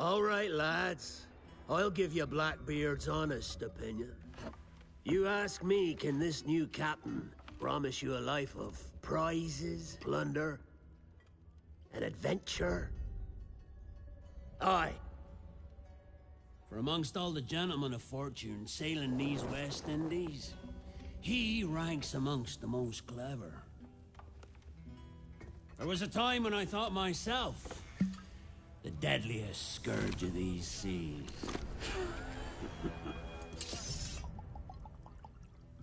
All right, lads. I'll give you Blackbeard's honest opinion. You ask me, can this new captain promise you a life of prizes, plunder, and adventure? Aye. For amongst all the gentlemen of fortune sailing these West Indies, he ranks amongst the most clever. There was a time when I thought myself the deadliest scourge of these seas.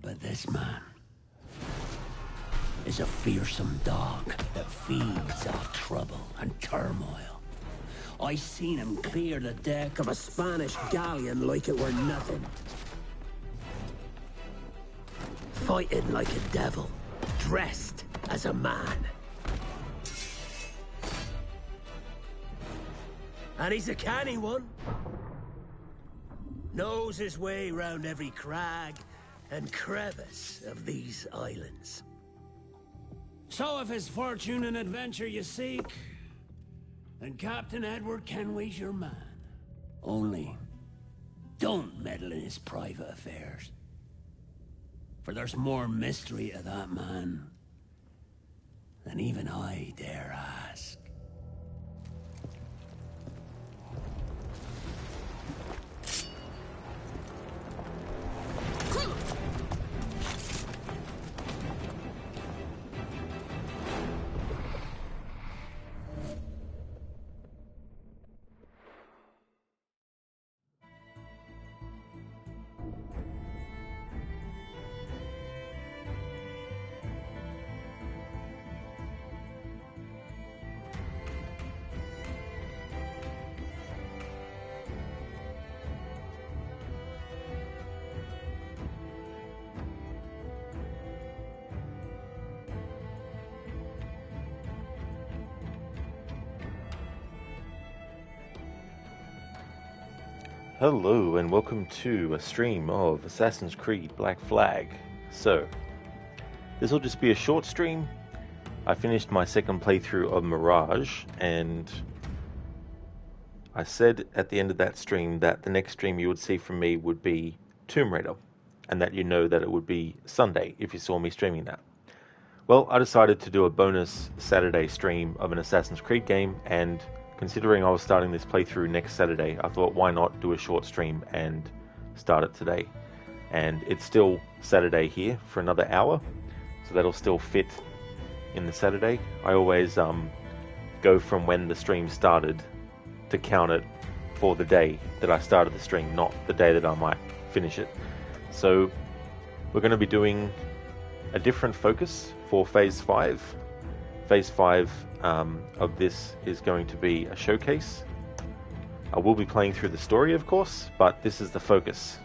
But this man is a fearsome dog that feeds off trouble and turmoil. I seen him clear the deck of a Spanish galleon like it were nothing. Fighting like a devil, dressed as a man. And he's a canny one. Knows his way round every crag and crevice of these islands. So if it's fortune and adventure you seek, then Captain Edward Kenway's your man. Only, don't meddle in his private affairs. For there's more mystery to that man than even I dare ask. Hello and welcome to a stream of Assassin's Creed Black Flag. So, this will just be a short stream. I finished my second playthrough of Mirage and I said at the end of that stream that the next stream you would see from me would be Tomb Raider, and that you know that it would be Sunday if you saw me streaming that. Well, I decided to do a bonus Saturday stream of an Assassin's Creed game, and considering I was starting this playthrough next Saturday, I thought why not do a short stream and start it today. And it's still Saturday here for another hour, so that'll still fit in the Saturday. I always go from when the stream started to count it for the day that I started the stream, not the day that I might finish it. So we're going to be doing a different focus for Phase 5. Phase 5 of this is going to be a showcase. I will be playing through the story, of course, but this is the focus.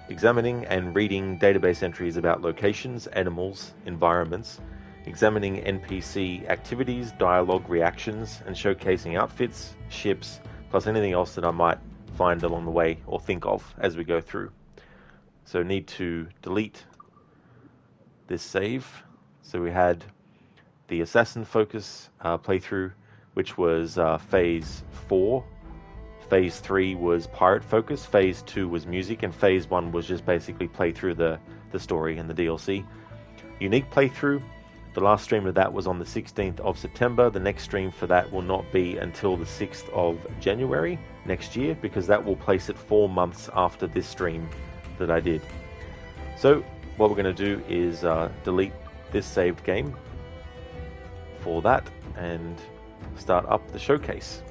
Examining and reading database entries about locations, animals, environments, examining NPC activities, dialogue, reactions, and showcasing outfits, ships, plus anything else that I might find along the way or think of as we go through. So need to delete this save. So we had the Assassin Focus playthrough, which was Phase 4. Phase 3 was Pirate Focus, Phase 2 was Music, and Phase 1 was just basically play through the story and the DLC. Unique playthrough, the last stream of that was on the 16th of September. The next stream for that will not be until the 6th of January next year, because that will place it 4 months after this stream that I did. So what we're going to do is delete this saved game for that and start up the showcase.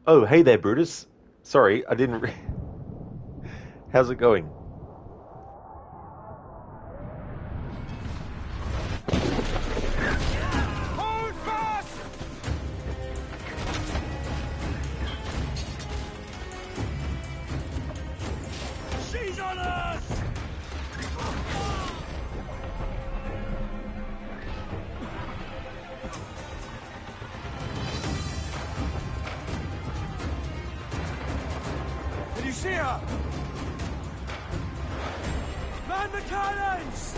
Oh, hey there, Brutus. Sorry, I didn't... How's it going? Hold fast! She's on us! here! Man the cannons!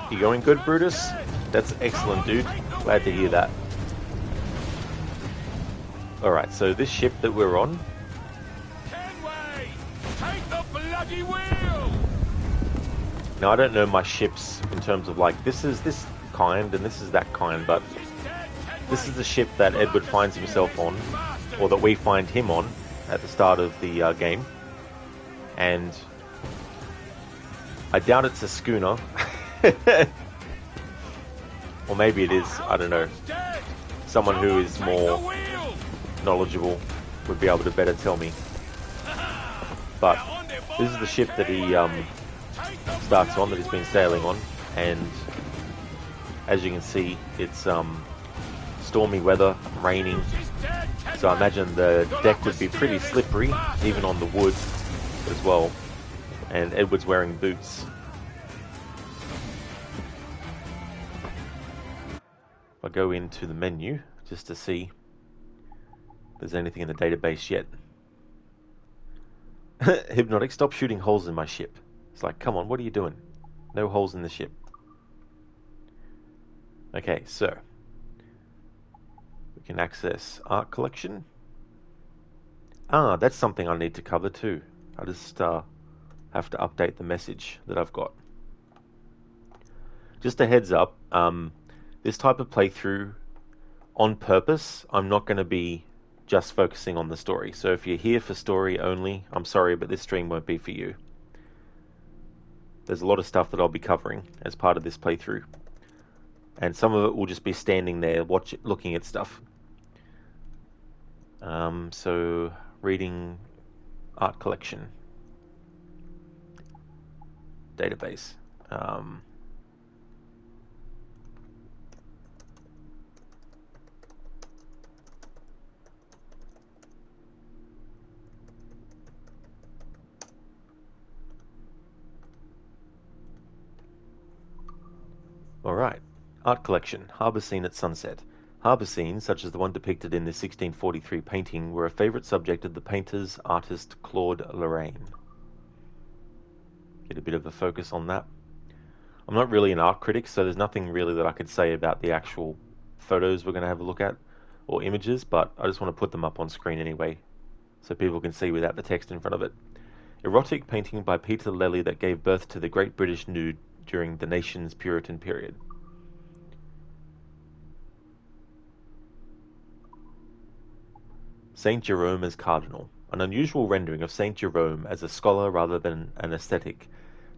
You going good, Brutus? That's excellent, dude. Glad to hear that. Alright, so this ship that we're on... Kenway! Take the bloody wheel! Now, I don't know my ships in terms of, like, this is this kind and this is that kind, but this is the ship that Edward finds himself on, or that we find him on at the start of the game. And I doubt it's a schooner. Or maybe it is, I don't know. Someone who is more knowledgeable would be able to better tell me. But this is the ship that he starts on, that he's been sailing on, and as you can see, it's stormy weather, raining, so I imagine the deck would be pretty slippery, even on the wood as well, and Edward's wearing boots. I'll go into the menu just to see if there's anything in the database yet. Hypnotic, stop shooting holes in my ship. It's like, come on, what are you doing? No holes in the ship. Okay, so we can access art collection. Ah, that's something I need to cover too. I just have to update the message that I've got. Just a heads up, this type of playthrough, on purpose, I'm not going to be just focusing on the story. So if you're here for story only, I'm sorry, but this stream won't be for you. There's a lot of stuff that I'll be covering as part of this playthrough. And some of it will just be standing there looking at stuff. So, reading art collection. Database. Alright, art collection, harbour scene at sunset. Harbour scenes, such as the one depicted in the 1643 painting, were a favourite subject of the painter's artist Claude Lorraine. Get a bit of a focus on that. I'm not really an art critic, so there's nothing really that I could say about the actual photos we're going to have a look at, or images, but I just want to put them up on screen anyway, so people can see without the text in front of it. Erotic painting by Peter Lely that gave birth to the Great British Nude during the nation's Puritan period. Saint Jerome as Cardinal. An unusual rendering of Saint Jerome as a scholar rather than an ascetic.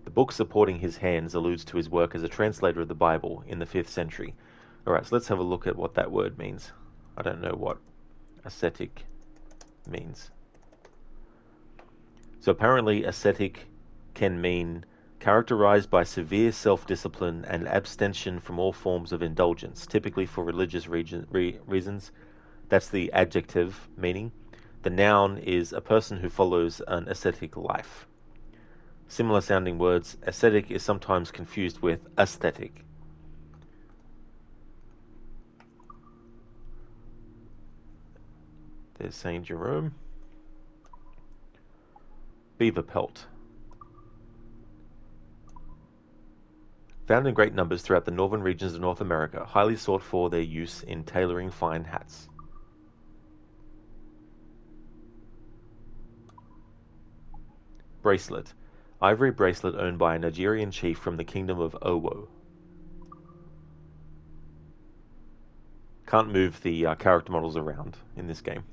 The book supporting his hands alludes to his work as a translator of the Bible in the 5th century. Alright, so let's have a look at what that word means. I don't know what ascetic means. So apparently ascetic can mean characterized by severe self-discipline and abstention from all forms of indulgence, typically for religious reasons. That's the adjective meaning. The noun is a person who follows an ascetic life. Similar sounding words, ascetic is sometimes confused with aesthetic. There's Saint Jerome. Beaver pelt. Found in great numbers throughout the northern regions of North America, highly sought for their use in tailoring fine hats. Bracelet. Ivory bracelet owned by a Nigerian chief from the kingdom of Owo. Can't move the character models around in this game.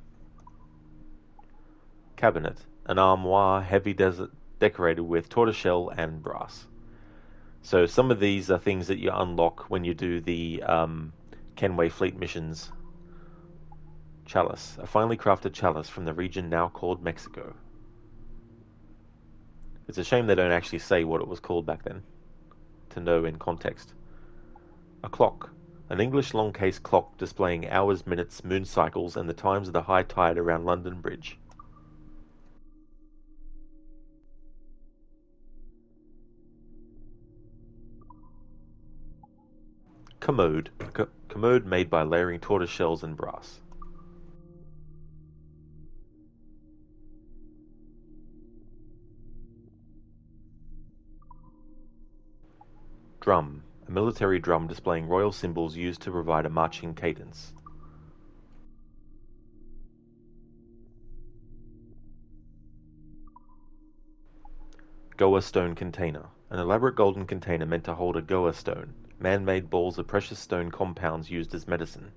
Cabinet. An armoire heavy decorated with tortoiseshell and brass. So some of these are things that you unlock when you do the Kenway Fleet missions. Chalice. A finely crafted chalice from the region now called Mexico. It's a shame they don't actually say what it was called back then, to know in context. A clock. An English long case clock displaying hours, minutes, moon cycles, and the times of the high tide around London Bridge. commode. Commode made by layering tortoise shells and brass. Drum. A military drum displaying royal symbols used to provide a marching cadence. Goa stone container. An elaborate golden container meant to hold a Goa stone, man-made balls of precious stone compounds used as medicine.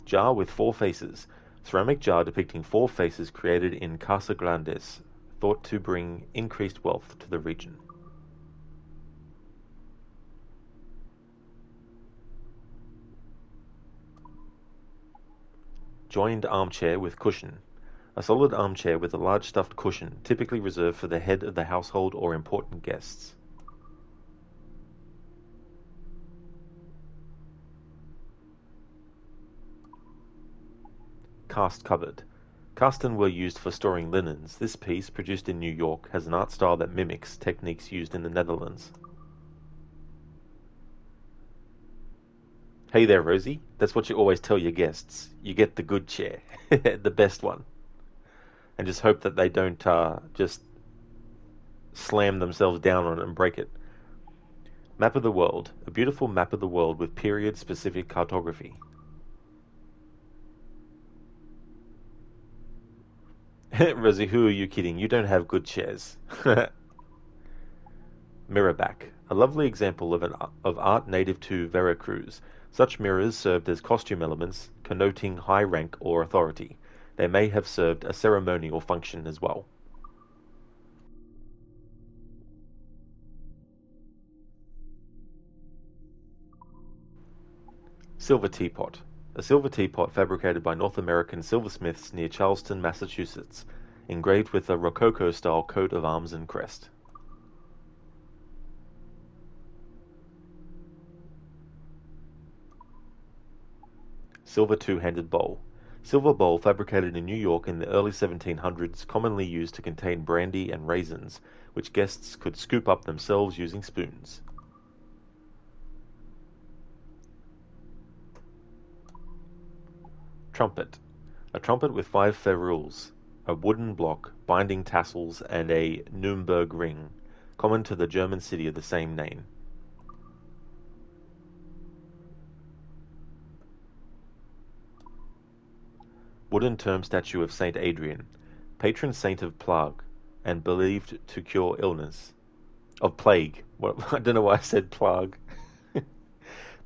Jar with 4 faces. Ceramic jar depicting 4 faces created in Casa Grandes, thought to bring increased wealth to the region. Joined armchair with cushion. A solid armchair with a large stuffed cushion, typically reserved for the head of the household or important guests. Cast cupboard. Castan were used for storing linens. This piece, produced in New York, has an art style that mimics techniques used in the Netherlands. Hey there, Rosie. That's what you always tell your guests. You get the good chair. The best one. And just hope that they don't just slam themselves down on it and break it. Map of the world. A beautiful map of the world with period-specific cartography. Rosie, who are you kidding? You don't have good chairs. Mirrorback. A lovely example of art native to Veracruz. Such mirrors served as costume elements, connoting high rank or authority. They may have served a ceremonial function as well. Silver teapot. A silver teapot fabricated by North American silversmiths near Charleston, Massachusetts, engraved with a Rococo-style coat of arms and crest. Silver two-handed bowl. Silver bowl fabricated in New York in the early 1700s, commonly used to contain brandy and raisins, which guests could scoop up themselves using spoons. Trumpet. A trumpet with 5 ferrules, a wooden block, binding tassels, and a Nuremberg ring, common to the German city of the same name. Wooden tomb statue of Saint Adrian, patron saint of plague, and believed to cure illness. Of plague. Well, I don't know why I said plague.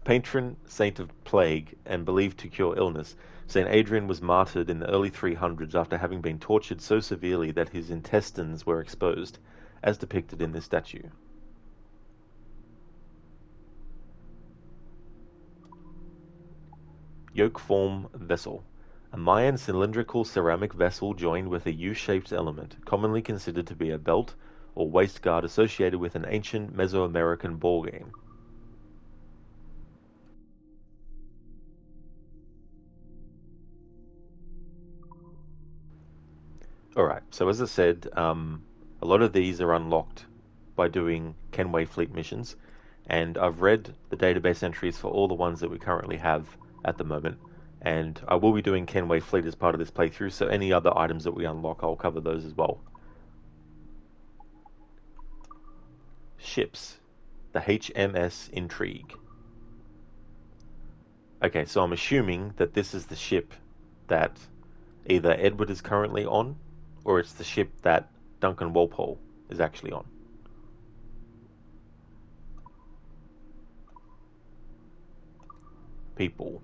Patron saint of plague and believed to cure illness, Saint Adrian was martyred in the early 300s after having been tortured so severely that his intestines were exposed, as depicted in this statue. Yoke form vessel. A Mayan cylindrical ceramic vessel joined with a U-shaped element, commonly considered to be a belt or waist guard associated with an ancient Mesoamerican ball game. Alright, so as I said, a lot of these are unlocked by doing Kenway Fleet missions, and I've read the database entries for all the ones that we currently have at the moment. And I will be doing Kenway Fleet as part of this playthrough, so any other items that we unlock, I'll cover those as well. Ships. The HMS Intrigue. Okay, so I'm assuming that this is the ship that either Edward is currently on, or it's the ship that Duncan Walpole is actually on. People.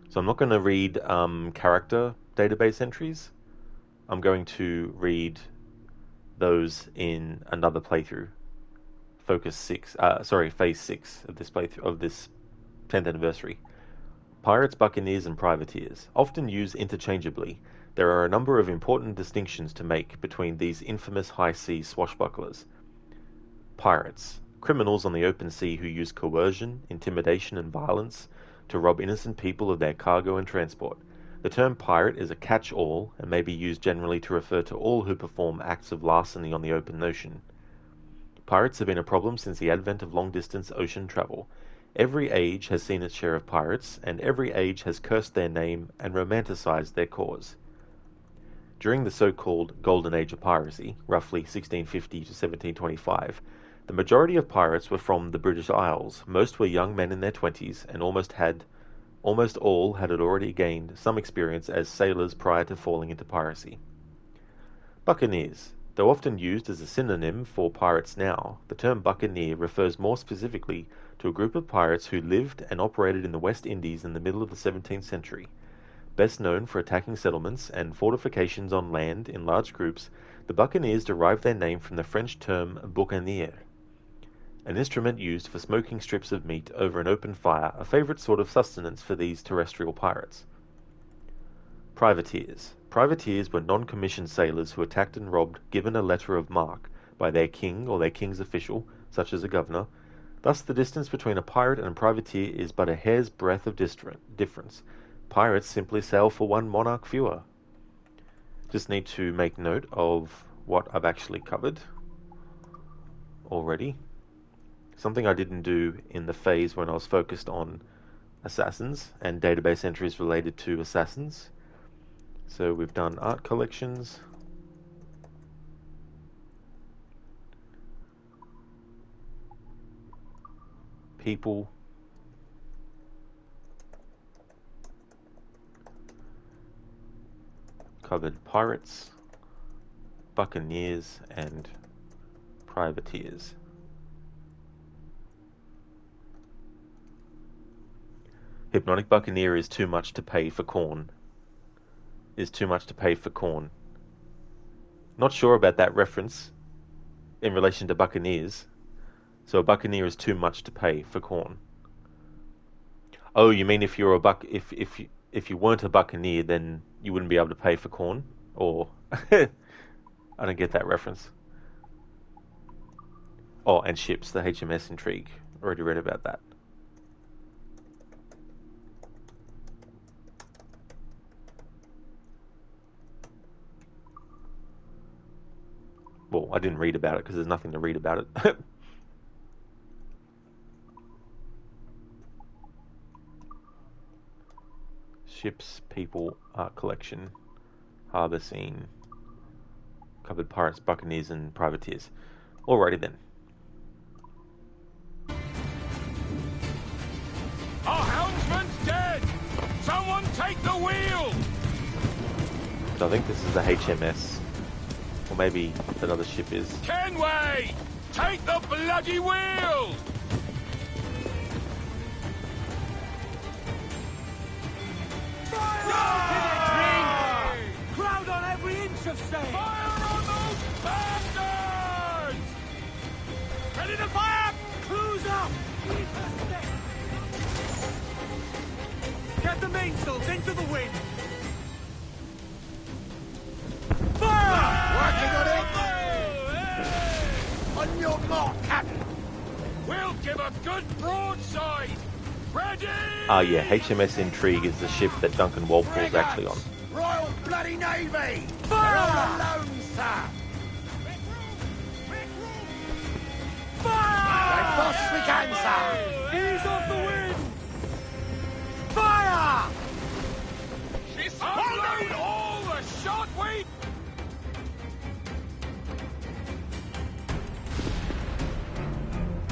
So I'm not going to read character database entries. I'm going to read those in another playthrough. Phase 6 of this playthrough of this 10th anniversary. Pirates, buccaneers, and privateers, often used interchangeably. There are a number of important distinctions to make between these infamous high-sea swashbucklers. Pirates, criminals on the open sea who use coercion, intimidation, and violence to rob innocent people of their cargo and transport. The term pirate is a catch-all and may be used generally to refer to all who perform acts of larceny on the open ocean. Pirates have been a problem since the advent of long-distance ocean travel. Every age has seen its share of pirates, and every age has cursed their name and romanticized their cause. During the so-called Golden Age of piracy, roughly 1650 to 1725, the majority of pirates were from the British Isles. Most were young men in their 20s, and almost all had already gained some experience as sailors prior to falling into piracy. Buccaneers. Though often used as a synonym for pirates now, the term buccaneer refers more specifically to a group of pirates who lived and operated in the West Indies in the middle of the 17th century. Best known for attacking settlements and fortifications on land in large groups, the buccaneers derived their name from the French term boucanier, an instrument used for smoking strips of meat over an open fire, a favorite sort of sustenance for these terrestrial pirates. Privateers. Privateers were non-commissioned sailors who attacked and robbed given a letter of marque by their king or their king's official, such as a governor. Thus the distance between a pirate and a privateer is but a hair's breadth of difference. Pirates simply sail for one monarch fewer. Just need to make note of what I've actually covered already. Something I didn't do in the phase when I was focused on assassins and database entries related to assassins. So we've done art collections, people, covered pirates, buccaneers, and privateers. Hypnotic Buccaneer is too much to pay for corn. Not sure about that reference in relation to buccaneers. So a buccaneer is too much to pay for corn. Oh, you mean if you're if you weren't a buccaneer, then you wouldn't be able to pay for corn? Or I don't get that reference. Oh, and ships, the HMS Intrigue. Already read about that. Well, I didn't read about it because there's nothing to read about it. Ships, people, art collection, harbour scene, covered pirates, buccaneers, and privateers. Alrighty then. Our helmsman's dead! Someone take the wheel! So I think this is the HMS. Or maybe that other ship is. Kenway! Take the bloody wheel! Fire! Crowd on every inch of sail! Fire on those bastards! Ready to fire! Clues up! Get the mainsails into the wind! Working on it! On your mark, Captain! We'll give a good broadside! Ready! Ah, yeah, HMS Intrigue is the ship that Duncan Walpole's actually on. Royal Bloody Navy! They're all alone, sir! Fire! As fast as we can, sir! Ease off the wind! Fire! Unload all the shot we...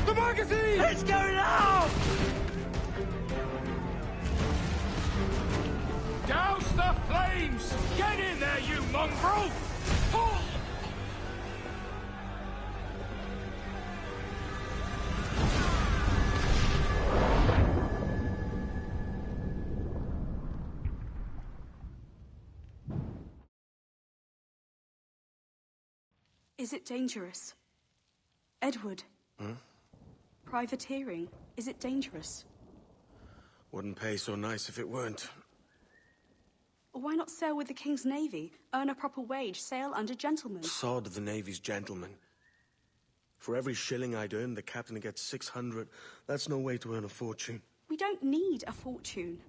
The magazine! It's going out! Douse the flames! Get in there, you mongrel! Is it dangerous? Edward? Privateering, is it dangerous? Wouldn't pay so nice if it weren't. Why not sail with the King's Navy, earn a proper wage, sail under gentlemen? Sod the Navy's gentlemen. For every shilling I'd earn, the captain gets 600. That's no way to earn a fortune. We don't need a fortune.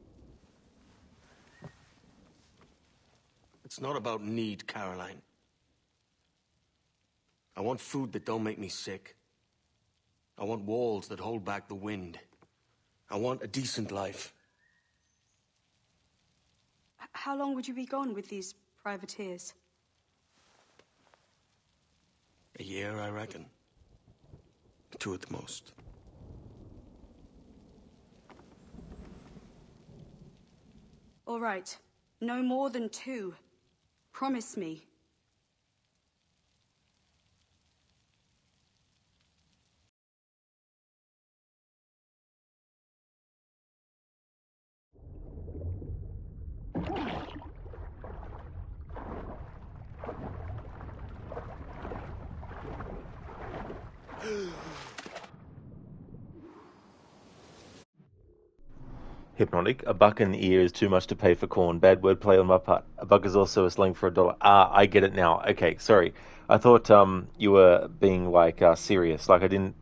It's not about need, Caroline. I want food that don't make me sick. I want walls that hold back the wind. I want a decent life. How long would you be gone with these privateers? A year, I reckon. 2 at the most. All right. No more than 2. Promise me. Hypnotic. A buck in the ear is too much to pay for corn. Bad wordplay on my part. A buck is also a slang for $1. Ah, I get it now. Okay, sorry. I thought you were being like serious. Like I didn't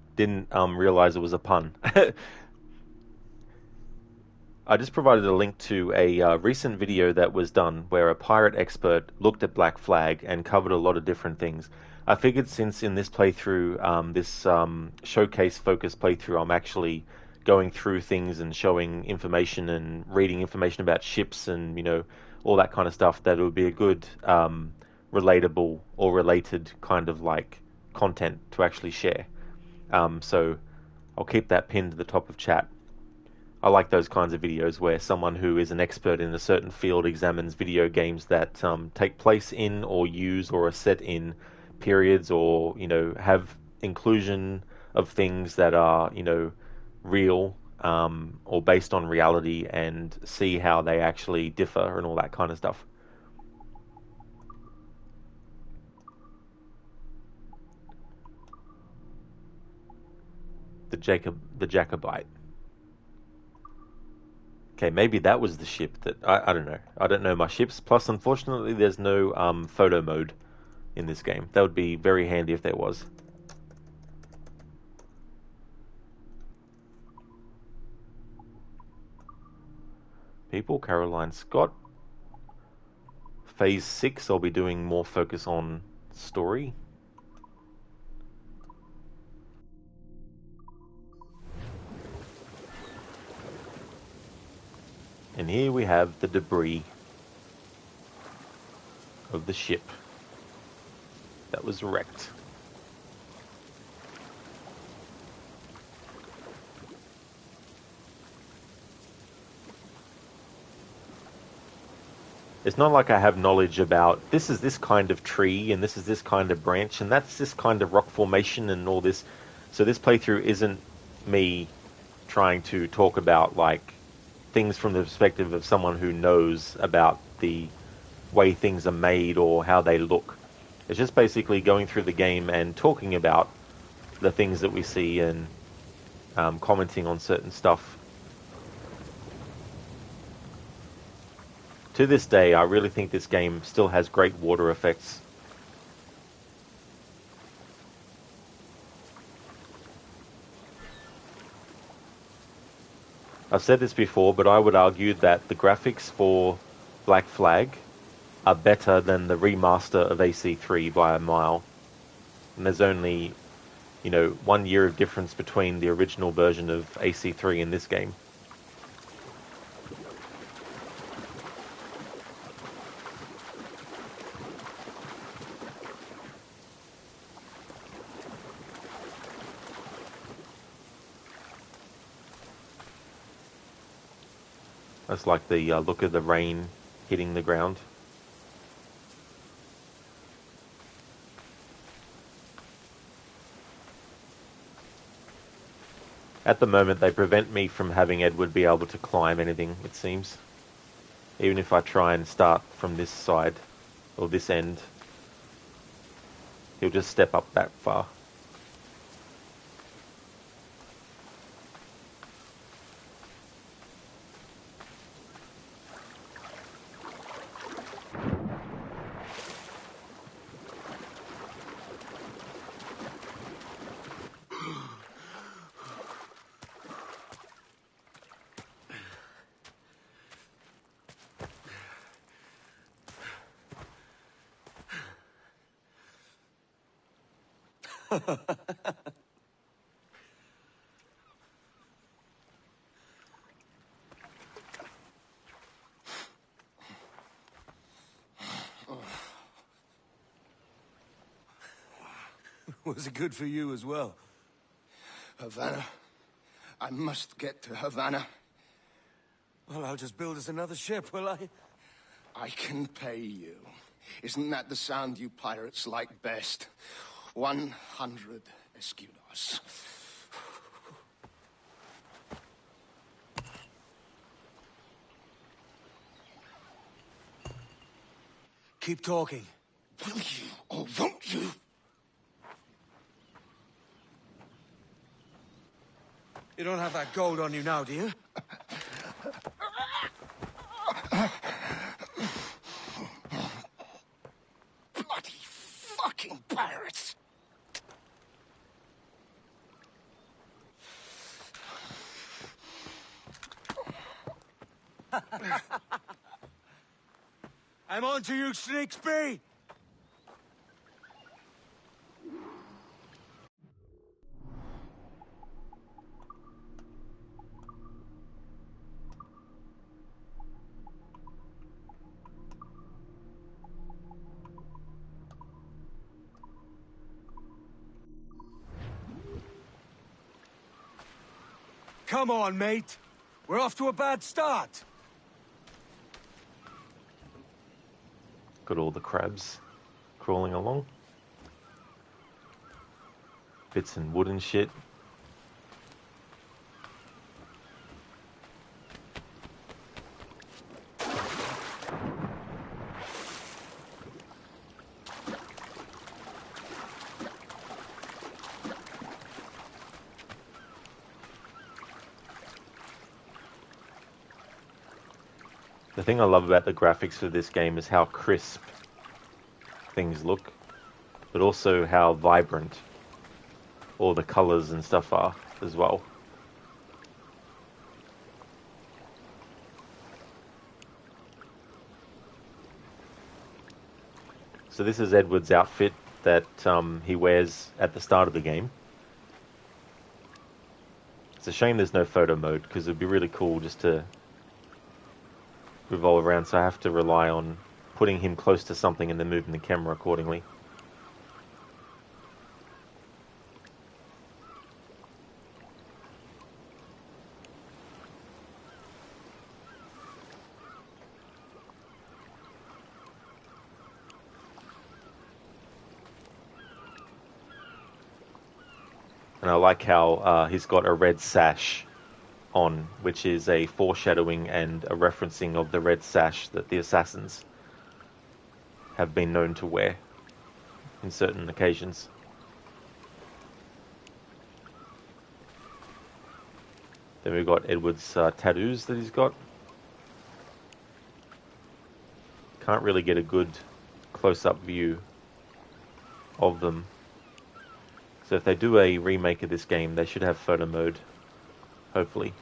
realize it was a pun. I just provided a link to a recent video that was done where a pirate expert looked at Black Flag and covered a lot of different things. I figured since in this playthrough, this showcase focus playthrough, I'm actually going through things and showing information and reading information about ships and, you know, all that kind of stuff, that it would be a good relatable or related kind of like content to actually share. So I'll keep that pinned to the top of chat. I like those kinds of videos where someone who is an expert in a certain field examines video games that take place in or use or are set in periods, or, you know, have inclusion of things that are, you know, real or based on reality, and see how they actually differ and all that kind of stuff. The Jacobite. Okay, maybe that was the ship that... I don't know. I don't know my ships. Plus, unfortunately, there's no photo mode in this game. That would be very handy if there was. People, Caroline Scott. Phase 6, I'll be doing more focus on story. And here we have the debris of the ship that was wrecked. It's not like I have knowledge about this is this kind of tree and this is this kind of branch and that's this kind of rock formation and all this. So this playthrough isn't me trying to talk about like things from the perspective of someone who knows about the way things are made or how they look. It's just basically going through the game and talking about the things that we see and commenting on certain stuff. To this day, I really think this game still has great water effects. I've said this before, but I would argue that the graphics for Black Flag are better than the remaster of AC3 by a mile. And there's only, you know, 1 year of difference between the original version of AC3 and this game. That's like the look of the rain hitting the ground. At the moment, they prevent me from having Edward be able to climb anything, it seems. Even if I try and start from this side, or this end, he'll just step up that far. Was it good for you as well? Havana. I must get to Havana. Well, I'll just build us another ship, will I? I can pay you. Isn't that the sound you pirates like best? 100 escudos. Keep talking. Will you or won't you? You don't have that gold on you now, do you? Bloody fucking pirates! I'm on to you, Snakesby! Come on, mate. We're off to a bad start. Got all the crabs crawling along. Bits and wood and shit. The thing I love about the graphics for this game is how crisp things look, but also how vibrant all the colours and stuff are as well. So this is Edward's outfit that he wears at the start of the game. It's a shame there's no photo mode, because it'd be really cool just to revolve around, so I have to rely on putting him close to something and then moving the camera accordingly. And I like how he's got a red sash on, which is a foreshadowing and a referencing of the red sash that the assassins have been known to wear in certain occasions. Then we've got Edward's tattoos that he's got. Can't really get a good close-up view of them. So if they do a remake of this game, they should have photo mode, hopefully.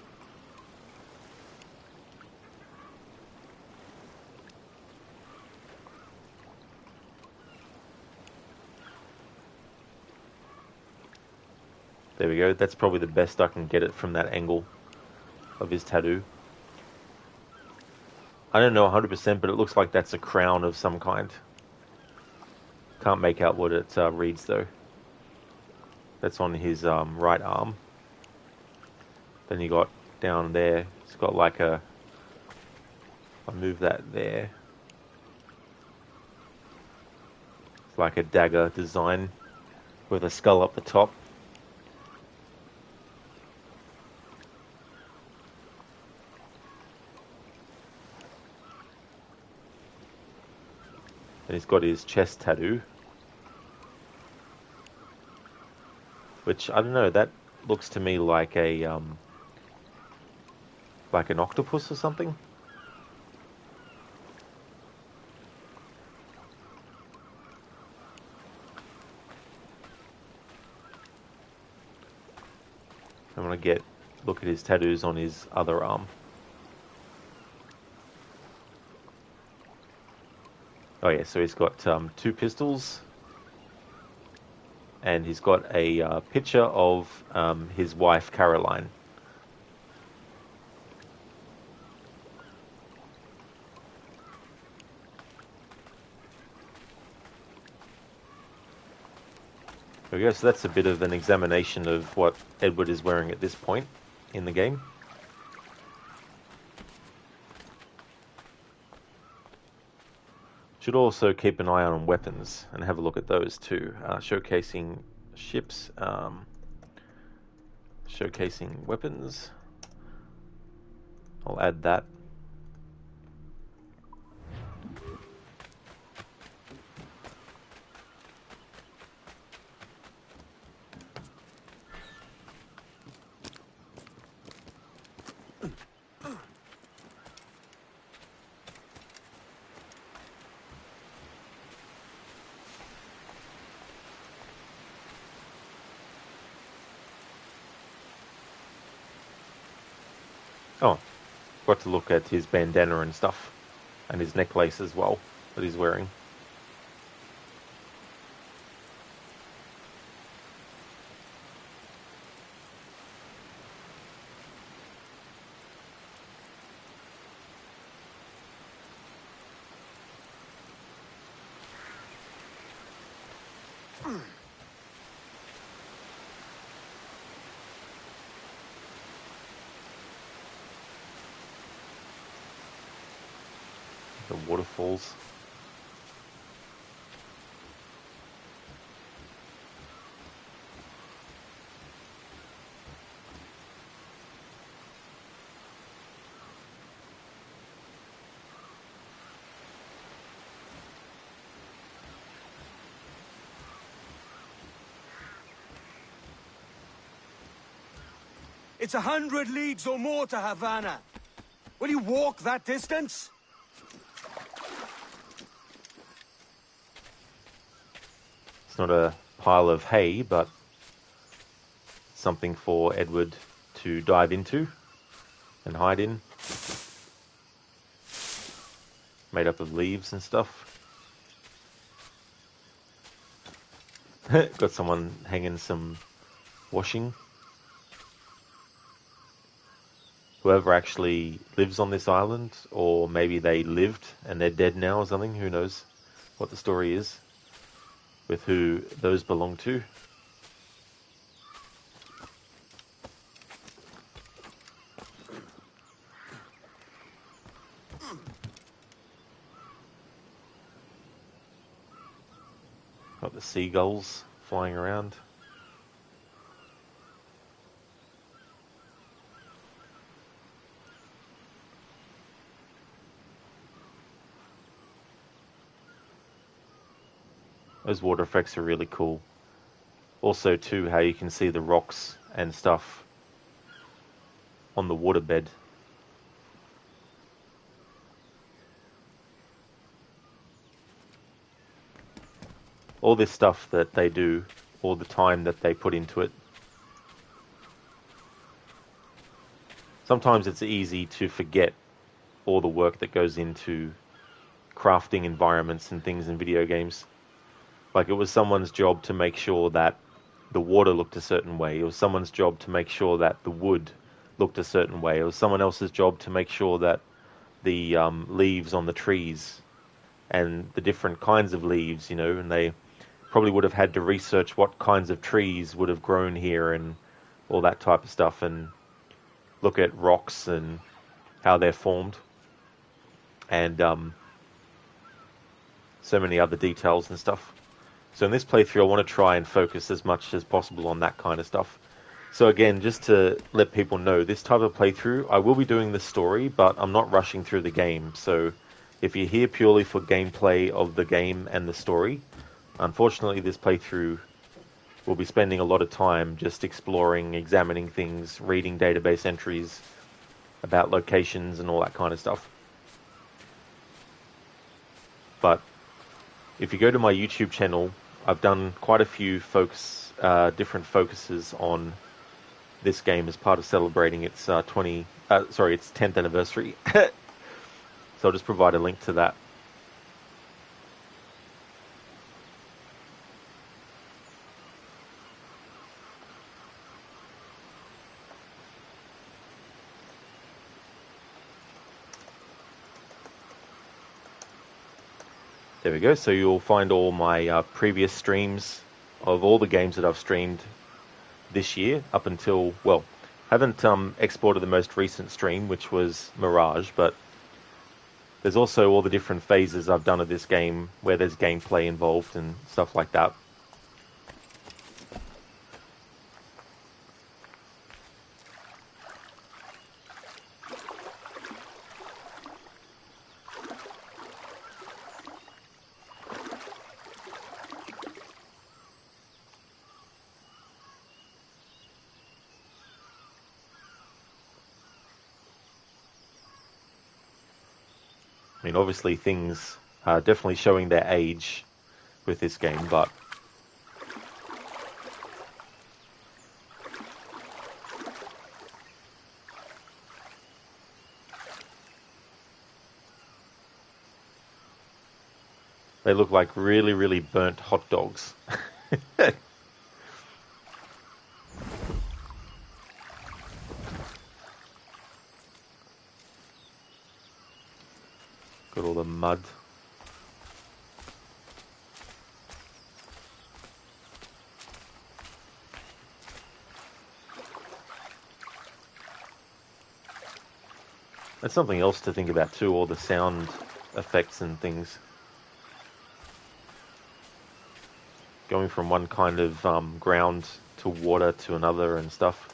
There we go. That's probably the best I can get it from that angle of his tattoo. I don't know 100%, but it looks like that's a crown of some kind. Can't make out what it reads though. That's on his right arm. Then you got down there, it's got like a... I'll move that there. It's like a dagger design with a skull up the top. And he's got his chest tattoo. Which, I don't know, that looks to me like a, like an octopus or something. I'm gonna look at his tattoos on his other arm. Oh yeah, so he's got 2 pistols. and he's got a picture of his wife Caroline. There we go, so that's a bit of an examination of what Edward is wearing at this point in the game. Should also keep an eye on weapons and have a look at those too. Showcasing ships, showcasing weapons. I'll add that. Oh, got to look at his bandana and stuff, and his necklace as well that he's wearing. The waterfalls. It's 100 leagues or more to Havana. Will you walk that distance? It's not a pile of hay, but something for Edward to dive into and hide in. Made up of leaves and stuff. Got someone hanging some washing. Whoever actually lives on this island, or maybe they lived and they're dead now or something, who knows what the story is with who those belong to. Got the seagulls flying around. Those water effects are really cool. Also too, how you can see the rocks and stuff on the waterbed. All this stuff that they do, all the time that they put into it. Sometimes it's easy to forget all the work that goes into crafting environments and things in video games. Like, it was someone's job to make sure that the water looked a certain way. It was someone's job to make sure that the wood looked a certain way. It was someone else's job to make sure that the leaves on the trees and the different kinds of leaves, you know, and they probably would have had to research what kinds of trees would have grown here and all that type of stuff, and look at rocks and how they're formed, and so many other details and stuff. So in this playthrough, I want to try and focus as much as possible on that kind of stuff. So again, just to let people know, this type of playthrough, I will be doing the story, but I'm not rushing through the game. So if you're here purely for gameplay of the game and the story, unfortunately this playthrough will be spending a lot of time just exploring, examining things, reading database entries about locations and all that kind of stuff. But if you go to my YouTube channel, I've done quite a few different focuses on this game as part of celebrating its its 10th anniversary. So I'll just provide a link to that. There we go. So you'll find all my previous streams of all the games that I've streamed this year up until, well, haven't exported the most recent stream, which was Mirage, but there's also all the different phases I've done of this game where there's gameplay involved and stuff like that. I mean, obviously things are definitely showing their age with this game, but they look like really, really burnt hot dogs. Got all the mud. That's something else to think about too, all the sound effects and things. Going from one kind of ground to water to another and stuff.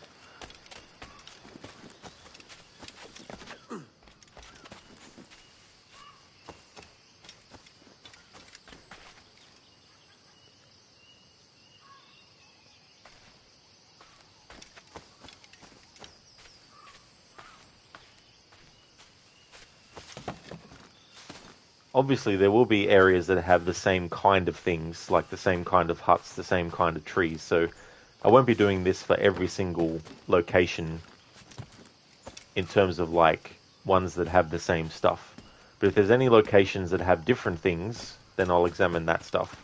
Obviously, there will be areas that have the same kind of things, like the same kind of huts, the same kind of trees. So I won't be doing this for every single location in terms of like ones that have the same stuff. But if there's any locations that have different things, then I'll examine that stuff.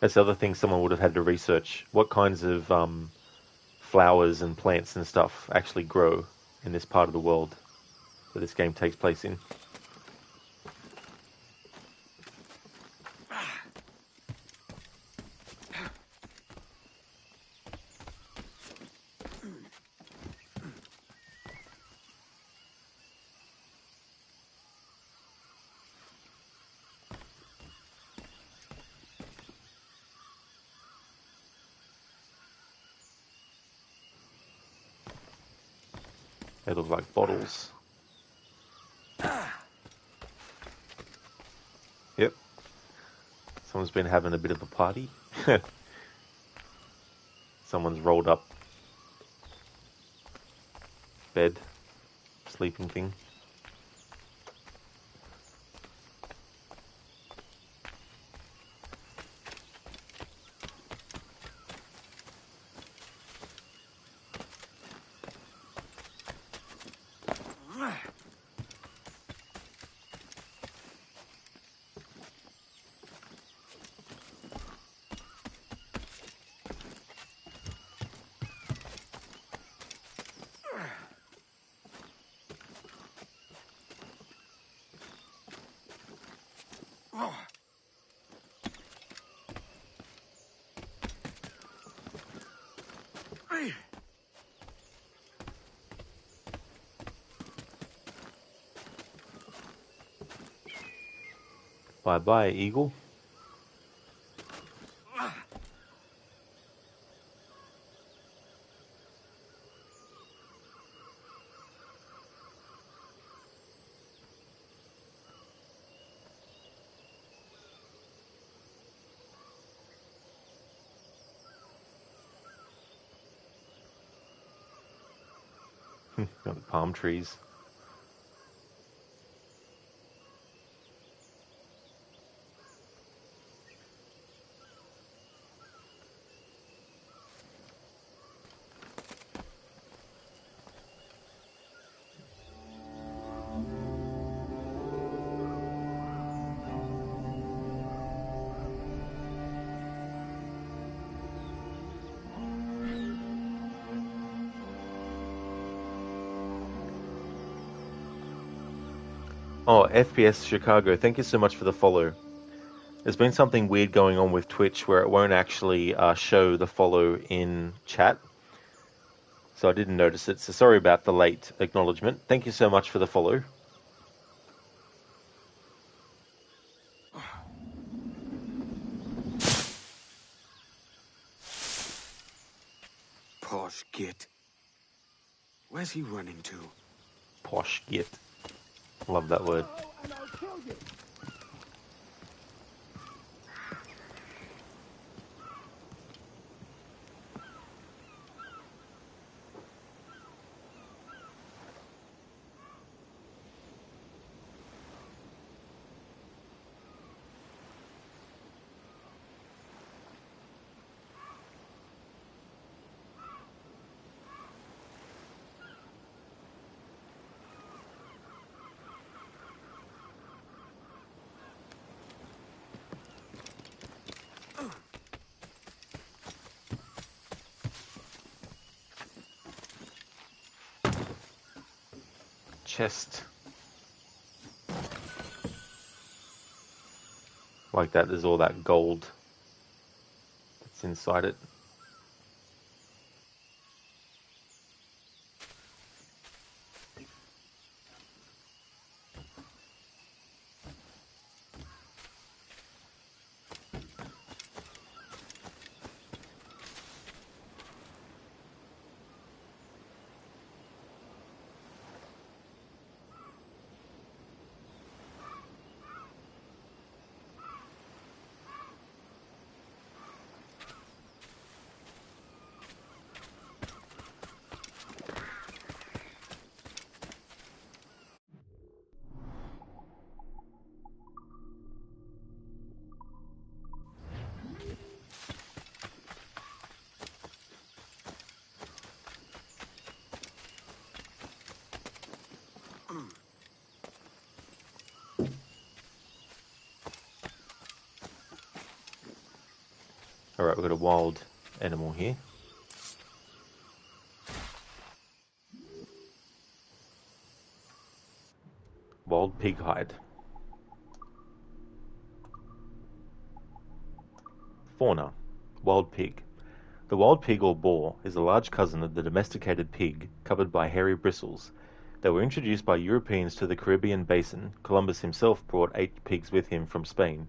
That's the other thing someone would have had to research. What kinds of flowers and plants and stuff actually grow in this part of the world that this game takes place in. They look like bottles. Yep. Someone's been having a bit of a party. Someone's rolled up bed, sleeping thing. Bye-bye, eagle. Got the palm trees. Oh, FPS Chicago, thank you so much for the follow. There's been something weird going on with Twitch where it won't actually show the follow in chat. So I didn't notice it, so sorry about the late acknowledgement. Thank you so much for the follow. Posh git. Where's he running to? Posh git. Love that word. Chest. Like that, there's all that gold that's inside it. Alright, we've got a wild animal here. Wild pig hide. Fauna. Wild pig. The wild pig or boar is a large cousin of the domesticated pig, covered by hairy bristles. They were introduced by Europeans to the Caribbean basin. Columbus himself brought 8 pigs with him from Spain.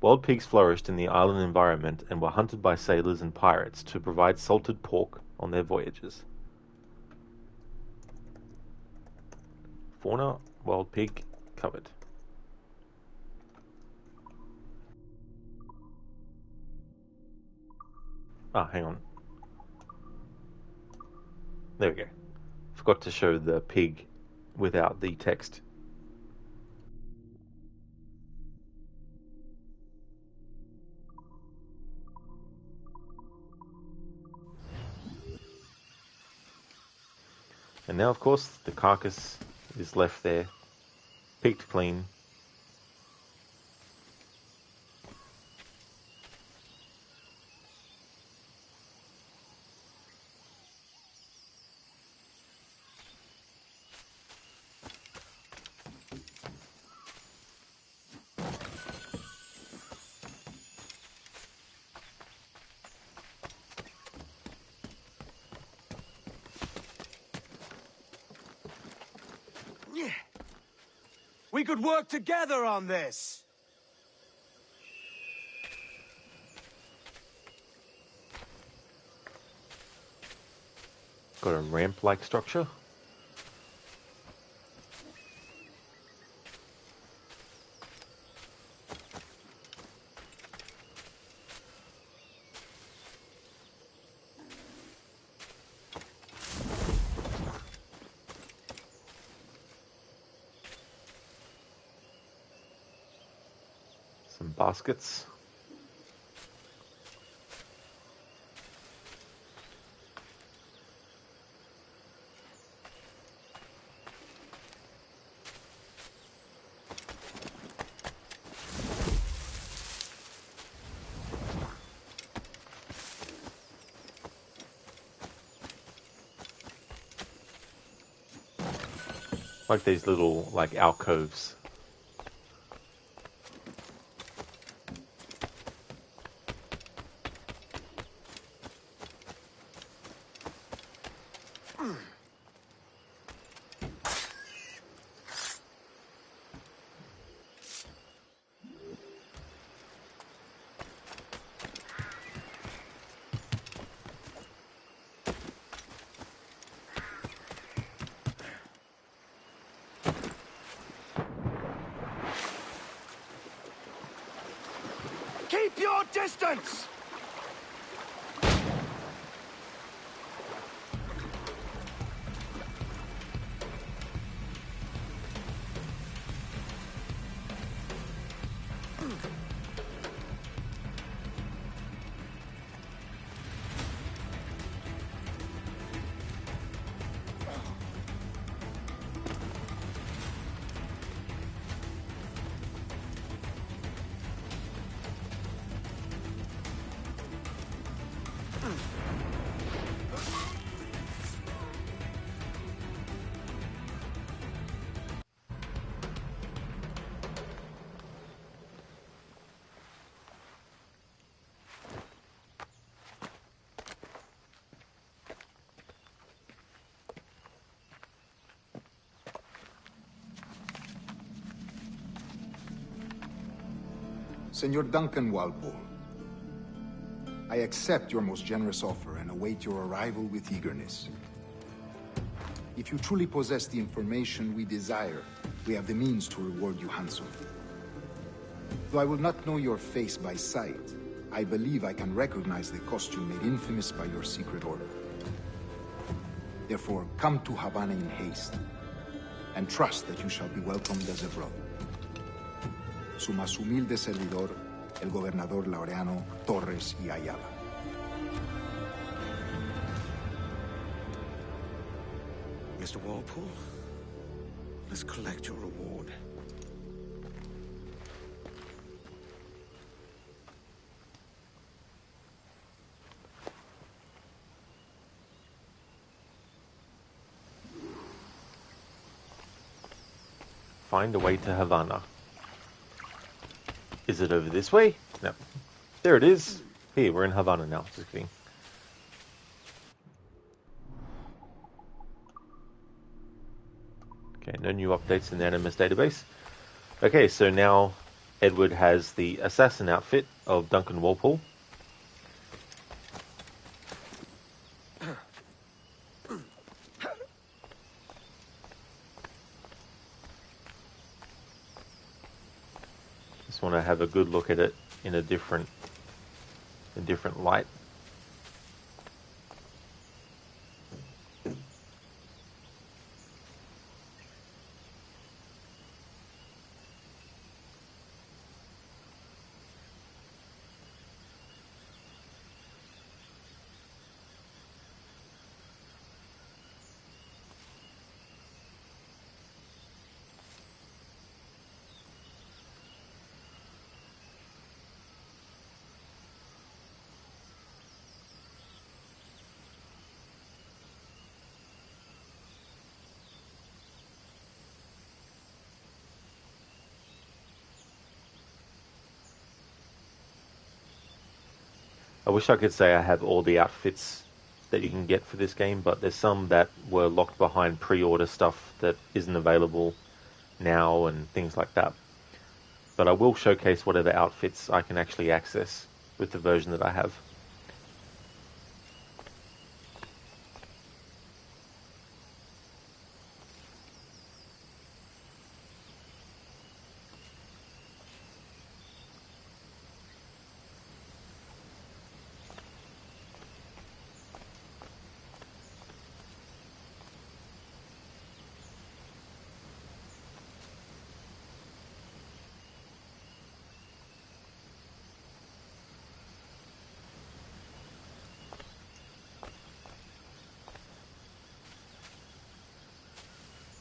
Wild pigs flourished in the island environment and were hunted by sailors and pirates to provide salted pork on their voyages. Fauna, wild pig, covered. Ah, hang on. There we go. Forgot to show the pig without the text. And now, of course, the carcass is left there, picked clean. We could work together on this. Got a ramp-like structure. Some baskets. Like these little, like, alcoves. Keep your distance! Senor Duncan Walpole, I accept your most generous offer and await your arrival with eagerness. If you truly possess the information we desire, we have the means to reward you handsomely. Though I will not know your face by sight, I believe I can recognize the costume made infamous by your secret order. Therefore, come to Havana in haste, and trust that you shall be welcomed as a brother. Su más humilde servidor, el gobernador Laureano Torres y Ayala. Mr. Walpole, let's collect your reward. Find a way to Havana. Is it over this way? No. There it is. Here, we're in Havana now. Just kidding. Okay, no new updates in the Animus database. Okay, so now Edward has the assassin outfit of Duncan Walpole. Just want to have a good look at it in a different light. I wish I could say I have all the outfits that you can get for this game, but there's some that were locked behind pre-order stuff that isn't available now and things like that. But I will showcase whatever outfits I can actually access with the version that I have.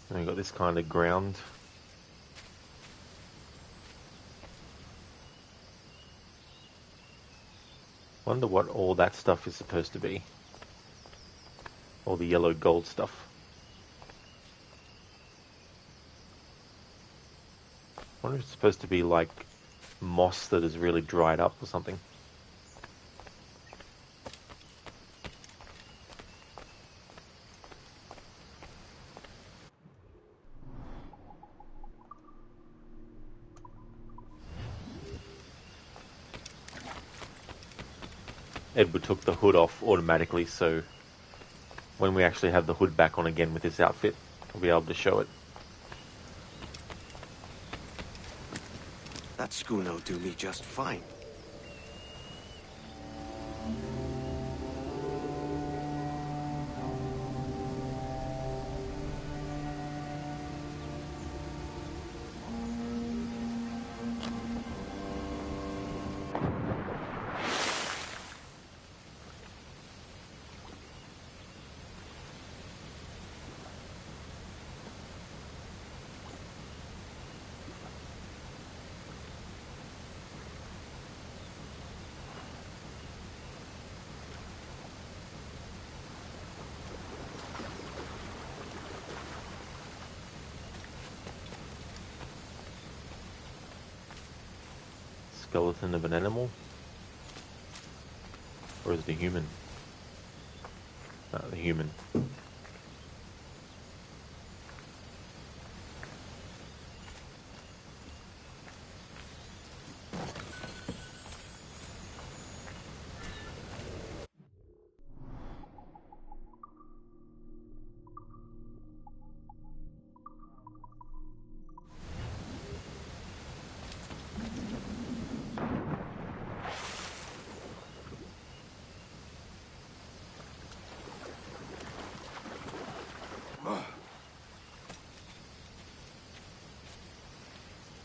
And we've got this kind of ground. Wonder what all that stuff is supposed to be. All the yellow gold stuff. wonder if it's supposed to be like moss that is really dried up or something. Edward took the hood off automatically, so when we actually have the hood back on again with this outfit, we'll be able to show it. That schooner'll do me just fine. Skeleton of an animal? Or is it a human? No, the human.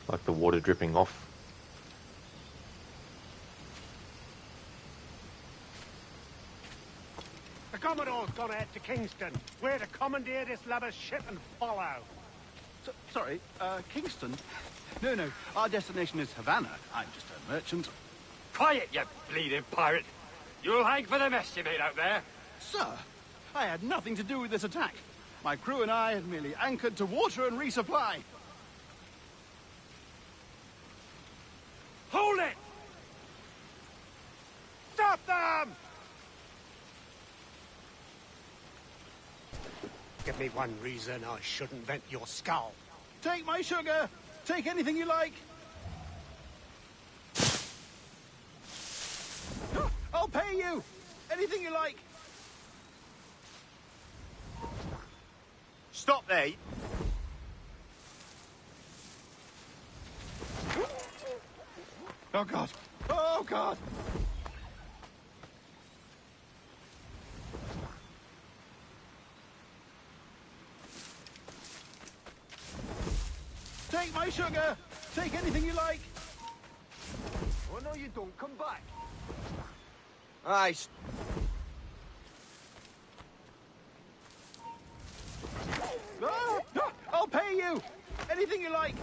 Like the water dripping off. The Commodore's gone ahead to Kingston. We're to commandeer this lubber's ship and follow. Sorry, Kingston? No, our destination is Havana. I'm just a merchant. Quiet, you bleeding pirate. You'll hang for the mess you made out there. Sir, I had nothing to do with this attack. My crew and I had merely anchored to water and resupply. Hold it! Stop them! Give me one reason I shouldn't vent your skull. Take my sugar! Take anything you like! I'll pay you! Anything you like! Stop there! Oh, God! Oh, God! Take my sugar! Take anything you like! Oh, no, you don't. Come back. Aye. I'll pay you! Anything you like!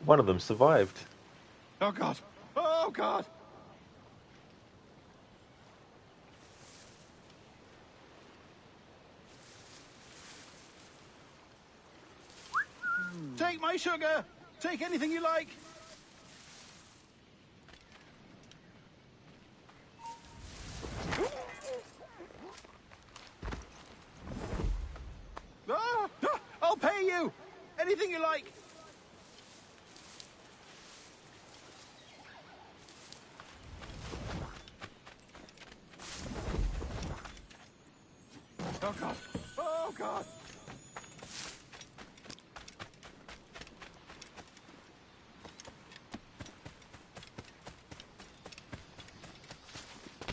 One of them survived. Oh, God! Oh, God! Take my sugar! Take anything you like! I'll pay you! Anything you like! Oh, God! Oh, God!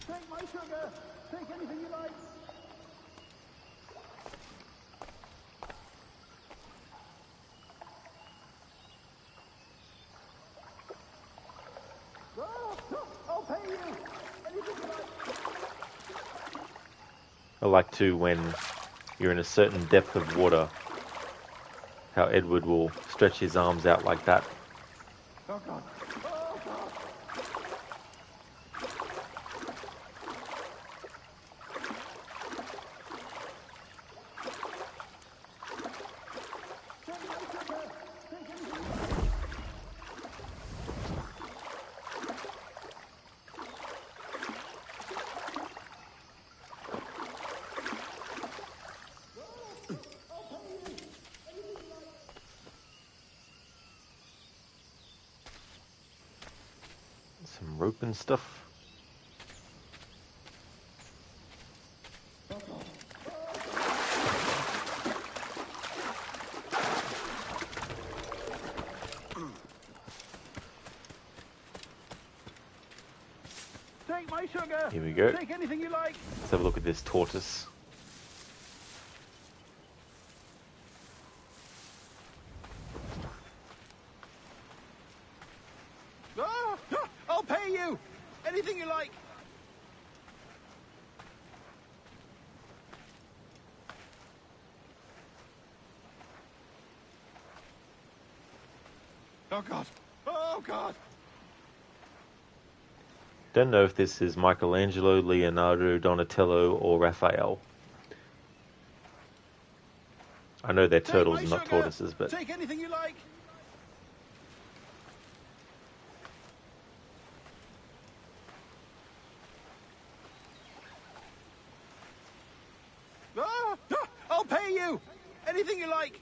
Take my sugar! Take anything you like! I'll pay you! Anything you like! I like to, when you're in a certain depth of water, how Edward will stretch his arms out like that. Oh, God! Oh, God! rope and stuff. Take my sugar. Here we go. Take anything you like. Let's have a look at this tortoise. I'll pay you. Anything you like. Oh God. Oh God. Don't know if this is Michelangelo, Leonardo, Donatello, or Raphael. I know they're turtles and not tortoises, but... Take anything you like. I'll pay you. Anything you like.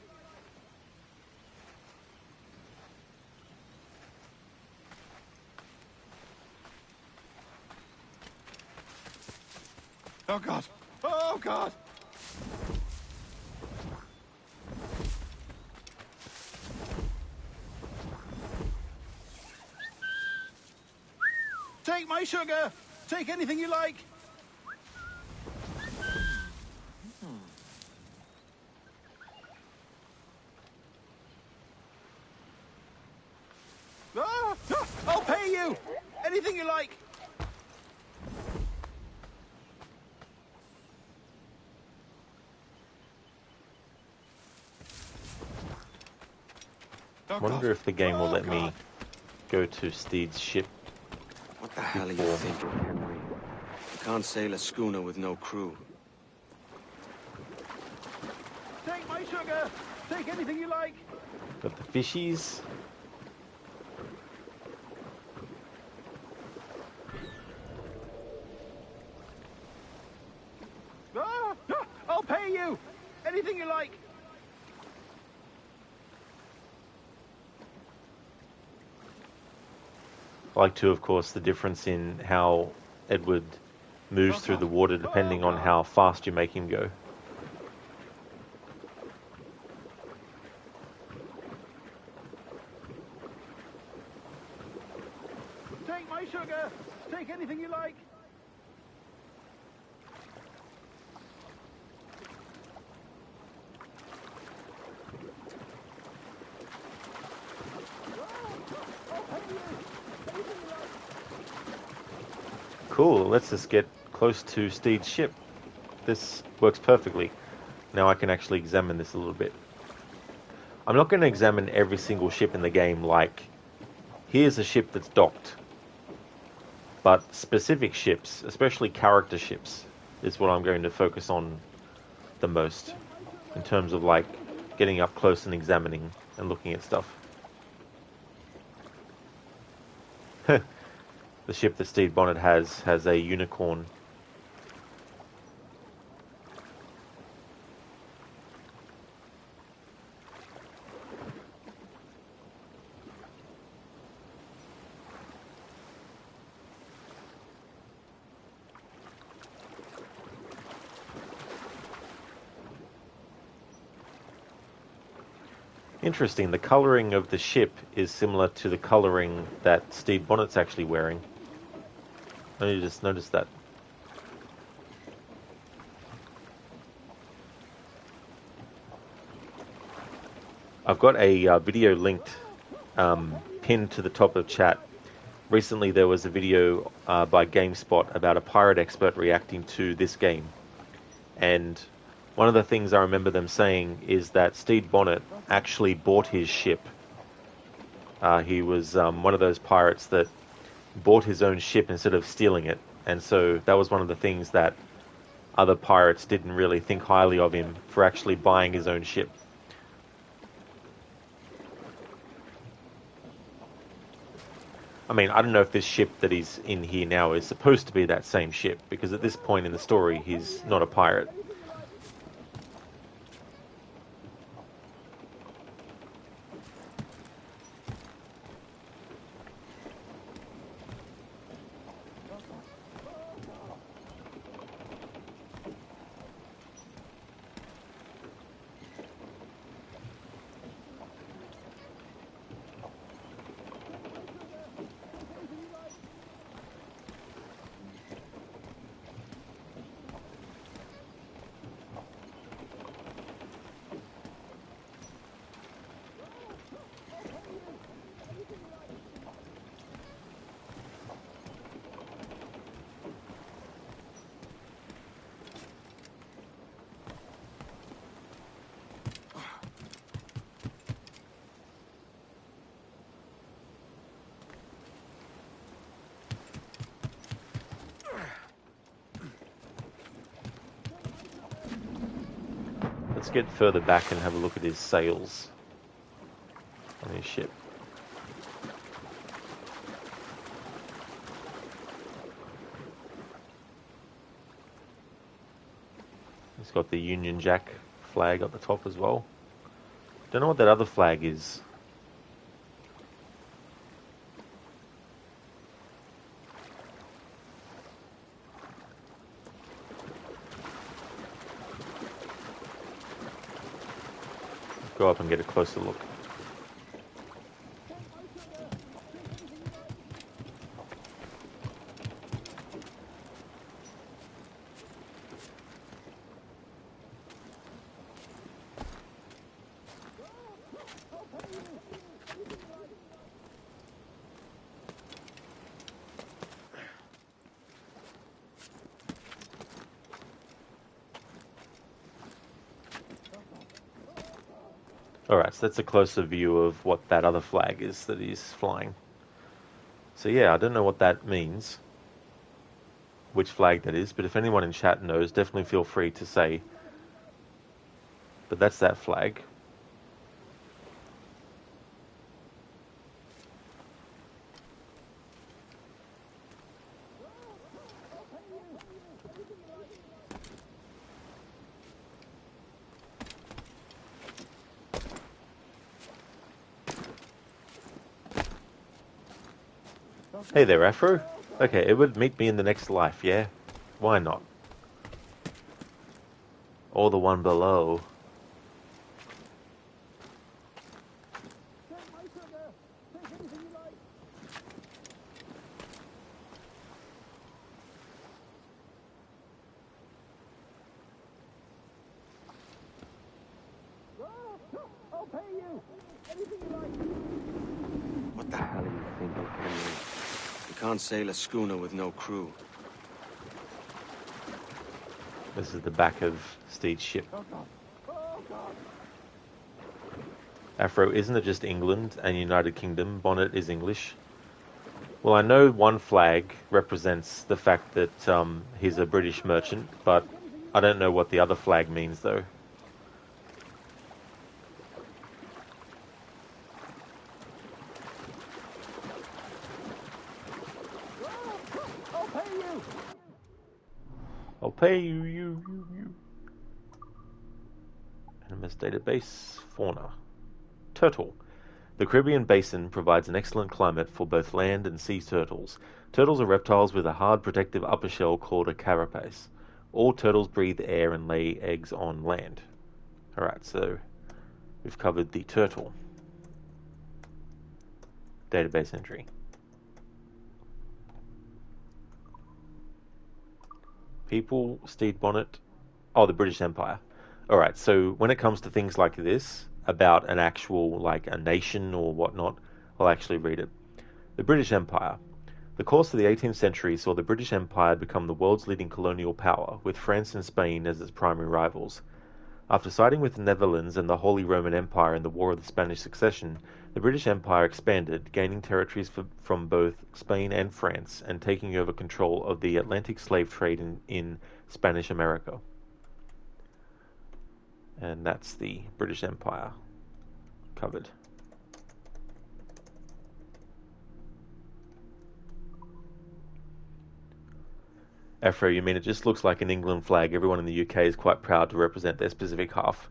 Oh God. Oh God. Take my sugar. Take anything you like. I'll pay you. Anything you like. Wonder if the game will let me go to Steed's ship. What the hell are you thinking, Henry? You can't sail a schooner with no crew. Take my sugar. Take anything you like. Got the fishies. I'll pay you. Anything you like. I like too, of course, the difference in how Edward moves through the water depending on how fast you make him go. Take my sugar. Take anything you like. Cool, let's just get close to Steed's ship. This works perfectly. Now I can actually examine this a little bit. I'm not going to examine every single ship in the game like, here's a ship that's docked. But specific ships, especially character ships, is what I'm going to focus on the most. In terms of like, getting up close and examining and looking at stuff. The ship that Stede Bonnet has a unicorn. Interesting, the colouring of the ship is similar to the colouring that Stede Bonnet's actually wearing. I just noticed that. I've got a video linked, pinned to the top of chat. Recently there was a video by GameSpot about a pirate expert reacting to this game. And one of the things I remember them saying is that Stede Bonnet actually bought his ship. He was one of those pirates that bought his own ship instead of stealing it, and so that was one of the things that other pirates didn't really think highly of him for actually buying his own ship. I mean, I don't know if this ship that he's in here now is supposed to be that same ship, because at this point in the story he's not a pirate. Let's get further back and have a look at his sails on his ship. It's got the Union Jack flag at the top as well. Don't know what that other flag is. Go up and get a closer look. Alright, so that's a closer view of what that other flag is that he's flying. So yeah, I don't know what that means, which flag that is, but if anyone in chat knows, definitely feel free to say. But that's that flag. Hey there, Afro. Okay, it would meet me in the next life, yeah? Why not? Or the one below. I'll pay you. Anything you like. What the hell are you thinking, Henry? You can't sail a schooner with no crew. This is the back of Steed's ship. Afro, isn't it just England and United Kingdom? Bonnet is English. Well, I know one flag represents the fact that he's a British merchant, but I don't know what the other flag means, though. I'll pay you, you. Animus database, fauna. Turtle. The Caribbean basin provides an excellent climate for both land and sea turtles. Turtles are reptiles with a hard protective upper shell called a carapace. All turtles breathe air and lay eggs on land. Alright, so we've covered the turtle. Database entry. People, Steed Bonnet. Oh, the British Empire. Alright, so when it comes to things like this, about an actual, like, a nation or whatnot, I'll actually read it. The British Empire. The course of the 18th century saw the British Empire become the world's leading colonial power, with France and Spain as its primary rivals. After siding with the Netherlands and the Holy Roman Empire in the War of the Spanish Succession, the British Empire expanded, gaining territories from both Spain and France, and taking over control of the Atlantic slave trade in Spanish America. And that's the British Empire covered. Afro, you mean it just looks like an England flag? Everyone in the UK is quite proud to represent their specific half.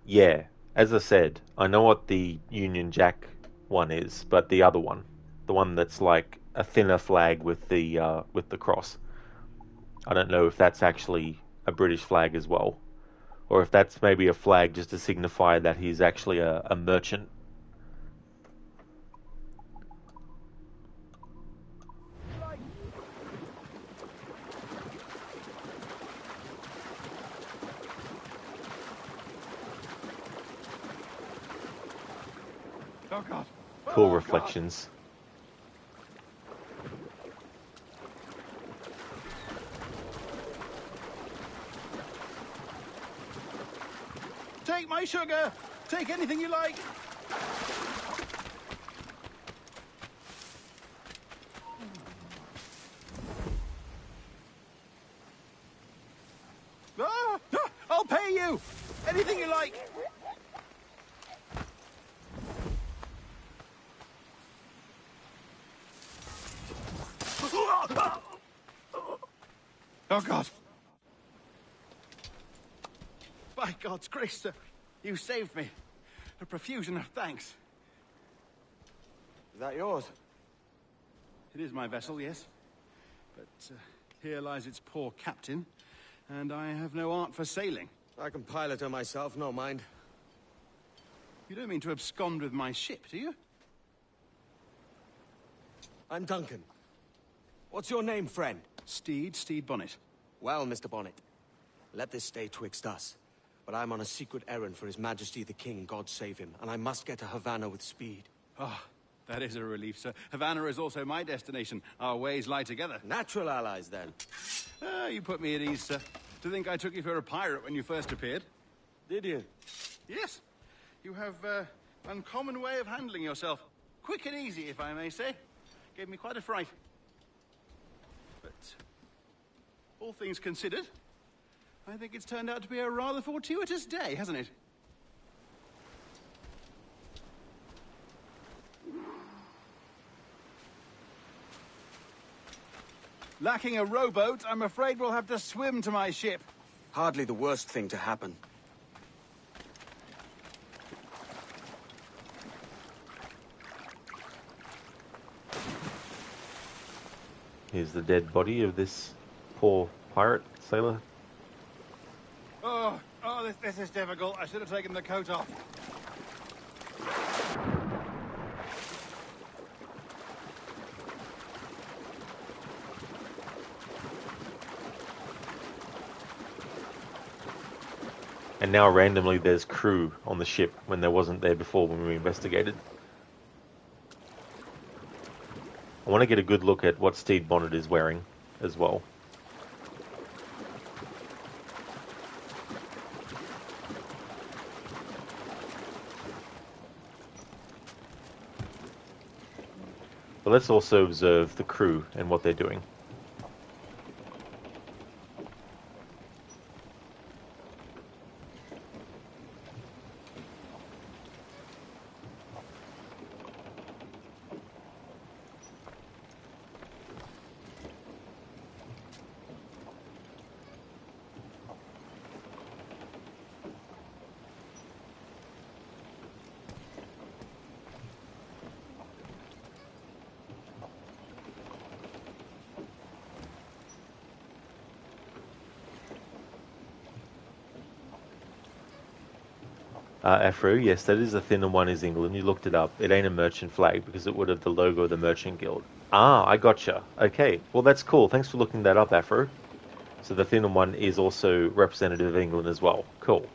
Yeah, as I said, I know what the Union Jack one is, but the other one, the one that's like a thinner flag with the cross, I don't know if that's actually a British flag as well, or if that's maybe a flag just to signify that he's actually a merchant. Oh God. Cool reflections. Take my sugar. Take anything you like. I'll pay you. Anything you like. Oh, God. By God's grace, sir, you saved me. A profusion of thanks. Is that yours? It is my vessel, yes. But here lies its poor captain, and I have no art for sailing. I can pilot her myself, no mind. You don't mean to abscond with my ship, do you? I'm Duncan. What's your name, friend? Steed Bonnet. Well, Mr. Bonnet, let this stay twixt us. But I'm on a secret errand for His Majesty the King, God save him, and I must get to Havana with speed. Ah, that is a relief, sir. Havana is also my destination. Our ways lie together. Natural allies, then. Ah, you put me at ease, sir. To think I took you for a pirate when you first appeared. Did you? Yes. You have uncommon way of handling yourself. Quick and easy, if I may say. Gave me quite a fright. But all things considered, I think it's turned out to be a rather fortuitous day, hasn't it? Lacking a rowboat, I'm afraid we'll have to swim to my ship. Hardly the worst thing to happen. Here's the dead body of this poor pirate sailor. Oh, this is difficult. I should have taken the coat off. And now randomly there's crew on the ship when there wasn't there before when we investigated. I want to get a good look at what Steed Bonnet is wearing as well. But let's also observe the crew and what they're doing. Afro, yes, that is the thinner one is England. You looked it up. It ain't a merchant flag because it would have the logo of the merchant guild. Ah, I gotcha. Okay, well that's cool. Thanks for looking that up, Afro. So the thinner one is also representative of England as well. Cool.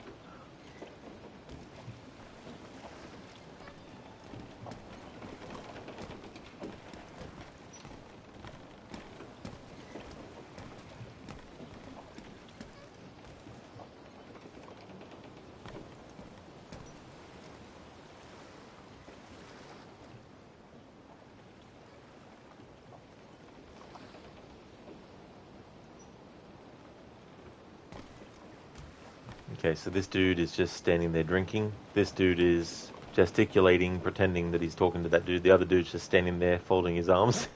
Okay, so this dude is just standing there drinking. This dude is gesticulating, pretending that he's talking to that dude. The other dude's just standing there, folding his arms.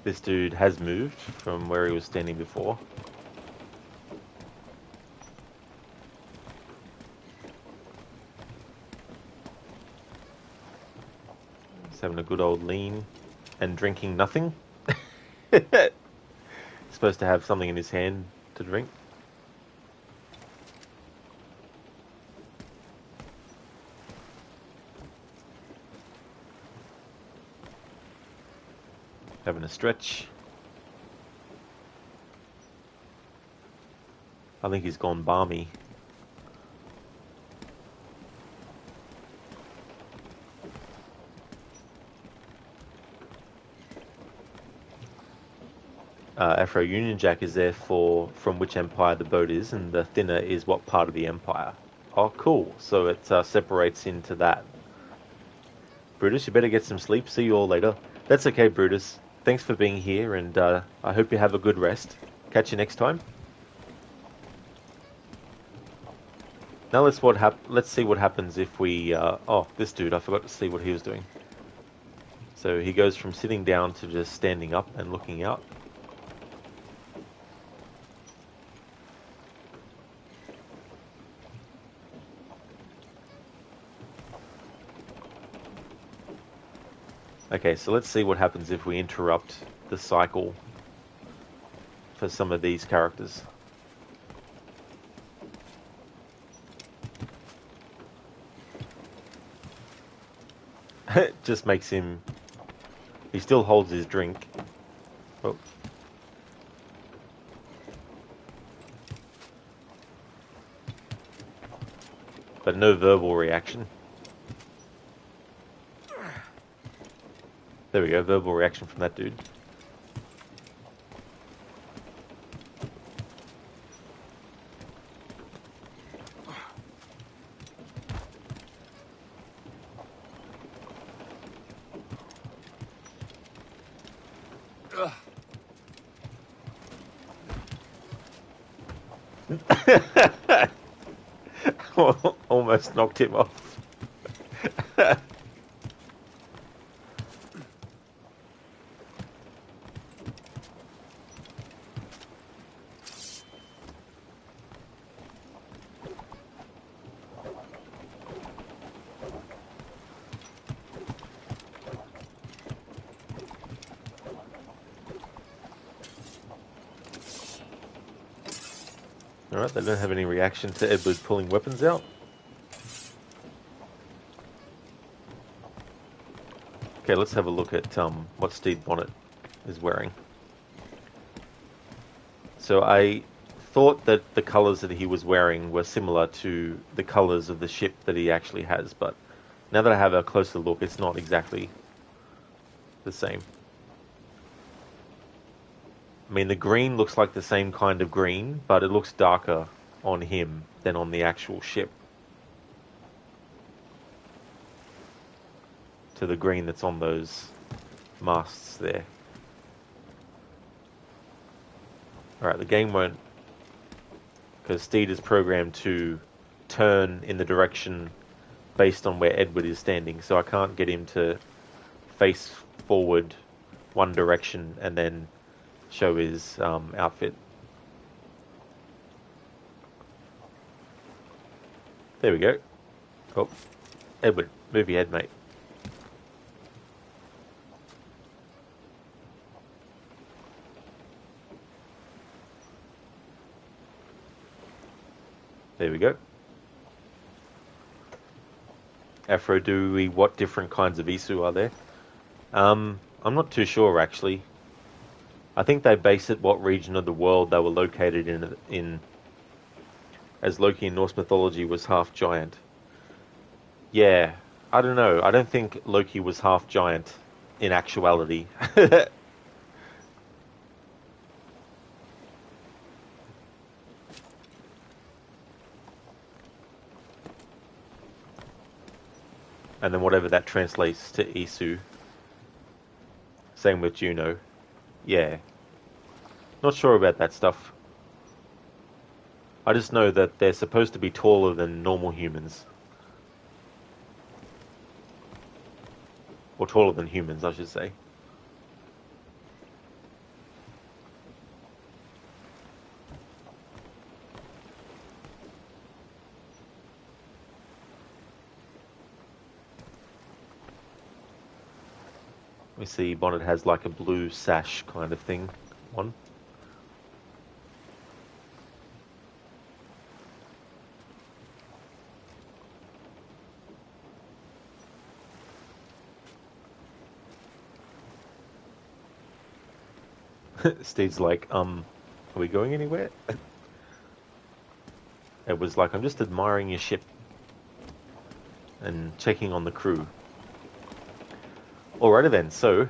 This dude has moved from where he was standing before. He's having a good old lean and drinking nothing. He's supposed to have something in his hand to drink. Having a stretch. I think he's gone balmy. Afro Union Jack is there from which empire the boat is, and the thinner is what part of the empire. Oh, cool. So it separates into that. Brutus, you better get some sleep. See you all later. That's okay, Brutus. Thanks for being here, and I hope you have a good rest. Catch you next time. Now let's see what happens if we... oh, this dude, I forgot to see what he was doing. So he goes from sitting down to just standing up and looking out. Okay, so let's see what happens if we interrupt the cycle for some of these characters. It just makes him... He still holds his drink. Oh. But no verbal reaction. There we go, verbal reaction from that dude. Almost knocked him off. Alright, they don't have any reaction to Edward pulling weapons out. Okay, let's have a look at what Stede Bonnet is wearing. So I thought that the colours that he was wearing were similar to the colours of the ship that he actually has, but now that I have a closer look, it's not exactly the same. I mean, the green looks like the same kind of green, but it looks darker on him than on the actual ship. To the green that's on those masts there. Alright, the game won't... Because Stede is programmed to turn in the direction based on where Edward is standing, so I can't get him to face forward one direction and then show his outfit. There we go. Oh, Edward, move your head, mate. There we go. Aphrodite, what different kinds of Isu are there? I'm not too sure, actually. I think they base it what region of the world they were located in, as Loki in Norse mythology was half giant. Yeah, I don't know. I don't think Loki was half giant in actuality. And then whatever that translates to Isu. Same with Juno. Yeah. Not sure about that stuff. I just know that they're supposed to be taller than normal humans. Or taller than humans, I should say. We see Bonnet has like a blue sash kind of thing on. Steve's like, are we going anywhere? It was like, I'm just admiring your ship and checking on the crew. Alrighty then, so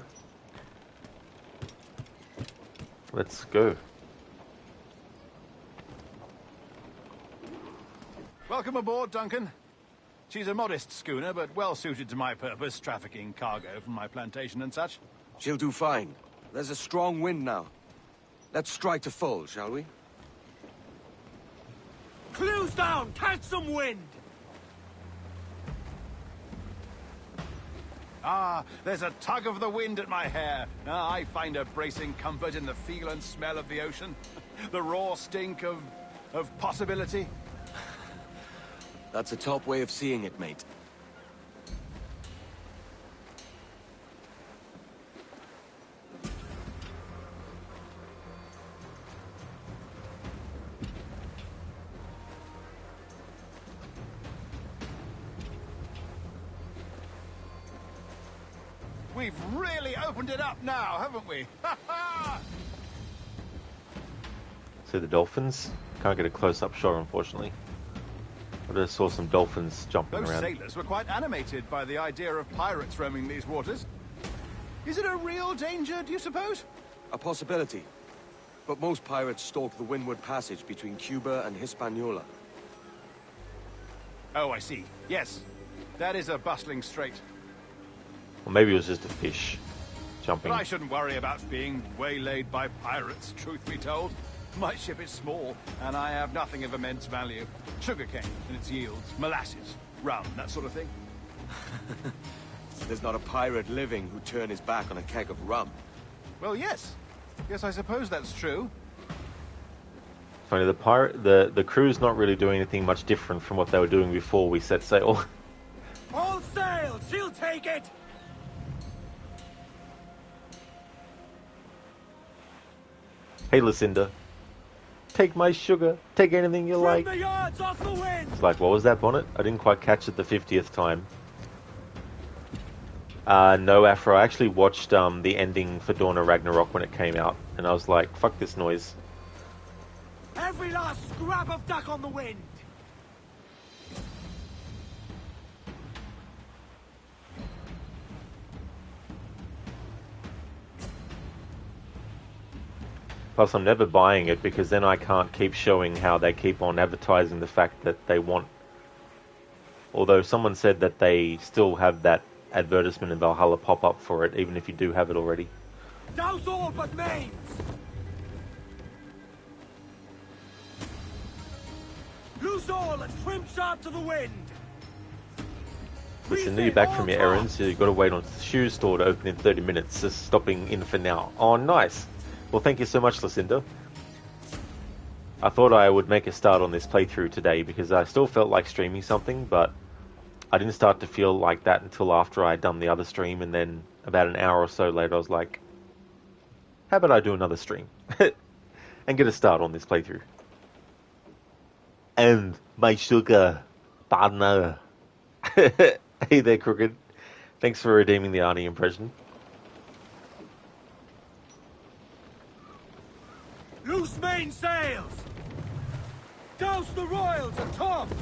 let's go. Welcome aboard, Duncan. She's a modest schooner, but well suited to my purpose, trafficking cargo from my plantation and such. She'll do fine. There's a strong wind now. Let's strike to full, shall we? Clews down! Catch some wind! Ah, there's a tug of the wind at my hair. Ah, I find a bracing comfort in the feel and smell of the ocean. The raw stink of possibility. That's a top way of seeing it, mate. We've really opened it up now, haven't we? See the dolphins? Can't get a close-up shot, unfortunately. I just saw some dolphins jumping Those around. sailors were quite animated by the idea of pirates roaming these waters. Is it a real danger, do you suppose? A possibility. But most pirates stalk the windward passage between Cuba and Hispaniola. Oh, I see. Yes, that is a bustling strait. Or maybe it was just a fish jumping. But I shouldn't worry about being waylaid by pirates, truth be told. My ship is small, and I have nothing of immense value. Sugarcane and its yields, molasses, rum, that sort of thing. There's not a pirate living who'd turn his back on a keg of rum. Well, yes. Yes, I suppose that's true. Funny, the crew's not really doing anything much different from what they were doing before we set sail. All sail! She'll take it! Hey, Lucinda. Take my sugar. Take anything you like. Trim the yards off the wind! It's like, what was that, Bonnet? I didn't quite catch it the 50th time. No, Afro. I actually watched the ending for Dawn of Ragnarok when it came out, and I was like, fuck this noise. Every last scrap of duck on the wind! Plus, I'm never buying it because then I can't keep showing how they keep on advertising the fact that they want... Although someone said that they still have that advertisement in Valhalla pop up for it, even if you do have it already. Douse all but mains! Loose all and trim sharp to the wind! Listen, you're back from your errands, so you've got to wait on the shoe store to open in 30 minutes, just stopping in for now. Oh, nice! Well, thank you so much, Lucinda. I thought I would make a start on this playthrough today because I still felt like streaming something, but I didn't start to feel like that until after I'd done the other stream, and then about an hour or so later I was like, how about I do another stream? And get a start on this playthrough. And my sugar partner. Hey there, Crooked. Thanks for redeeming the Arnie impression. Loose main sails! Douse the royals and tops!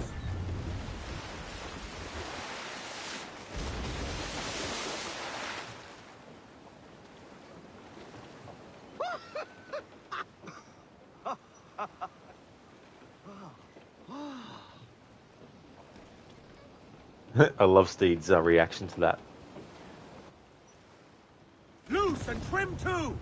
I love Steed's reaction to that. Loose and trim too!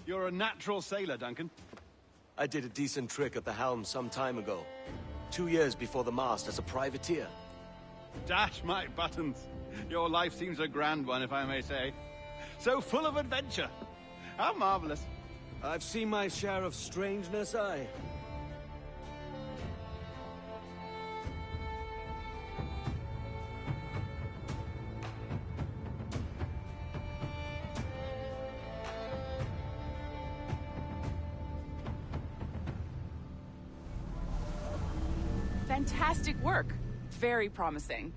You're a natural sailor, Duncan. I did a decent trick at the helm some time ago. 2 years before the mast as a privateer. Dash my buttons. Your life seems a grand one, if I may say. So full of adventure. How marvelous. I've seen my share of strangeness, aye. Fantastic work. Very promising.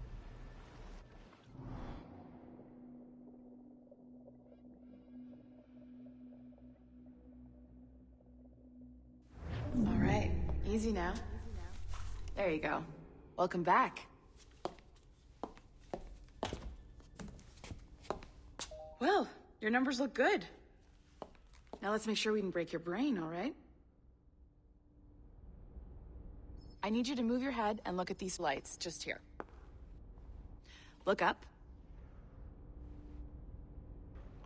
All right, easy now. There you go. Welcome back. Well, your numbers look good. Now let's make sure we can break your brain, all right? I need you to move your head and look at these lights just here. Look up.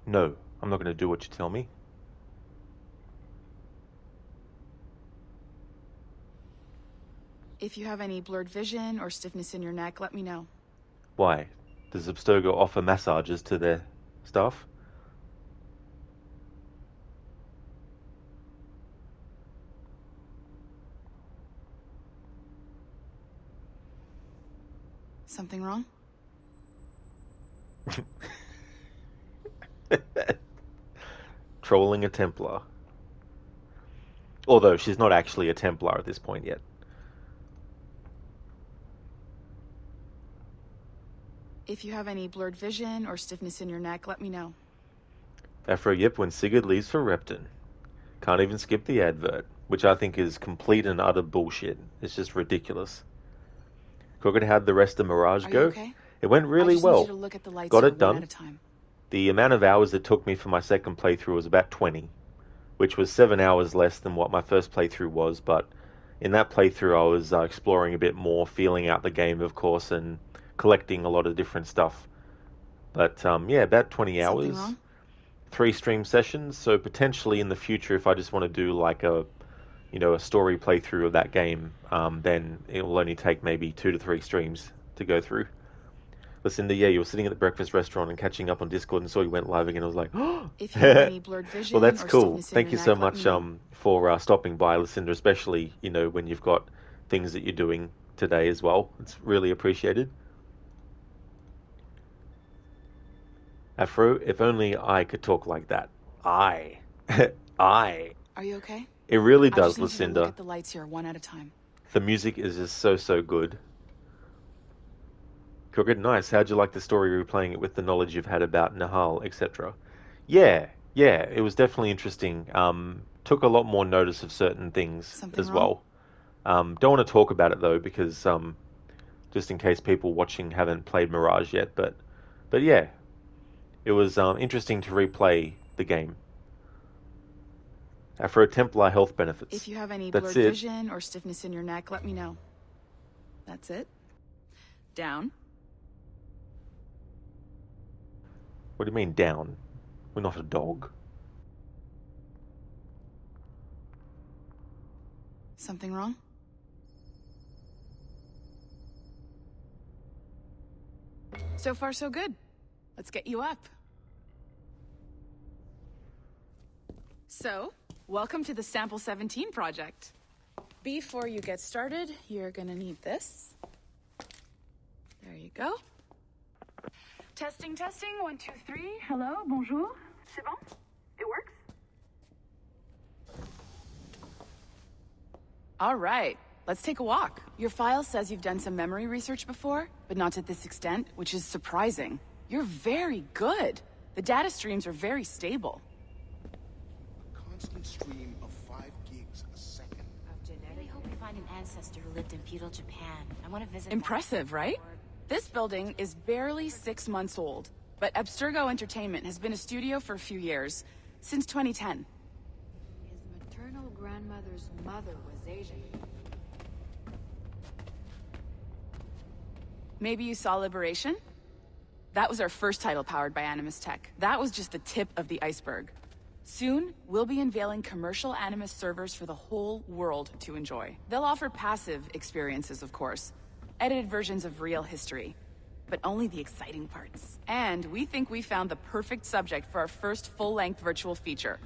No, I'm not going to do what you tell me. If you have any blurred vision or stiffness in your neck, let me know. Why? Does Abstergo offer massages to their staff? Something wrong? Trolling a Templar. Although she's not actually a Templar at this point yet. If you have any blurred vision or stiffness in your neck, let me know. Afro Yip when Sigurd leaves for Repton. Can't even skip the advert, which I think is complete and utter bullshit. It's just ridiculous. Crooked, how'd the rest of Mirage go? Okay? It went really well. Need you to look at the lights Got here it done. one at a time. The amount of hours it took me for my second playthrough was about 20, which was 7 hours less than what my first playthrough was, but in that playthrough I was exploring a bit more, feeling out the game, of course, and collecting a lot of different stuff. But yeah, about 20 hours. Something wrong? 3 stream sessions, so potentially in the future, if I just want to do like a story playthrough of that game, then it will only take maybe 2 to 3 streams to go through. Lucinda, yeah, you were sitting at the breakfast restaurant and catching up on Discord and saw you went live again. I was like, oh! If you have any blurred vision Well, that's or cool. stiffness in Thank your you so neck, let much me know. for stopping by, Lucinda, especially, when you've got things that you're doing today as well. It's really appreciated. Afro, if only I could talk like that. I. Are you okay? It really I does, just need you to Lucinda. look at the lights here one at a time. The music is just so good. Crooked, nice. How'd you like the story replaying it with the knowledge you've had about Nahal, etc.? Yeah, it was definitely interesting. Took a lot more notice of certain things Something as wrong? well. Don't want to talk about it though, because just in case people watching haven't played Mirage yet, but yeah, it was interesting to replay the game. Afro Templar health benefits. If you have any That's blurred it. vision or stiffness in your neck, let me know. That's it. Down. What do you mean down? We're not a dog. Something wrong? So far, so good. Let's get you up. So, welcome to the Sample 17 project. Before you get started, you're gonna need this. There you go. Testing, 1, 2, 3. Hello, bonjour. C'est bon? It works? All right, let's take a walk. Your file says you've done some memory research before, but not to this extent, which is surprising. You're very good. The data streams are very stable. A constant stream of 5 gigs a second. I really hope we find an ancestor who lived in feudal Japan. I want to visit. Impressive, right? This building is barely 6 months old, but Abstergo Entertainment has been a studio for a few years, since 2010. His maternal grandmother's mother was Asian. Maybe you saw Liberation? That was our first title powered by Animus Tech. That was just the tip of the iceberg. Soon, we'll be unveiling commercial Animus servers for the whole world to enjoy. They'll offer passive experiences, of course. Edited versions of real history. But only the exciting parts. And we think we found the perfect subject for our first full-length virtual feature.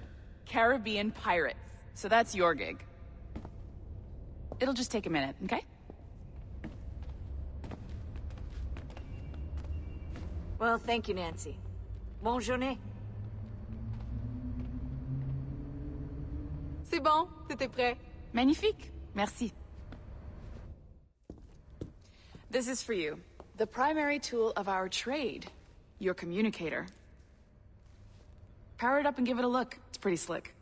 Caribbean pirates. So that's your gig. It'll just take a minute, okay? Well, thank you, Nancy. Bonne journée. C'est bon, c'était prêt. Magnifique. Merci. This is for you. The primary tool of our trade. Your communicator. Power it up and give it a look. It's pretty slick.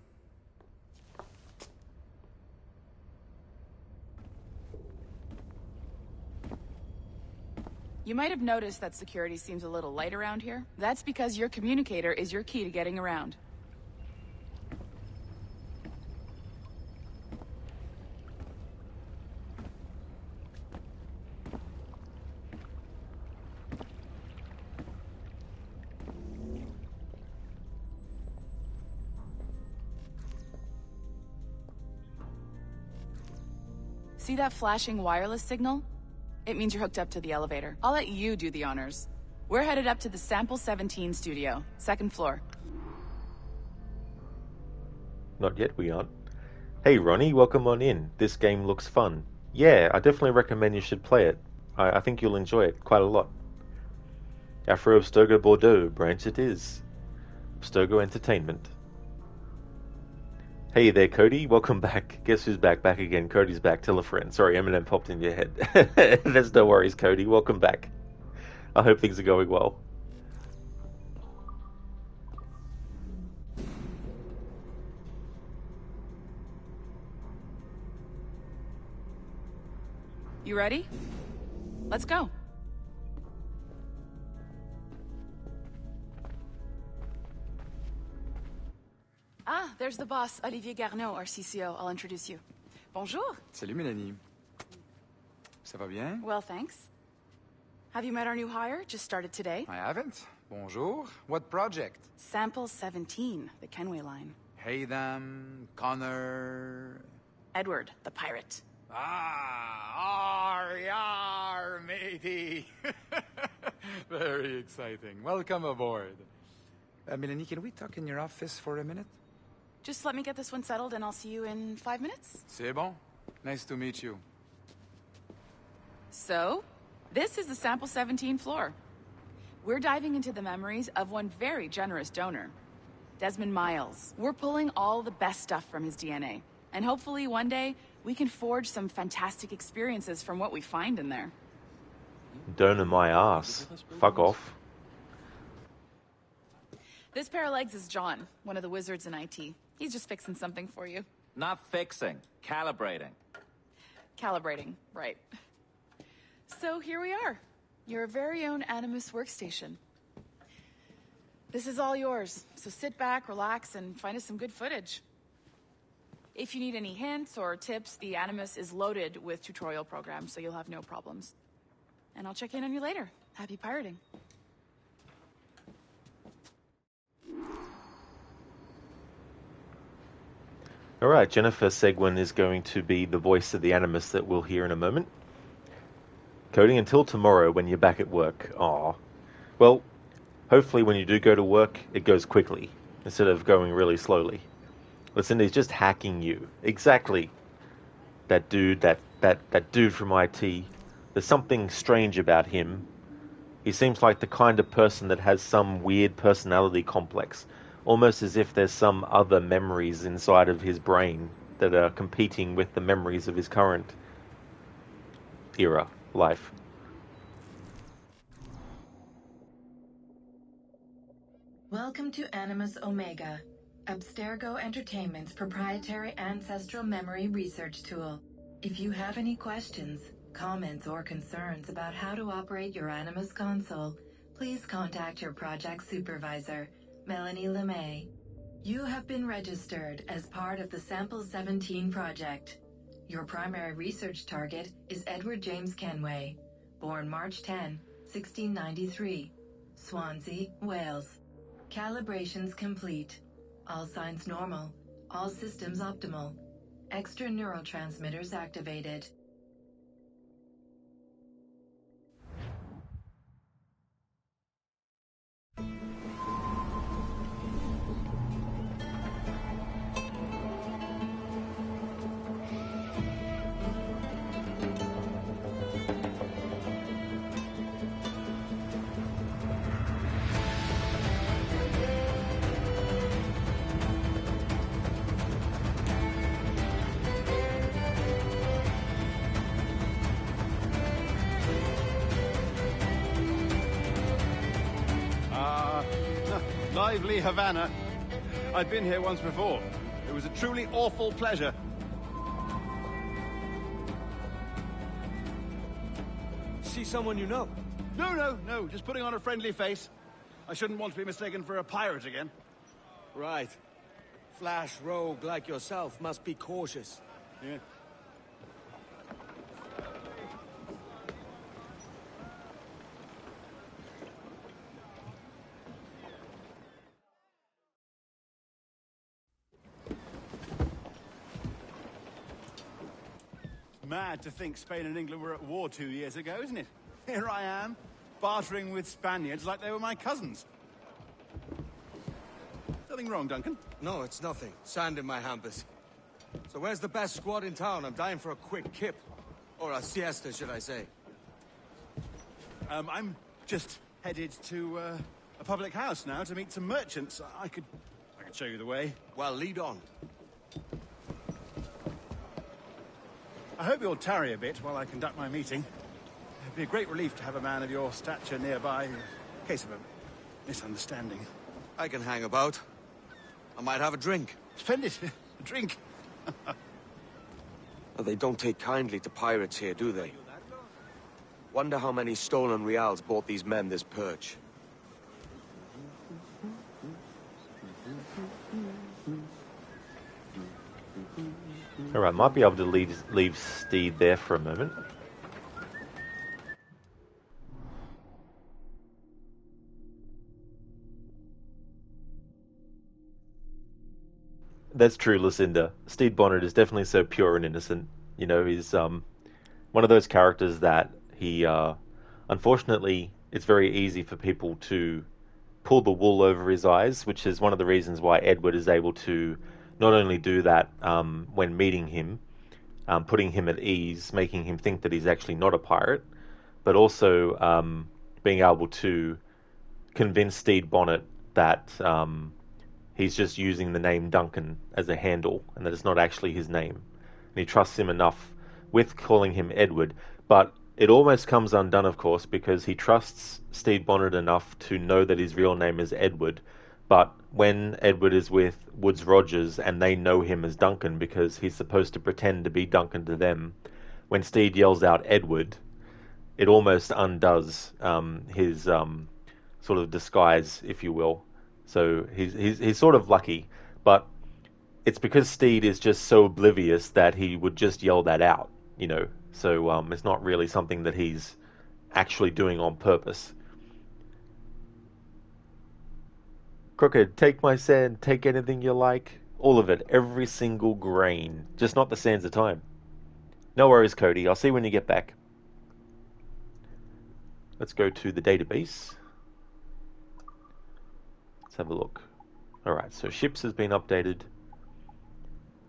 You might have noticed that security seems a little light around here. That's because your communicator is your key to getting around. See that flashing wireless signal? It means you're hooked up to the elevator. I'll let you do the honors. We're headed up to the Sample 17 studio, 2nd floor. Not yet, we aren't. Hey Ronnie, welcome on in. This game looks fun. Yeah, I definitely recommend you should play it. I think you'll enjoy it quite a lot. Afro of Stogo Bordeaux branch it is. Stogo Entertainment. Hey there, Cody. Welcome back. Guess who's back? Back again. Cody's back. Tell a friend. Sorry, Eminem popped in your head. There's no worries, Cody. Welcome back. I hope things are going well. You ready? Let's go. Ah, there's the boss, Olivier Garneau, our CCO. I'll introduce you. Bonjour. Salut, Mélanie. Ça va bien? Well, thanks. Have you met our new hire? Just started today. I haven't. Bonjour. What project? Sample 17, the Kenway line. Haytham, Connor... Edward, the pirate. Ah, yar, matey. Very exciting. Welcome aboard. Mélanie, can we talk in your office for a minute? Just let me get this one settled and I'll see you in 5 minutes. C'est bon. Nice to meet you. So, this is the Sample 17 floor. We're diving into the memories of one very generous donor, Desmond Miles. We're pulling all the best stuff from his DNA. And hopefully one day, we can forge some fantastic experiences from what we find in there. Donor my ass. Fuck off. This pair of legs is John, one of the wizards in IT. He's just fixing something for you. Not fixing, calibrating. Calibrating, right. So here we are, your very own Animus workstation. This is all yours, so sit back, relax, and find us some good footage. If you need any hints or tips, the Animus is loaded with tutorial programs, so you'll have no problems. And I'll check in on you later. Happy pirating. Alright, Jennifer Seguin is going to be the voice of the Animus that we'll hear in a moment. Cody, until tomorrow when you're back at work. Aw. Well, hopefully when you do go to work, it goes quickly, instead of going really slowly. Listen, he's just hacking you. Exactly. That dude, that dude from IT. There's something strange about him. He seems like the kind of person that has some weird personality complex. Almost as if there's some other memories inside of his brain that are competing with the memories of his current era, life. Welcome to Animus Omega, Abstergo Entertainment's proprietary ancestral memory research tool. If you have any questions, comments, or concerns about how to operate your Animus console, please contact your project supervisor, Melanie LeMay. You have been registered as part of the Sample 17 project. Your primary research target is Edward James Kenway, born March 10, 1693, Swansea, Wales. Calibrations complete. All signs normal. All systems optimal. Extra neurotransmitters activated. Lively Havana. I'd been here once before. It was a truly awful pleasure. See someone you know? No. Just putting on a friendly face. I shouldn't want to be mistaken for a pirate again. Right. Flash rogue like yourself must be cautious. Yeah. Mad to think Spain and England were at war 2 years ago, isn't it? Here I am, bartering with Spaniards like they were my cousins. Nothing wrong, Duncan? No, it's nothing. Sand in my hampers. So where's the best squad in town? I'm dying for a quick kip. Or a siesta, should I say. I'm just headed to a public house now to meet some merchants. I could show you the way. Well, lead on. I hope you'll tarry a bit while I conduct my meeting. It'd be a great relief to have a man of your stature nearby in case of a misunderstanding. I can hang about. I might have a drink. Splendid. A drink. They don't take kindly to pirates here, do they? Wonder how many stolen reals bought these men this perch. Alright, might be able to leave Steed there for a moment. That's true, Lucinda. Steed Bonnet is definitely so pure and innocent. You know, he's one of those characters that he, unfortunately, it's very easy for people to pull the wool over his eyes, which is one of the reasons why Edward is able to not only do that when meeting him, putting him at ease, making him think that he's actually not a pirate, but also being able to convince Steed Bonnet that he's just using the name Duncan as a handle and that it's not actually his name. And he trusts him enough with calling him Edward, but it almost comes undone, of course, because he trusts Steed Bonnet enough to know that his real name is Edward. But when Edward is with Woodes Rogers and they know him as Duncan because he's supposed to pretend to be Duncan to them, when Steed yells out Edward, it almost undoes his sort of disguise, if you will. So he's sort of lucky, but it's because Steed is just so oblivious that he would just yell that out, you know. So it's not really something that he's actually doing on purpose. Crooked, take my sand, take anything you like. All of it, every single grain. Just not the sands of time. No worries, Cody. I'll see you when you get back. Let's go to the database. Let's have a look. Alright, so ships has been updated.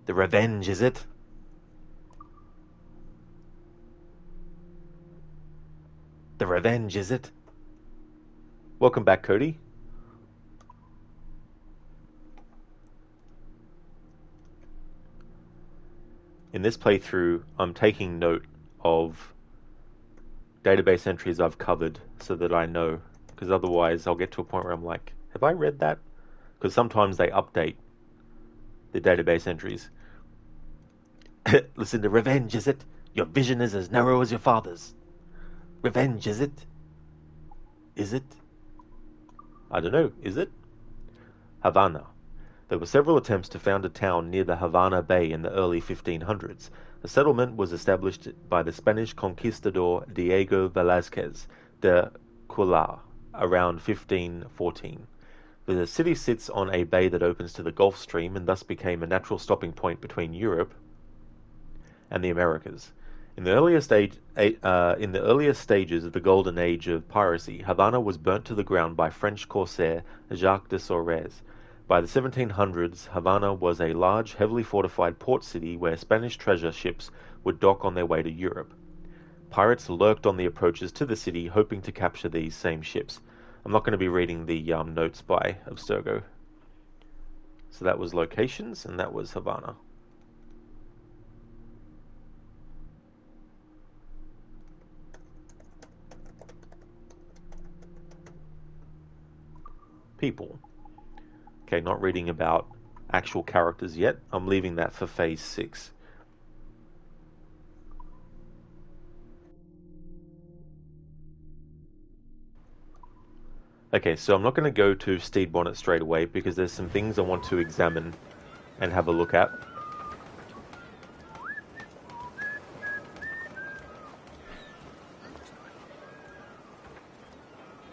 The Revenge, is it? The Revenge, is it? Welcome back, Cody. In this playthrough, I'm taking note of database entries I've covered so that I know, because otherwise I'll get to a point where I'm like, have I read that? Because sometimes they update the database entries. Listen to Revenge, is it? Your vision is as narrow as your father's. Revenge, is it? Is it? I don't know, is it? Havana. There were several attempts to found a town near the Havana Bay in the early 1500s. A settlement was established by the Spanish conquistador Diego Velázquez de Cuellar around 1514. The city sits on a bay that opens to the Gulf Stream and thus became a natural stopping point between Europe and the Americas. In the earliest stages of the golden age of piracy, Havana was burnt to the ground by French corsair Jacques de Sorez. By the 1700s, Havana was a large, heavily fortified port city where Spanish treasure ships would dock on their way to Europe. Pirates lurked on the approaches to the city, hoping to capture these same ships. I'm not going to be reading the notes by Abstergo. So that was locations, and that was Havana. People. Okay, not reading about actual characters yet. I'm leaving that for Phase 6. Okay, so I'm not going to go to Steed Bonnet straight away because there's some things I want to examine and have a look at.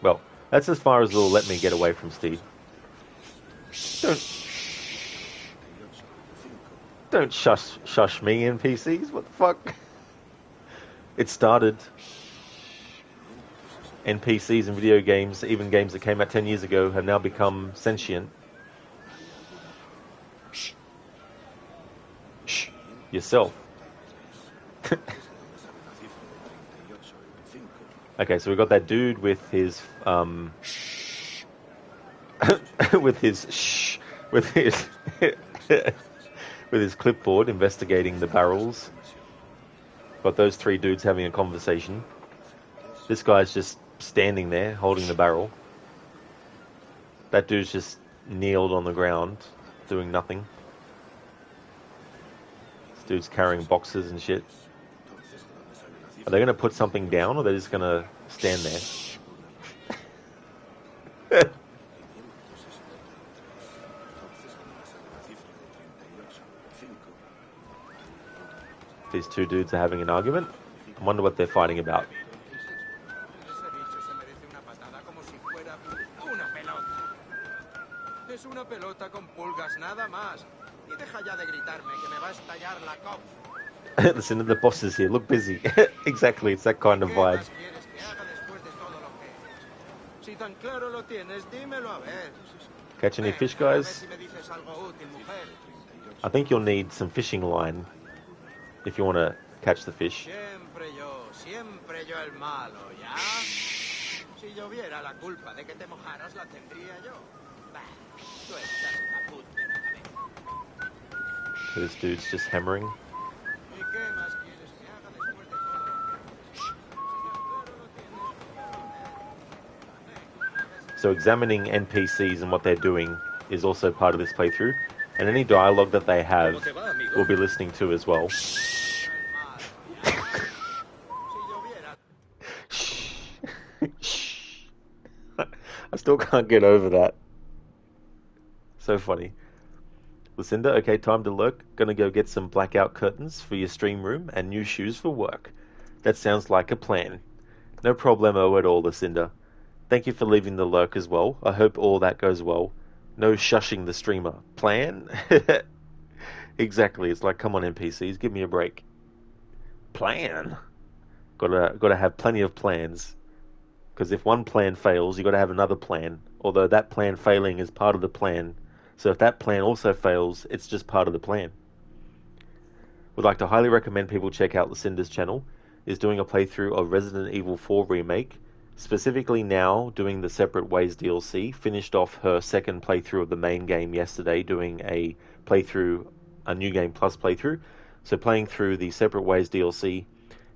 Well, that's as far as they'll let me get away from Steed. Don't shush me, NPCs. What the fuck? It started. NPCs in video games, even games that came out 10 years ago, have now become sentient. Shh. Yourself. Okay, so we got that dude with his with his clipboard investigating the barrels. Got those three dudes having a conversation. This guy's just standing there holding the barrel. That dude's just kneeled on the ground doing nothing. This dude's carrying boxes and shit. Are they going to put something down, or are they just going to stand there? These two dudes are having an argument. I wonder what they're fighting about. Listen to the bosses here, look busy. Exactly, it's that kind of vibe. Catch any fish, guys? I think you'll need some fishing line if you want to catch the fish. This dude's just hammering. So examining NPCs and what they're doing is also part of this playthrough, and any dialogue that they have we'll be listening to as well. I still can't get over that. So funny. Lucinda, okay, time to lurk. Gonna go get some blackout curtains for your stream room and new shoes for work. That sounds like a plan. No problemo at all, Lucinda. Thank you for leaving the lurk as well. I hope all that goes well. No shushing the streamer. Plan? Exactly. It's like, come on, NPCs, give me a break. Plan? Gotta have plenty of plans. Because if one plan fails, you gotta have another plan. Although that plan failing is part of the plan. So if that plan also fails, it's just part of the plan. Would like to highly recommend people check out Lucinda's channel. Is doing a playthrough of Resident Evil 4 Remake. Specifically now, doing the Separate Ways DLC. Finished off her second playthrough of the main game yesterday, doing a playthrough, a New Game Plus playthrough. So playing through the Separate Ways DLC.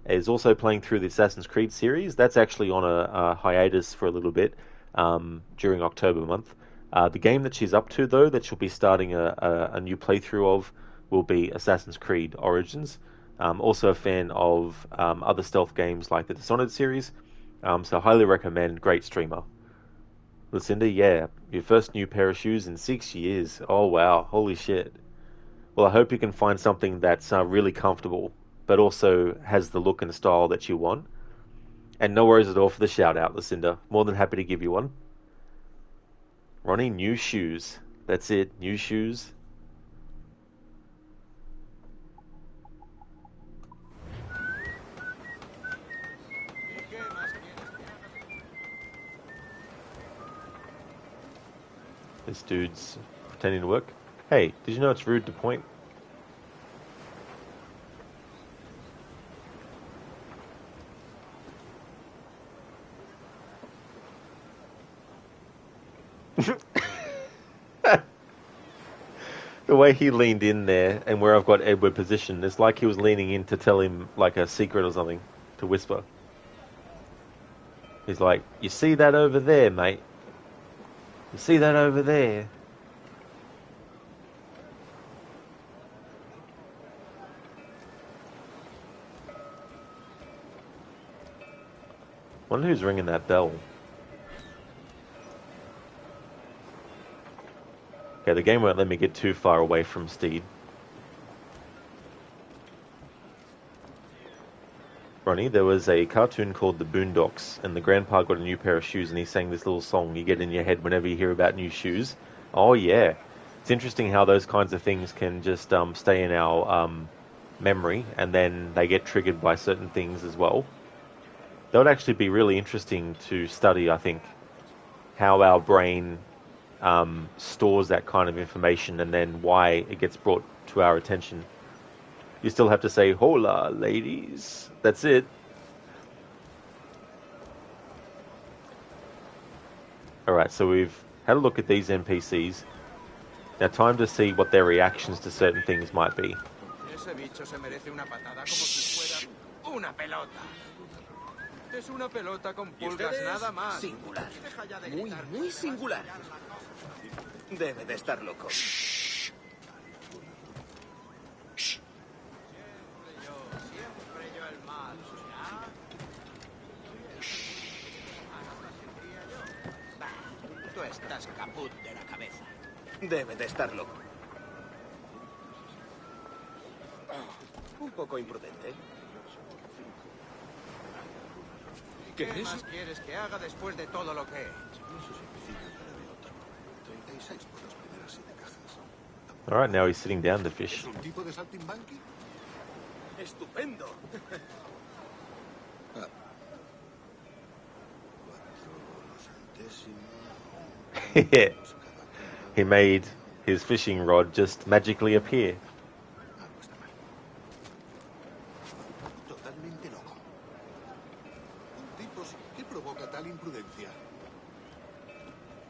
Is also playing through the Assassin's Creed series. That's actually on a hiatus for a little bit during October month. The game that she's up to, though, that she'll be starting a new playthrough of, will be Assassin's Creed Origins. Also a fan of other stealth games like the Dishonored series. So highly recommend, great streamer. Lucinda, yeah, your first new pair of shoes in 6 years. Oh wow, holy shit. Well, I hope you can find something that's really comfortable, but also has the look and style that you want. And no worries at all for the shout out, Lucinda. More than happy to give you one. Ronnie, new shoes. That's it, new shoes. This dude's pretending to work. Hey, did you know it's rude to point? The way he leaned in there and where I've got Edward positioned, it's like he was leaning in to tell him like a secret or something, to whisper. He's like, you see that over there, mate? You see that over there? Wonder who's ringing that bell. Okay, the game won't let me get too far away from Steed. Ronnie, there was a cartoon called The Boondocks, and the grandpa got a new pair of shoes, and he sang this little song you get in your head whenever you hear about new shoes. Oh yeah. It's interesting how those kinds of things can just stay in our memory, and then they get triggered by certain things as well. That would actually be really interesting to study, I think, how our brain stores that kind of information and then why it gets brought to our attention. You still have to say, hola, ladies. That's it. Alright, so we've had a look at these NPCs. Now time to see what their reactions to certain things might be. Ese bicho se merece una patada como si fuera una pelota. Es una pelota con pulgas nada más. Singular. Muy singular. Debe de estar loco. Tú estás caput de la cabeza. Debe de estar loco. Un poco imprudente. ¿Qué más quieres que haga después de todo lo que he hecho? Alright, now he's sitting down to fish. Estupendo. He made his fishing rod just magically appear.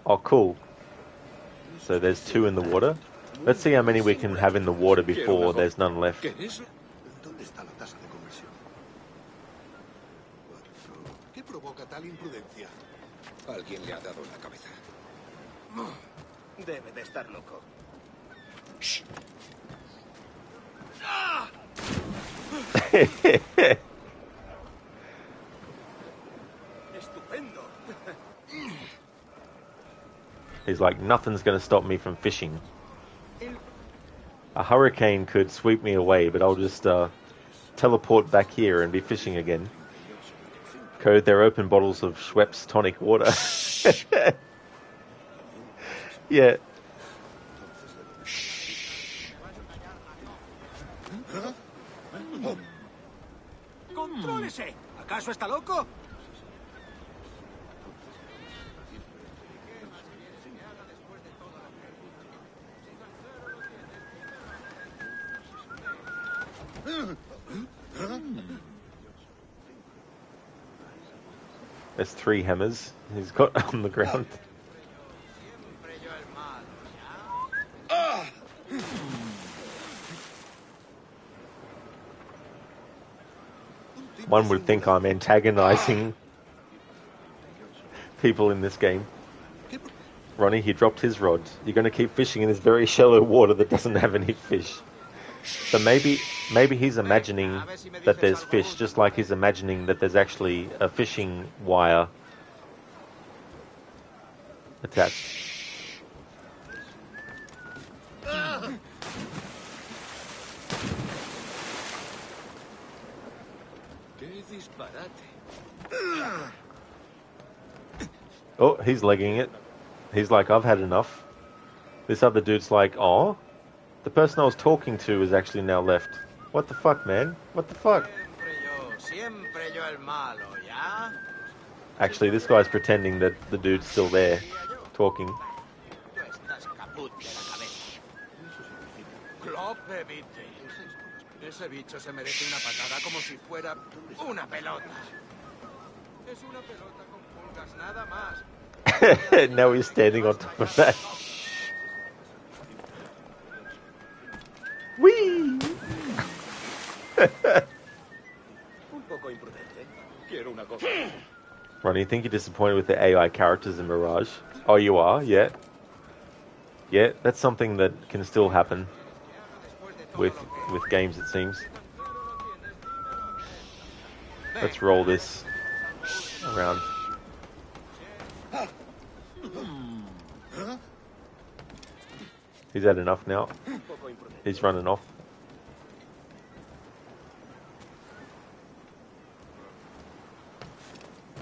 Oh, cool. So there's 2 in the water. Let's see how many we can have in the water before there's none left. Alguien le ha dado en la cabeza. Debe de estar loco. Estupendo. He's like, nothing's going to stop me from fishing. A hurricane could sweep me away, but I'll just teleport back here and be fishing again. Code their open bottles of Schweppes tonic water. Yeah. ¡Contrólese! ¿Acaso está loco? There's 3 hammers he's got on the ground. One would think I'm antagonizing people in this game. Ronnie, he dropped his rod. You're going to keep fishing in this very shallow water that doesn't have any fish. So maybe he's imagining that there's fish, just like he's imagining that there's actually a fishing wire attached. Oh, he's legging it. He's like, I've had enough. This other dude's like, oh, the person I was talking to is actually now left. What the fuck, man? What the fuck? Actually, this guy's pretending that the dude's still there, talking. Ese bicho se merece una patada como si fuera una pelota. Es una pelota con pulgas nada más. Now he's standing on top of that. Whee! Un poco imprudente. Quiero una cosa. Ronnie, you think you're disappointed with the AI characters in Mirage? Oh, you are? Yeah. Yeah, that's something that can still happen with games, it seems. Let's roll this around. He's had enough now. He's running off.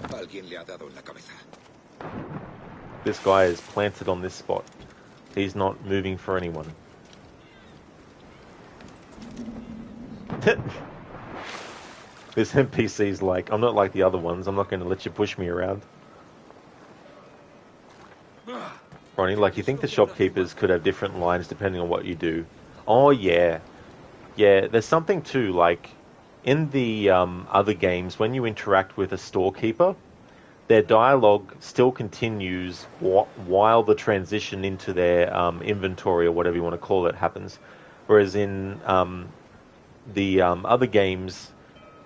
Alguien le ha dado en la cabeza. This guy is planted on this spot. He's not moving for anyone. This NPC's like, I'm not like the other ones. I'm not going to let you push me around. Ronnie, like, you think the shopkeepers could have different lines depending on what you do? Oh, yeah. Yeah, there's something too, like, in the other games, when you interact with a storekeeper, their dialogue still continues while the transition into their inventory, or whatever you want to call it, happens. Whereas in the other games,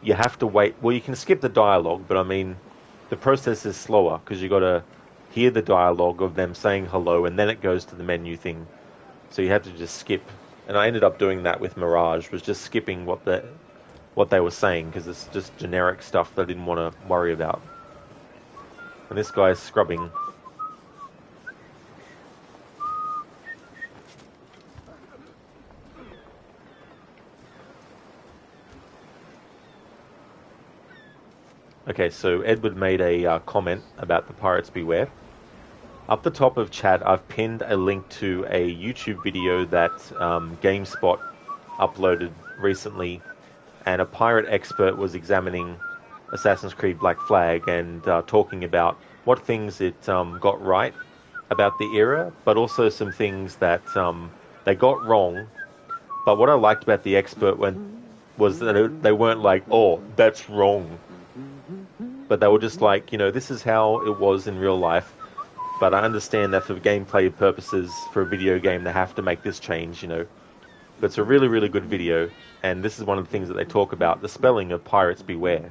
you have to wait. Well, you can skip the dialogue, but I mean, the process is slower, because you got to hear the dialogue of them saying hello, and then it goes to the menu thing. So you have to just skip. And I ended up doing that with Mirage, was just skipping what they were saying, because it's just generic stuff that I didn't want to worry about. And this guy's scrubbing. Okay, so Edward made a comment about the Pirates Beware. Up the top of chat, I've pinned a link to a YouTube video that GameSpot uploaded recently, and a pirate expert was examining Assassin's Creed Black Flag and talking about what things it got right about the era, but also some things that they got wrong. But what I liked about the expert was that they weren't like, oh, that's wrong. But they were just like, this is how it was in real life. But I understand that for gameplay purposes, for a video game, they have to make this change, But it's a really, really good video. And this is one of the things that they talk about, the spelling of Pirates Beware.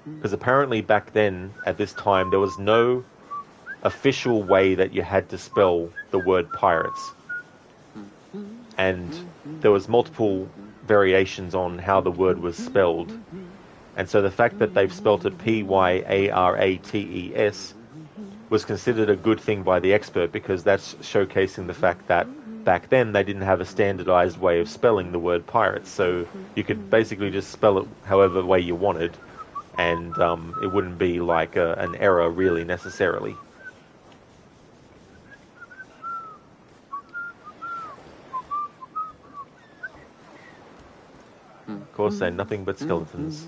Because apparently back then, at this time, there was no official way that you had to spell the word pirates. And there was multiple variations on how the word was spelled. And so the fact that they've spelt it Pyarates was considered a good thing by the expert, because that's showcasing the fact that back then they didn't have a standardized way of spelling the word pirates. So you could basically just spell it however way you wanted, and it wouldn't be like an error really necessarily. Of course, they're nothing but skeletons.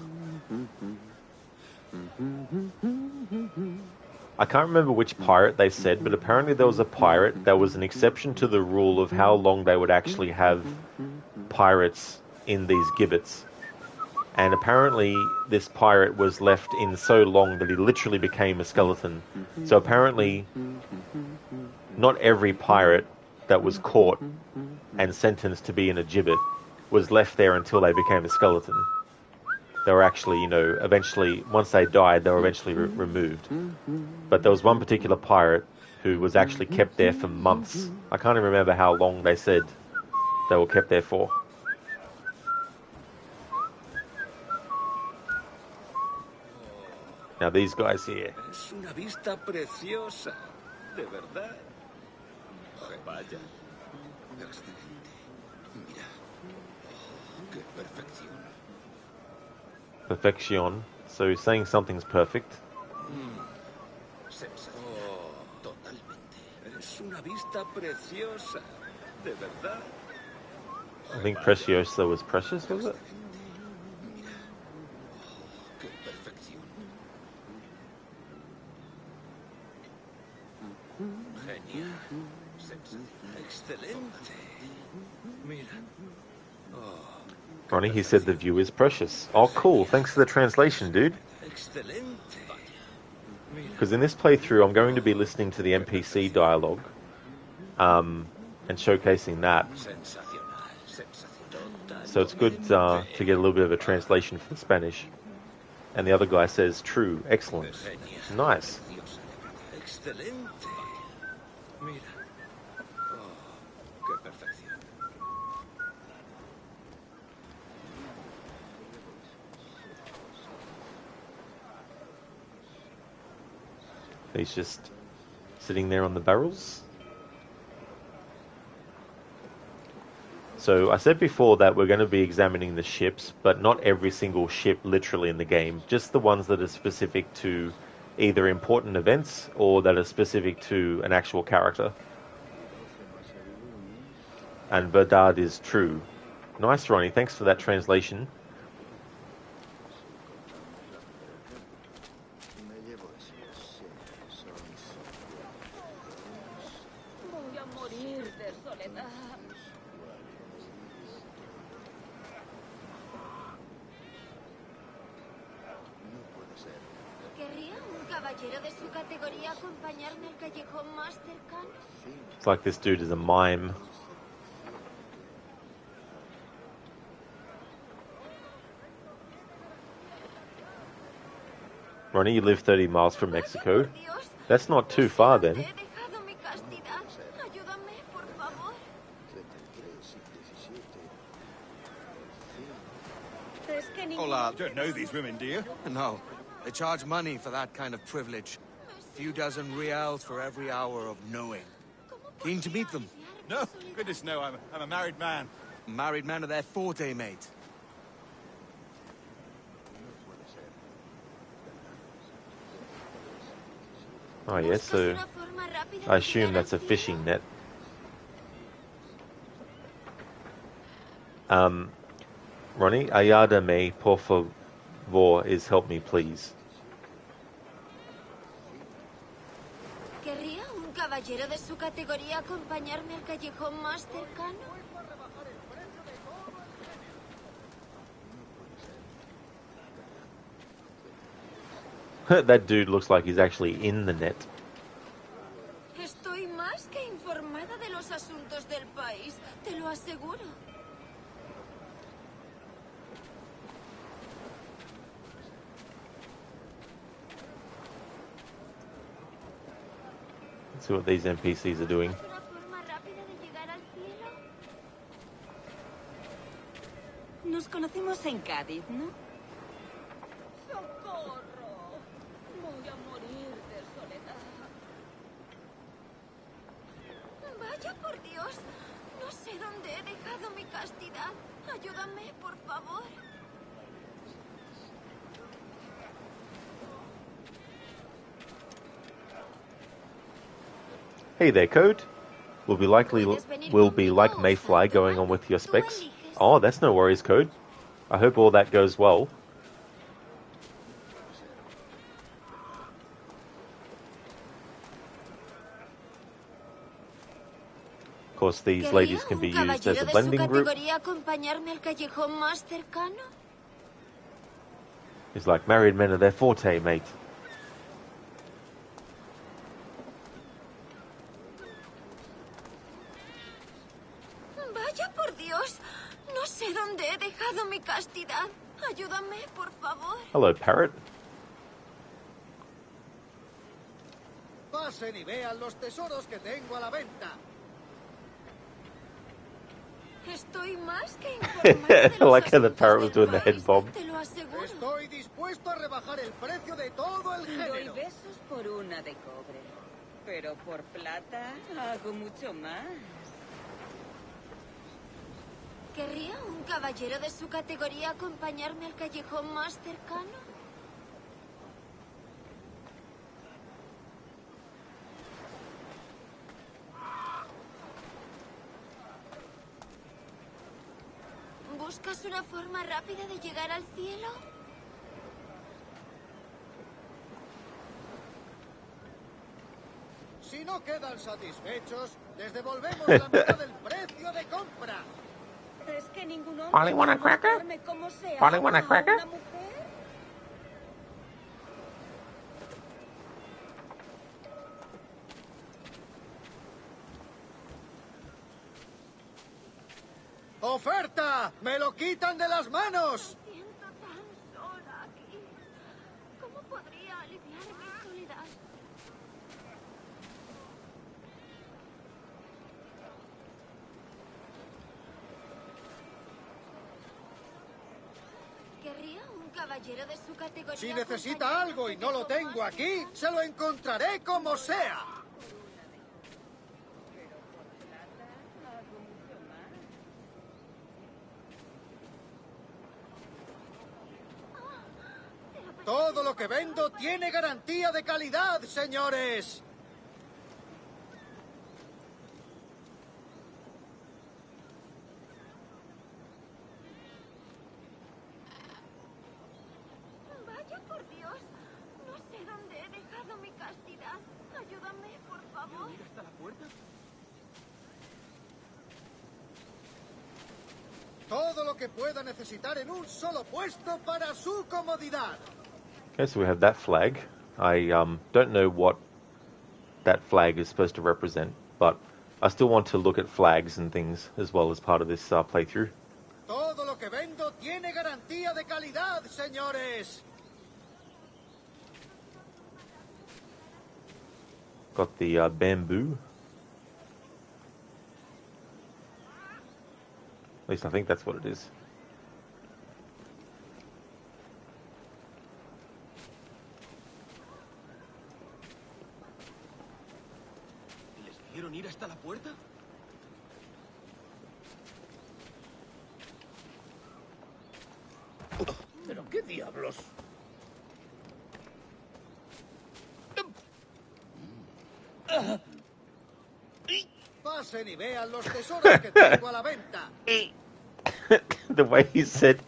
I can't remember which pirate they said, but apparently there was a pirate that was an exception to the rule of how long they would actually have pirates in these gibbets. And apparently this pirate was left in so long that he literally became a skeleton. So apparently not every pirate that was caught and sentenced to be in a gibbet was left there until they became a skeleton. They were actually, eventually, once they died, they were eventually removed. But there was one particular pirate who was actually kept there for months. I can't even remember how long they said they were kept there for. Now these guys here. Es una vista preciosa, de verdad. Vaya. Excelente. Mira. Qué perfección. Perfection. So he's saying something's perfect. Totalmente. Es una vista preciosa, de verdad. I think Preciosa was precious, was it? Qué perfección. Genial. Excelente. Mira. Ronnie, he said the view is precious. Oh, cool. Thanks for the translation, dude. Because in this playthrough, I'm going to be listening to the NPC dialogue and showcasing that. So it's good to get a little bit of a translation for the Spanish. And the other guy says, true, excellent. Nice. Excelente. Mira. Qué perfección. He's just sitting there on the barrels. So I said before that we're going to be examining the ships, but not every single ship literally in the game, just the ones that are specific to either important events or that are specific to an actual character. And verdad is true. Nice, Ronnie. Thanks for that translation. Voy a morir de soledad. ¿Querría un caballero de su categoría acompañarme al callejón más cercano? It's like this dude is a mime. Ronnie, you live 30 miles from Mexico. That's not too far then. Hola, you don't know these women, do you? No. They charge money for that kind of privilege. A few dozen reals for every hour of knowing. Keen to meet them? No, goodness no, I'm a married man. Married men are their forte, mate. Oh yes, so I assume that's a fishing net. Ronnie, ayúdame, por favor, is help me, please. ¿Querría un caballero de su categoría acompañarme al callejón más cercano? That dude looks like he's actually in the net. Estoy más que informada de los asuntos del país, te lo aseguro. Let's see what these NPCs are doing. Nos conocimos en Cádiz, ¿no? ¡Socorro! Voy a morir de soledad. Vaya por Dios. No sé dónde he dejado mi castidad. Ayúdame, por favor. Hey there, Code. Will be like Mayfly going on with your specs. Oh, that's no worries, Code. I hope all that goes well. Of course, these ladies can be used as a blending group. It's like married men are their forte, mate. Vaya por Dios. No sé dónde he dejado mi castidad. Ayúdame, por favor. Hello, Parrot. Pasen y vean los tesoros que tengo a la venta. Estoy más que informada de los like how the parrot was doing the head bob. te lo aseguro. Estoy dispuesto a rebajar el precio de todo el género. Doy besos por una de cobre, pero por plata hago mucho más. ¿Querría un caballero de su categoría acompañarme al callejón más cercano? ¿Buscas una forma rápida de llegar al cielo? Si no quedan satisfechos, les devolvemos la mitad del precio de compra. ¿Es que ningún hombre Polly, want a cracker? como se Polly, want a ama cracker? una mujer? ¡Oferta! ¡Me lo quitan de las manos! Me siento tan sola aquí. ¿Cómo podría aliviar mi soledad? ¿Querría un caballero de su categoría? Si necesita algo y no lo tengo aquí, se lo encontraré como sea. Todo lo que vendo tiene garantía de calidad, señores. todo lo que pueda necesitar en un solo puesto para su comodidad. Okay, so we have that flag. I don't know what that flag is supposed to represent, but I still want to look at flags and things as well as part of this playthrough. Todo lo que vendo tiene garantía de calidad, señores. Got the bamboo. At least I think that's what it is. ¿Les vieron ir hasta la puerta? ¿Pero qué diablos? Pasen y vean los tesoros que tengo a la venta. The way he said,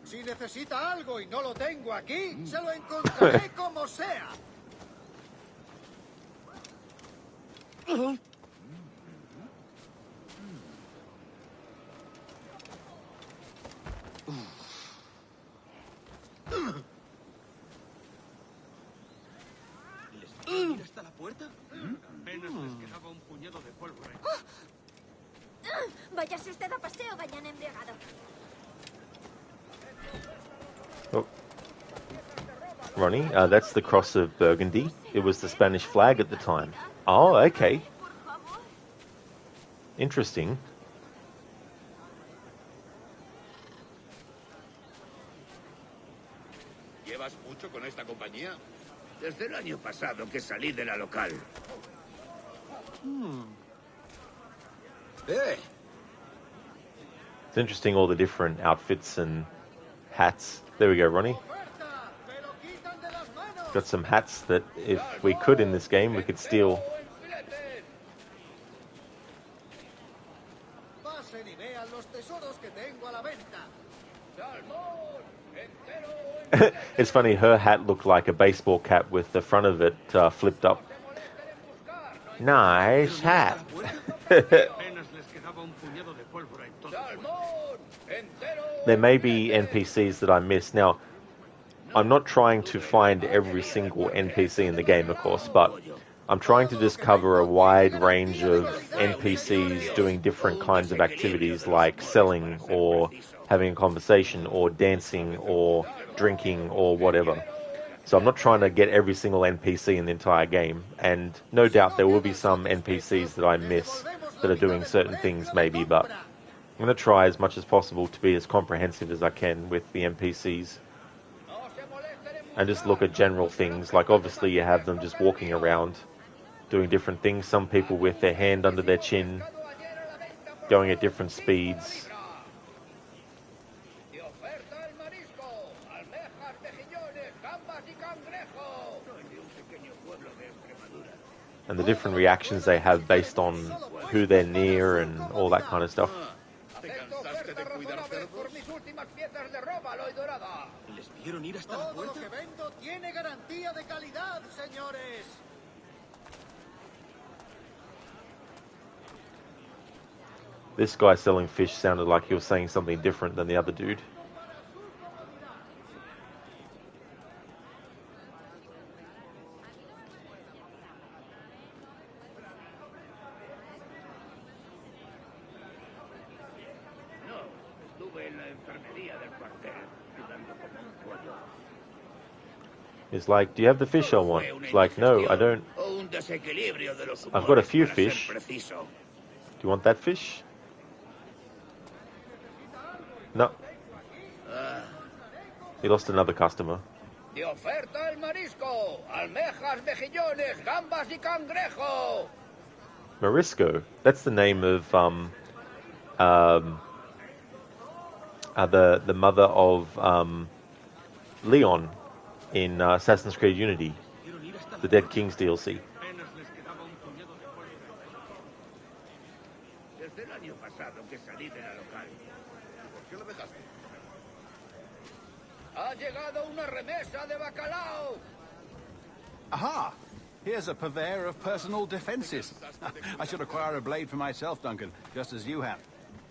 Si necesita algo y no lo tengo aquí, se lo encontraré como sea. ¿Les vieron ir hasta la puerta? Apenas les quedaba un puñado de pólvora. Váyase usted a paseo, gañán embriagado. oh. Ronnie, that's the cross of Burgundy. It was the Spanish flag at the time. Oh, okay. Interesting. ¿Llevas mucho con esta compañía? Desde el año pasado que salí de la local. It's interesting all the different outfits and hats. There we go, Ronnie. Got some hats that if we could in this game, we could steal. Pasen y vean los tesoros que tengo a la venta. It's funny, her hat looked like a baseball cap with the front of it flipped up. Nice hat. There may be NPCs that I missed. Now, I'm not trying to find every single NPC in the game, of course, but I'm trying to just cover a wide range of NPCs doing different kinds of activities like selling or having a conversation or dancing or drinking or whatever. So I'm not trying to get every single NPC in the entire game, and no doubt there will be some NPCs that I miss that are doing certain things maybe, but I'm going to try as much as possible to be as comprehensive as I can with the NPCs and just look at general things. Like obviously you have them just walking around doing different things, some people with their hand under their chin going at different speeds. And the different reactions they have based on who they're near and all that kind of stuff. ¿Les vieron ir hasta la Todo lo puerta? que vendo tiene garantía de calidad, señores. This guy selling fish sounded like he was saying something different than the other dude. He's like, do you have the fish I want? It's like, no, I don't. I've got a few fish. Do you want that fish? No. He lost another customer. De oferta el marisco, almejas, mejillones, gambas y cangrejo. Morisco. That's the name of the mother of Leon in Assassin's Creed Unity, the Dead Kings DLC. Desde el año pasado que salí de la local. ¿Por qué lo dejaste? Ha llegado una remesa de bacalao. Aha! Here's a purveyor of personal defenses. I should acquire a blade for myself, Duncan, just as you have.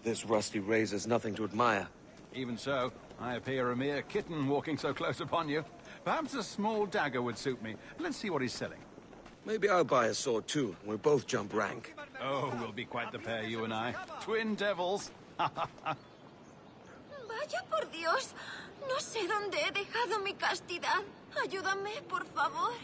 This rusty razor's nothing to admire. Even so, I appear a mere kitten walking so close upon you. Perhaps a small dagger would suit me. Let's see what he's selling. Maybe I'll buy a sword too, and we'll both jump rank. Oh, we'll be quite the pair, you and I. Twin devils. Vaya por Dios. No sé dónde he dejado mi castidad. Ayúdame, por favor.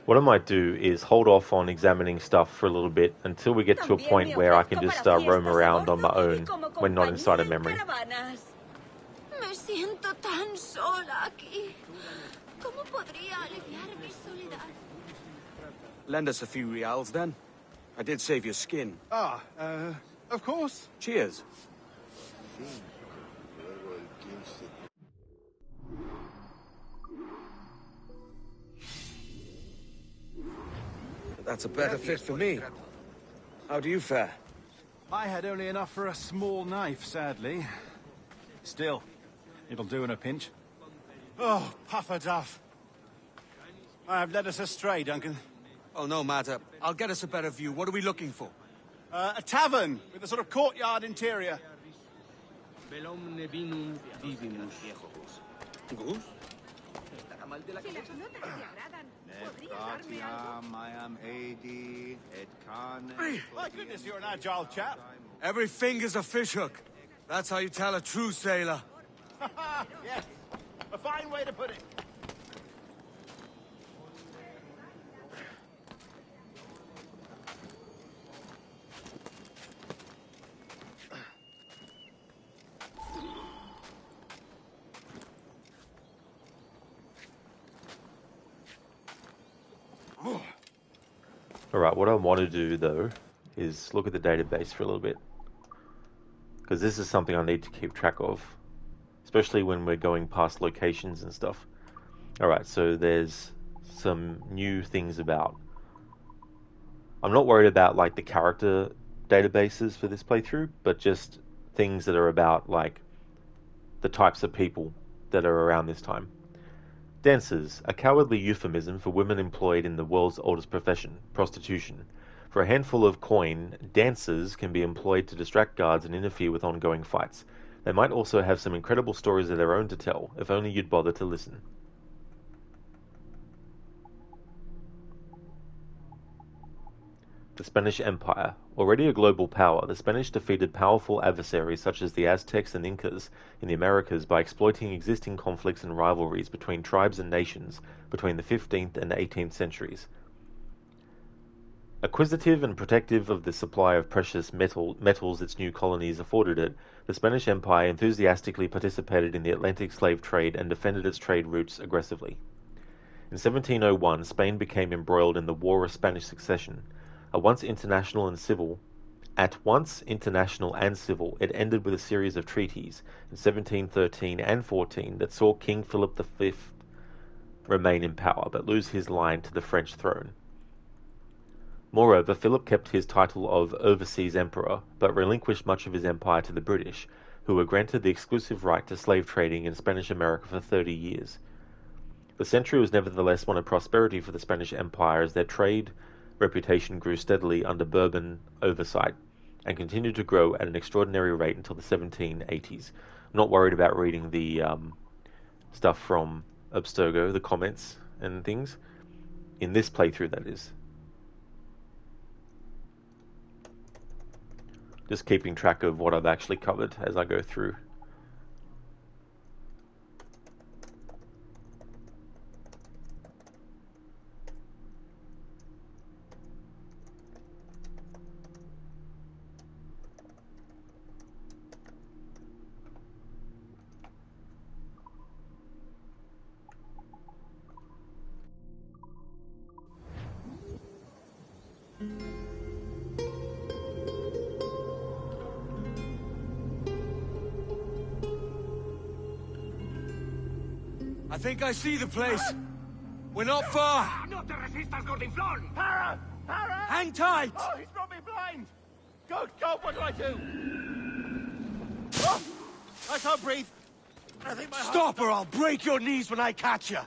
What I might do is hold off on examining stuff for a little bit until we get to a point where I can just roam around on my own when not inside a memory. Me siento tan sola aquí. ¿Cómo podría aliviar mi soledad? Lend us a few reals, then. I did save your skin. Of course. Cheers. That's a better fit for me. How do you fare? I had only enough for a small knife, sadly. Still, it'll do in a pinch. Oh, puffer duff. I have led us astray, Duncan. Oh, no matter. I'll get us a better view. What are we looking for? A tavern with a sort of courtyard interior. Goose? My goodness, you're an agile chap. Every finger's a fishhook. That's how you tell a true sailor. Yes, a fine way to put it. Alright, what I want to do though is look at the database for a little bit, because this is something I need to keep track of, especially when we're going past locations and stuff. Alright, so there's some new things about. I'm not worried about like the character databases for this playthrough, but just things that are about like the types of people that are around this time. Dancers, a cowardly euphemism for women employed in the world's oldest profession, prostitution. For a handful of coin, dancers can be employed to distract guards and interfere with ongoing fights. They might also have some incredible stories of their own to tell, if only you'd bother to listen. The Spanish Empire. Already a global power, the Spanish defeated powerful adversaries such as the Aztecs and Incas in the Americas by exploiting existing conflicts and rivalries between tribes and nations between the 15th and 18th centuries. Acquisitive and protective of the supply of precious metals its new colonies afforded it, the Spanish Empire enthusiastically participated in the Atlantic slave trade and defended its trade routes aggressively. In 1701, Spain became embroiled in the War of Spanish Succession. At once international and civil, it ended with a series of treaties in 1713 and 14 that saw King Philip V remain in power, but lose his line to the French throne. Moreover, Philip kept his title of Overseas Emperor, but relinquished much of his empire to the British, who were granted the exclusive right to slave trading in Spanish America for 30 years. The century was nevertheless one of prosperity for the Spanish Empire, as their trade reputation grew steadily under Bourbon oversight and continued to grow at an extraordinary rate until the 1780s. I'm not worried about reading the stuff from Abstergo, the comments and things, in this playthrough that is. Just keeping track of what I've actually covered as I go through. I think I see the place. We're not far. No te resistas, gordinflón! Para! Para! Hang tight! Oh, he's brought me blind! Good God, what do I do? Oh, I can't breathe. I think my Stop or I'll break your knees when I catch you.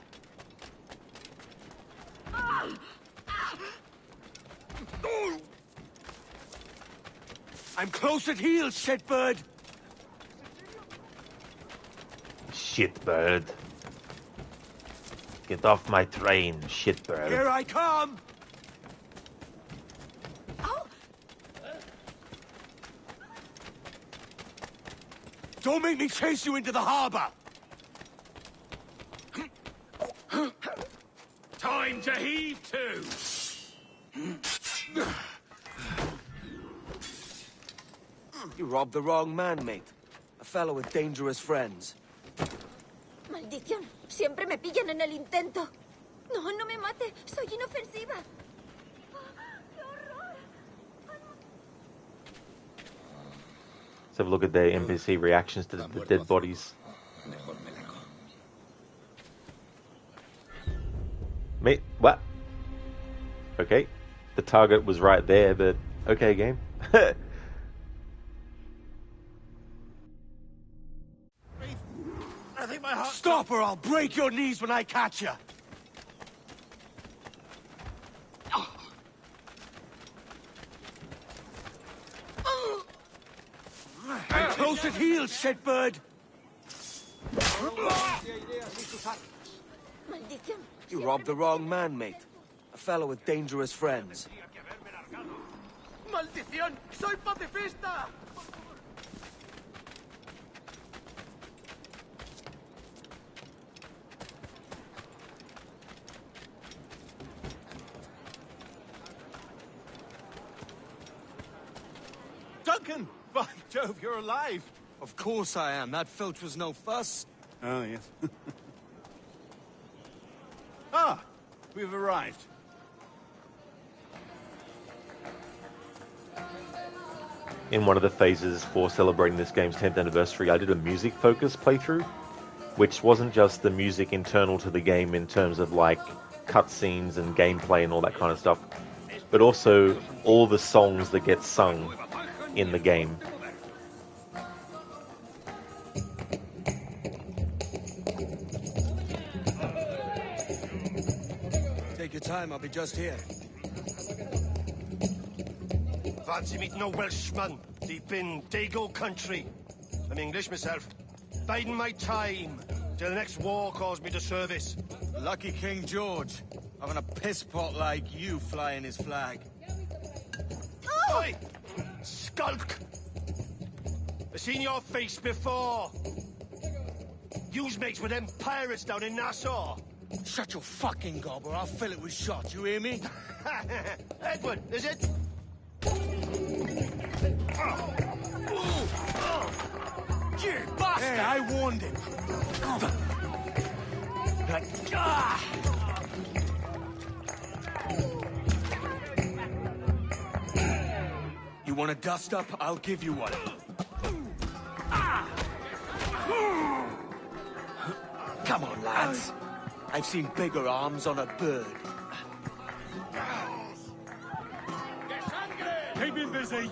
I'm close at heel, shitbird. Shitbird. Get off my train, shitbird. Here I come. Don't make me chase you into the harbor. Time to heave to! You robbed the wrong man, mate. A fellow with dangerous friends. Maldición. Siempre me pillan en el intento. No, no me mate. Soy inofensiva. Let's have a look at their NPC reactions to the dead bodies. Mate, what? Okay, the target was right there, but okay, game. I think my heart... Stop or I'll break your knees when I catch you. I'm close at heel, shitbird. Maldición. You robbed the wrong man, mate. A fellow with dangerous friends. ¡Maldición! ¡Soy pacifista! Duncan! By Jove, you're alive. Of course I am. That filch was no fuss. Oh, yes. Ah, we've arrived. In one of the phases for celebrating this game's 10th anniversary, I did a music focus playthrough, which wasn't just the music internal to the game in terms of like cutscenes and gameplay and all that kind of stuff, but also all the songs that get sung in the game. Take your time, I'll be just here. Fancy meeting a Welshman deep in Dago country. I'm English myself. Biding my time till the next war calls me to service. Lucky King George, having a piss pot like you flying his flag. Oi! Skulk! I've seen your face before. You's mates with them pirates down in Nassau. Shut your fucking gob or I'll fill it with shot, you hear me? Edward, is it? You bastard! Hey, I warned him. You want a dust up? I'll give you one. Come on, lads. I've seen bigger arms on a bird. Keep him busy.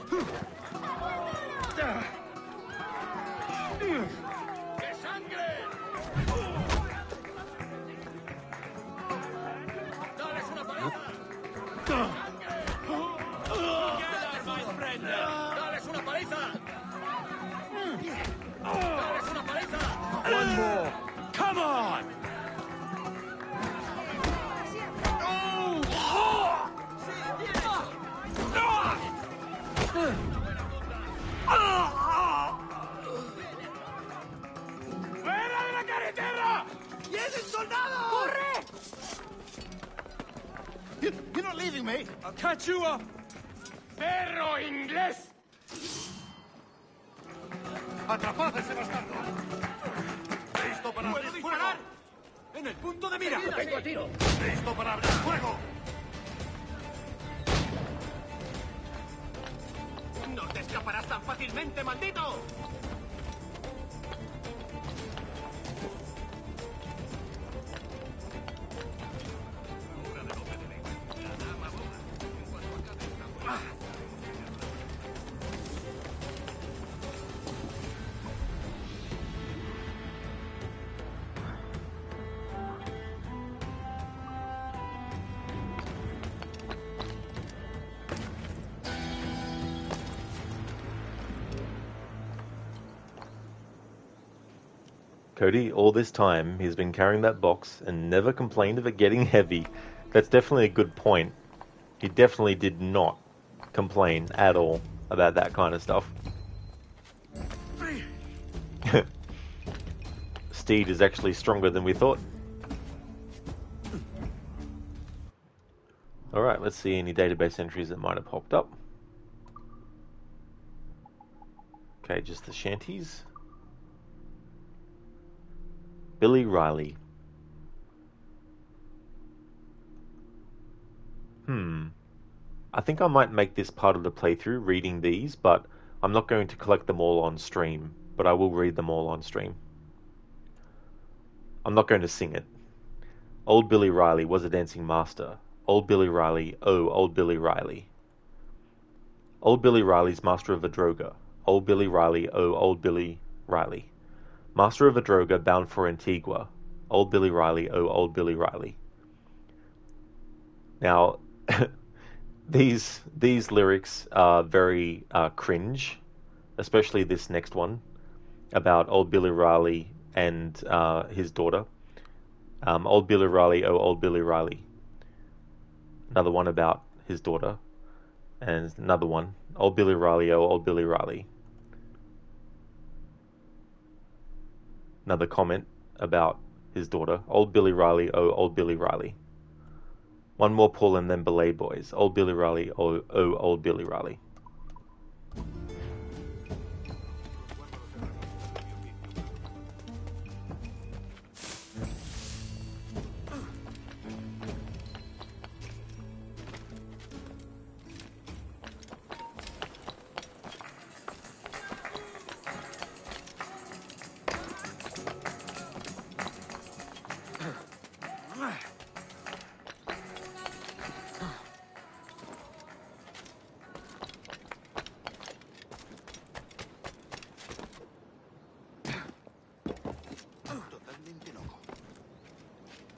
One more. Come on! ¡Fuera de la carretera! ¡Vienen soldados! ¡Corre! You're not leaving me. I'll catch you up. ¡Perro inglés! ¡Atrapad a ese bastardo! ¡Listo para abrir fuego! ¡En el punto de mira! ¡Tengo a tiro! ¡Listo para abrir fuego! ¡No te escaparás tan fácilmente, maldito! Cody, all this time, he's been carrying that box and never complained of it getting heavy. That's definitely a good point. He definitely did not complain at all about that kind of stuff. Steed is actually stronger than we thought. Alright, let's see any database entries that might have popped up. Okay, just the shanties. Billy Riley. I think I might make this part of the playthrough, reading these, but I'm not going to collect them all on stream, but I will read them all on stream. I'm not going to sing it. Old Billy Riley was a dancing master. Old Billy Riley, oh, old Billy Riley. Old Billy Riley's master of a droga. Old Billy Riley, oh, old Billy Riley. Master of a droga bound for Antigua. Old Billy Riley, oh, old Billy Riley. Now, these lyrics are very cringe, especially this next one about old Billy Riley and his daughter. Old Billy Riley, oh, old Billy Riley. Another one about his daughter. And another one, old Billy Riley, oh, old Billy Riley. Another comment about his daughter, old Billy Riley, oh, old Billy Riley. One more Paul and then Belay Boys, old Billy Riley, oh, old Billy Riley.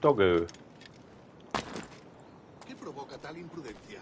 Doggo. ¿Qué provoca tal imprudencia?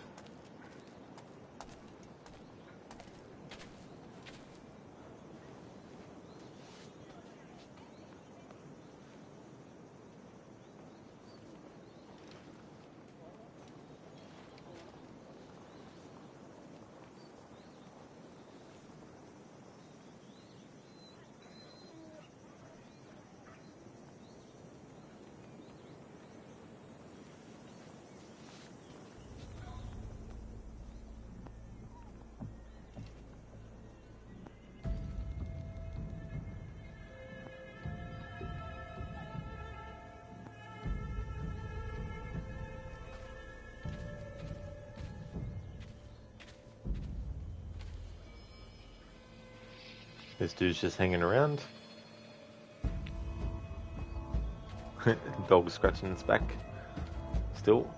This dude's just hanging around. Dog scratching its back. Still.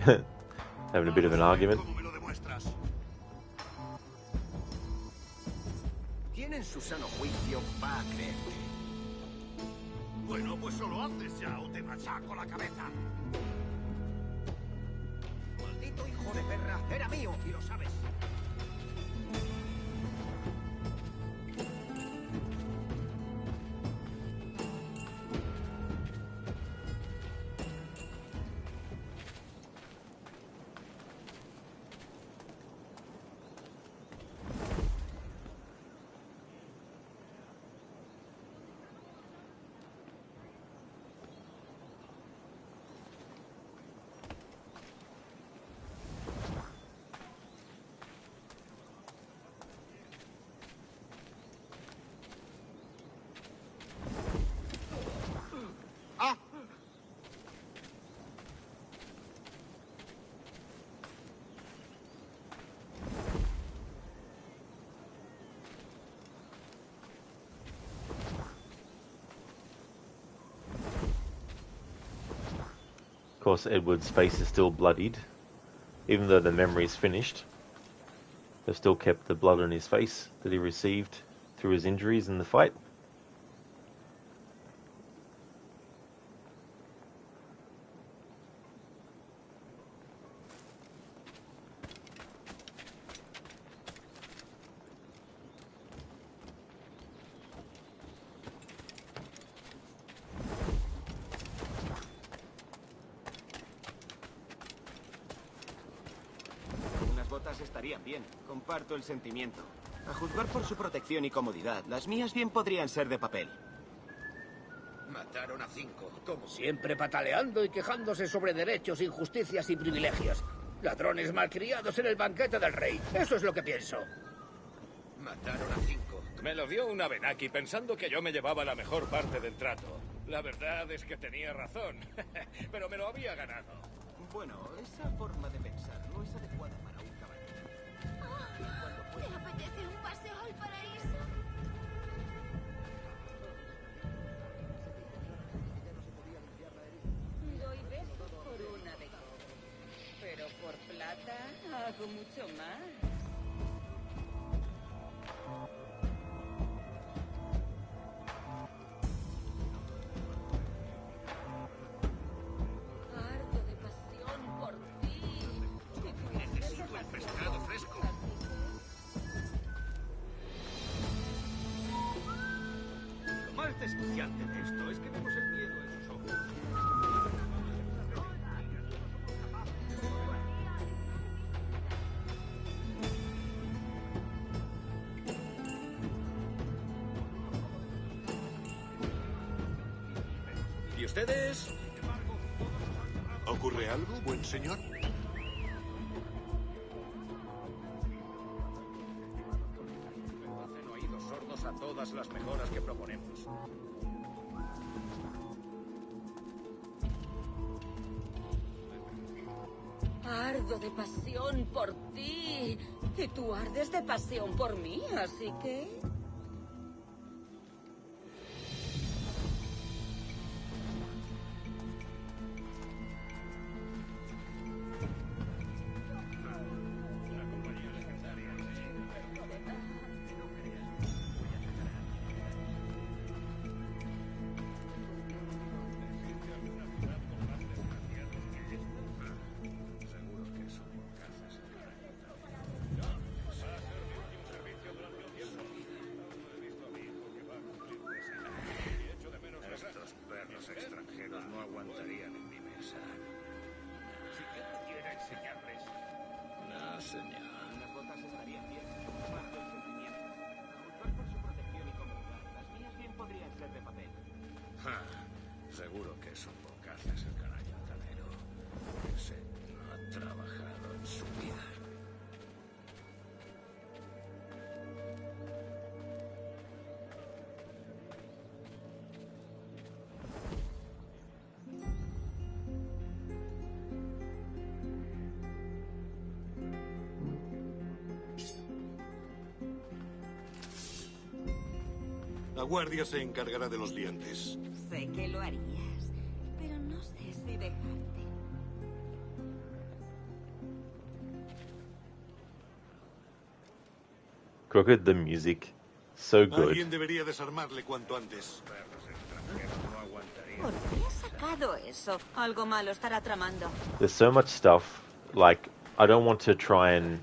Having a bit of an argument. ¿Quién en su sano juicio va a creerte? Bueno, pues solo haces ya o te machaco la cabeza. Maldito hijo de perra, era mío y lo sabes. Of course, Edward's face is still bloodied. Even though the memory's finished, they've still kept the blood on his face that he received through his injuries in the fight. estarían bien. Comparto el sentimiento. A juzgar por su protección y comodidad, las mías bien podrían ser de papel. Mataron a 5, como siempre pataleando y quejándose sobre derechos, injusticias y privilegios. Ladrones malcriados en el banquete del rey. Eso es lo que pienso. Mataron a 5. Me lo dio una Benaki pensando que yo me llevaba la mejor parte del trato. La verdad es que tenía razón, pero me lo había ganado. Bueno, esa forma de pensar no es adecuada para un caballero. ¿Te apetece un paseo al paraíso? Doy besos por una de cobre. Pero por plata hago mucho más. Ardo de pasión por ti. Necesito el pescado fresco. Lo más desquiciante de esto es que vemos el miedo en sus ojos. ¿Y ustedes? ¿Ocurre algo, buen señor? Hacen oídos sordos a todas las mejoras que proponemos. Ardo de pasión por ti. Y tú ardes de pasión por mí, así que... Estos perros extranjeros no aguantarían en mi mesa. Si yo pudiera enseñarles. No, señor. Unas botas estarían bien. Comparto el sentimiento. A juzgar por su protección y comodidad, las mías bien podrían ser de papel. Ja, seguro que es un bocaza ese canalla altanero. Ese no ha trabajado en su vida. La guardia se encargará de los dientes. Sé que lo harías, pero no sé si dejarte. Look at the music. So good. Alguien debería desarmarle cuanto antes. ¿Por qué has sacado eso? Algo malo estará tramando. There's so much stuff. Like, I don't want to try and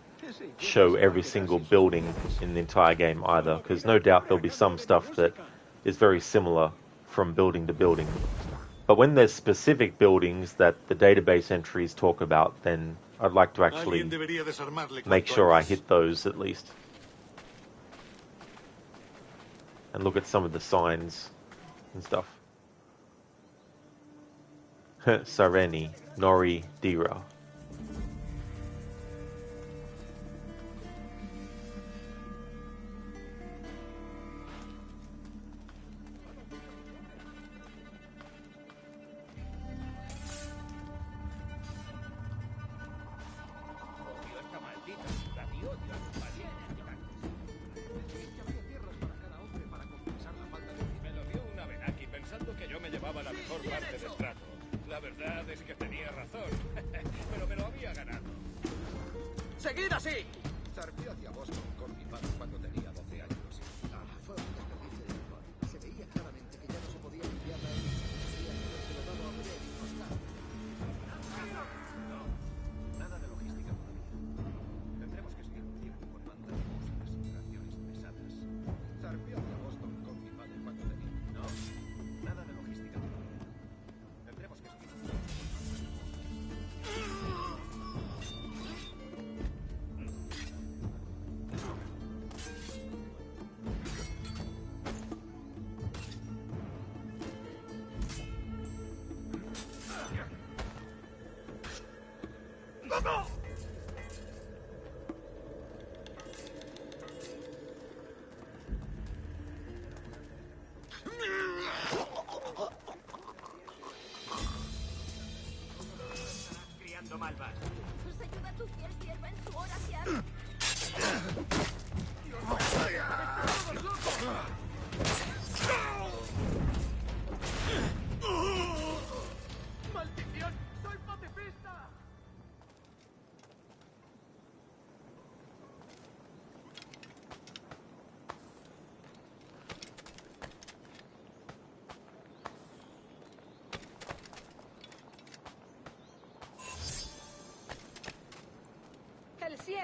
show every single building in the entire game either, because no doubt there'll be some stuff that is very similar from building to building. But when there's specific buildings that the database entries talk about, then I'd like to actually Alguien debería desarmarle make cuanto sure I antes. hit those at least. And look at some of the signs and stuff. Sareni, Nori, Dira. Odio esta maldita ciudad y odio a sus valientes Me lo dio una Benaki pensando que yo me llevaba la mejor parte del trato. La verdad es que tenía razón, pero me lo había ganado. ¡Seguid así! Zarpé hacia Boston con mi padre cuando tenía 12 años. Fue un desperdicio de licor. Se veía claramente que ya no se podía limpiar la herida. Podría habérselo dado a beber y no está. No, nada de logística todavía. Tendremos que seguir un tiempo con mantas de músicas y operaciones pesadas. Zarpé hacia Boston con mi padre cuando tenía... No, nada de logística todavía. Tendremos que seguir un tiempo con mantas de músicas.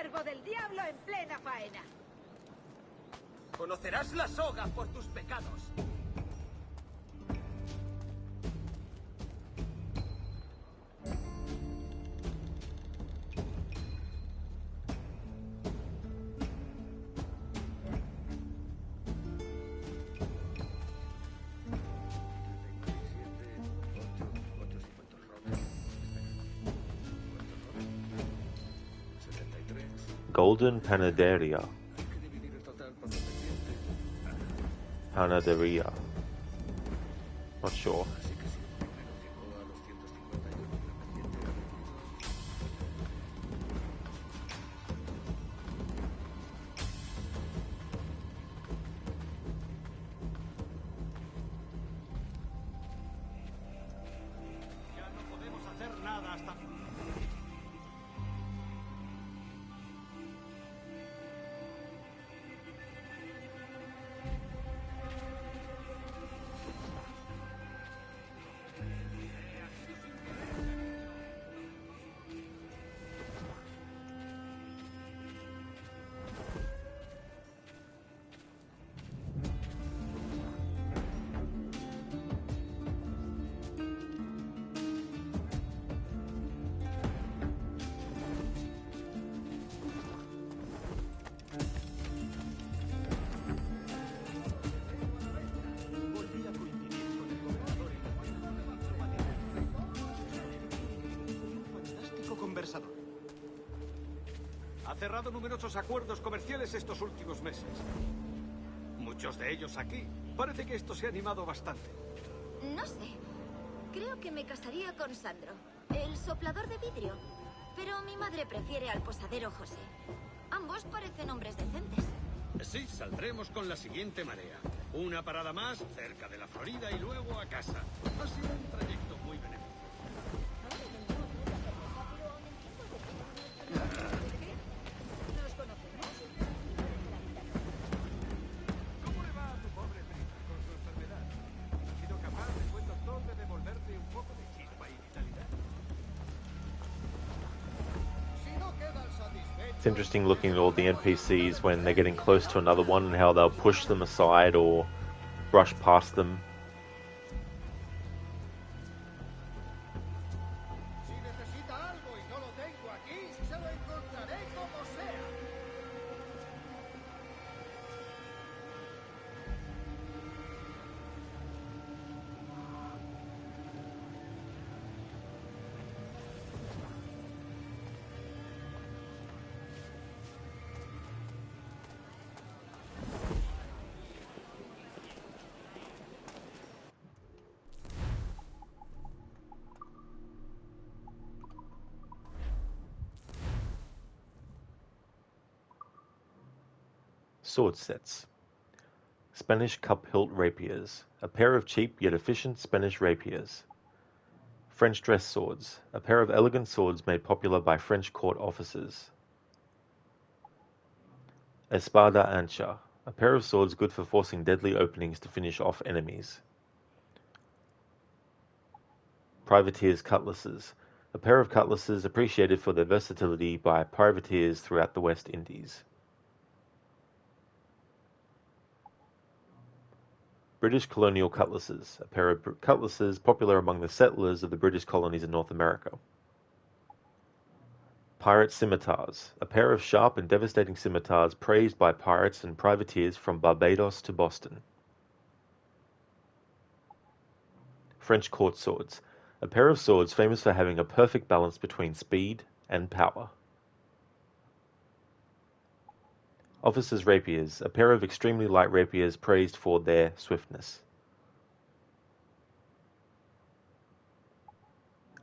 siervo del diablo en plena faena. Conocerás la soga por tus pecados. Golden Panaderia. Panaderia. Not sure. Ya no podemos hacer nada hasta... Conversador. Ha cerrado numerosos acuerdos comerciales estos últimos meses. Muchos de ellos aquí. Parece que esto se ha animado bastante. No sé. Creo que me casaría con Sandro, el soplador de vidrio. Pero mi madre prefiere al posadero José. Ambos parecen hombres decentes. Sí, saldremos con la siguiente marea. Una parada más cerca de la Florida y luego a casa. Ha sido un trayecto muy benéfico. ¿Nos conocemos? ¿Cómo le va a tu pobre prima con su enfermedad? ¿Ha sido capaz el buen doctor de devolverte un poco de chispa y vitalidad? Si no quedan satisfechos... It's interesting looking at all the NPCs when they're getting close to another one and how they'll push them aside or brush past them. Si necesita algo y no lo tengo aquí, se lo encontraré como sea. Sword sets. Spanish cup hilt rapiers. A pair of cheap yet efficient Spanish rapiers. French dress swords. A pair of elegant swords made popular by French court officers. Espada ancha. A pair of swords good for forcing deadly openings to finish off enemies. Privateers' cutlasses. A pair of cutlasses appreciated for their versatility by privateers throughout the West Indies. British colonial cutlasses. A pair of cutlasses popular among the settlers of the British colonies in North America. Pirate scimitars. A pair of sharp and devastating scimitars praised by pirates and privateers from Barbados to Boston. French court swords. A pair of swords famous for having a perfect balance between speed and power. Officers' rapiers. A pair of extremely light rapiers praised for their swiftness.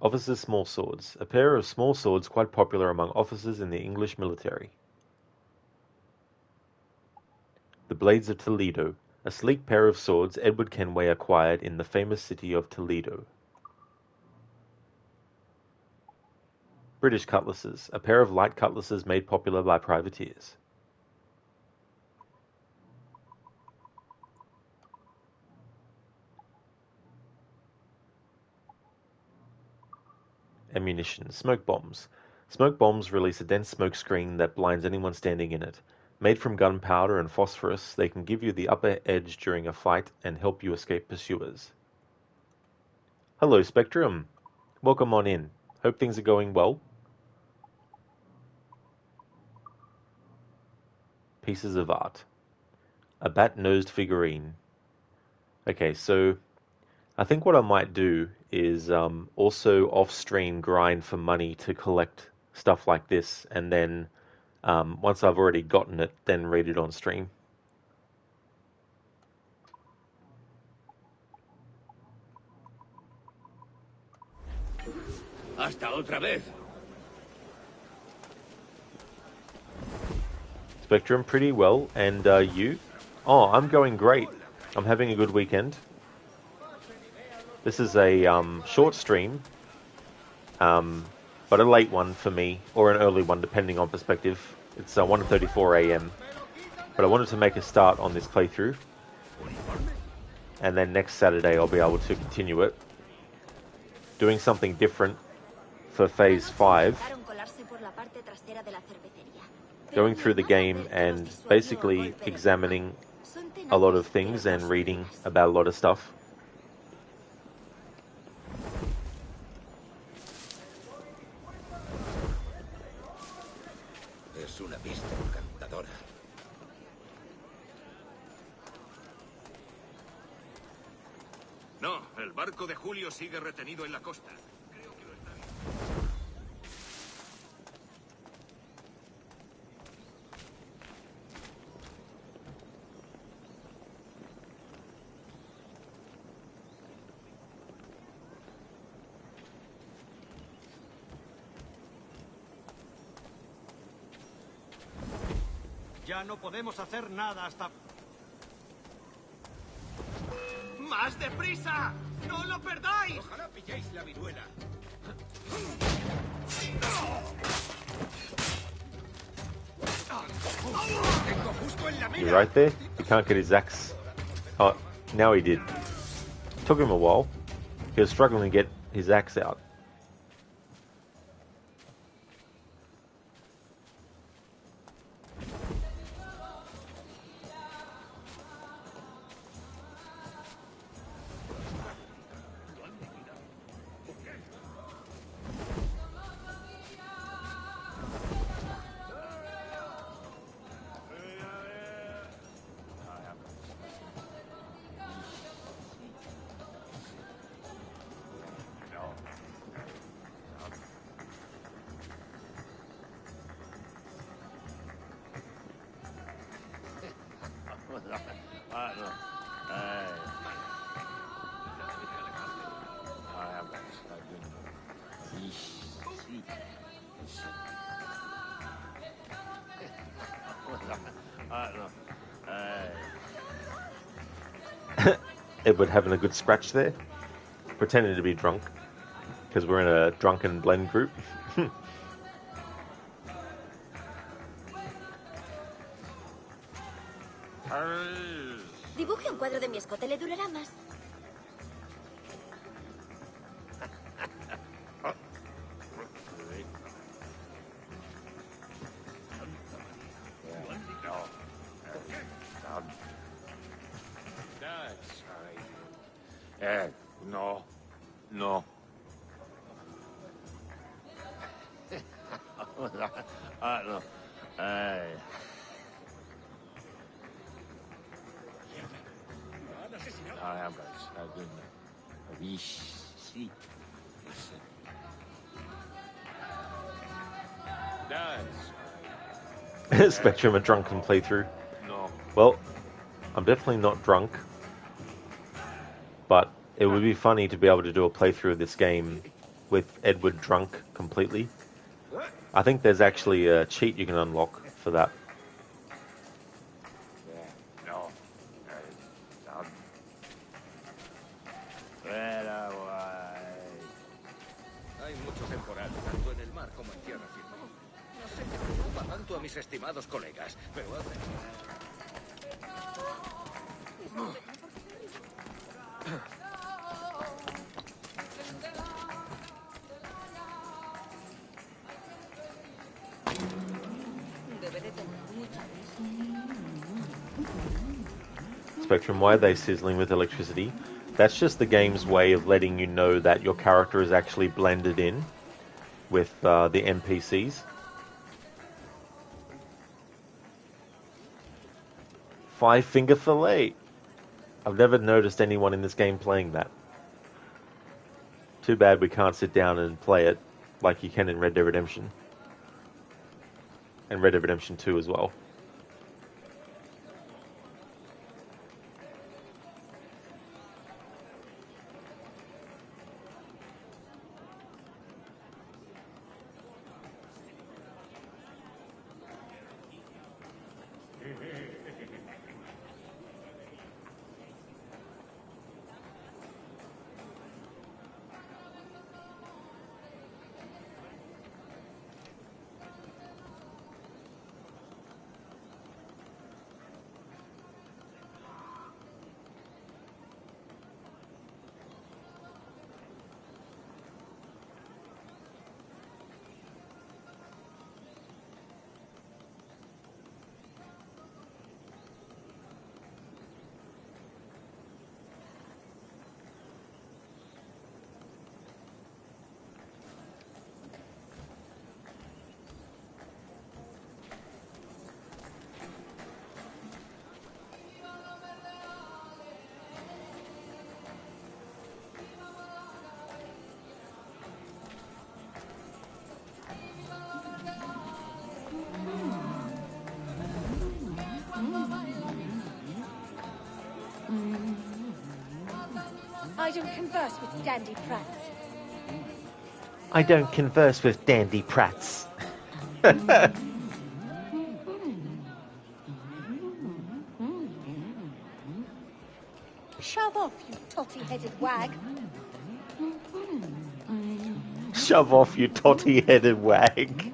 Officers' small swords. A pair of small swords quite popular among officers in the English military. The Blades of Toledo. A sleek pair of swords Edward Kenway acquired in the famous city of Toledo. British cutlasses. A pair of light cutlasses made popular by privateers. Ammunition. Smoke bombs. Smoke bombs release a dense smoke screen that blinds anyone standing in it. Made from gunpowder and phosphorus, they can give you the upper edge during a fight and help you escape pursuers. Hello, Spectrum. Welcome on in. Hope things are going well. Pieces of art. A bat-nosed figurine. Okay, so I think what I might do is also off-stream grind for money to collect stuff like this, and then once I've already gotten it, then read it on stream. Hasta otra vez. Spectrum, pretty well. And you? Oh, I'm going great. I'm having a good weekend. This is a short stream, but a late one for me, or an early one, depending on perspective. It's 1:34 a.m. But I wanted to make a start on this playthrough, and then next Saturday I'll be able to continue it, doing something different for Phase 5, going through the game and basically examining a lot of things and reading about a lot of stuff. Es una pista encantadora. No, el barco de Julio sigue retenido en la costa. Creo que lo está viendo. Ya no podemos hacer nada hasta... ¡Más deprisa! ¡No lo perdáis! Ojalá pilléis la viruela. Tengo justo en la mira. You're right there. He can't get his axe. Oh, now he did. Took him a while. He was struggling to get his axe out. Edward having a good scratch there, pretending to be drunk, because we're in a drunken blend group. Dibuje un cuadro de mi escote, le durará más. No. No. No. Spectrum, a drunken playthrough. No. Well, I'm definitely not drunk, but it would be funny to be able to do a playthrough of this game with Edward drunk completely. I think there's actually a cheat you can unlock for that. No. Hay mucho temporal, tanto en el mar como en tierra firme. No sé qué preocupa tanto a mis estimados colegas, pero Spectrum, why are they sizzling with electricity? That's just the game's way of letting you know that your character is actually blended in with the NPCs. Five-finger fillet. I've never noticed anyone in this game playing that. Too bad we can't sit down and play it like you can in Red Dead Redemption. And Red Dead Redemption 2 as well. I don't converse with dandy prats. I don't converse with dandy prats. Shove off, you totty-headed wag. Shove off, you totty-headed wag.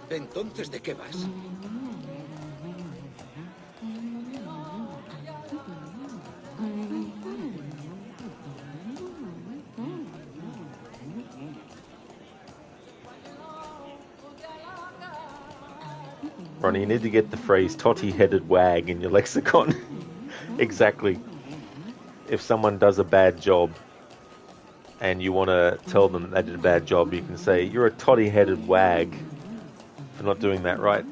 Entonces, ¿de qué vas? Ronnie, you need to get the phrase totty-headed wag in your lexicon. Exactly. If someone does a bad job and you want to tell them they did a bad job, you can say, you're a totty-headed wag for not doing that right.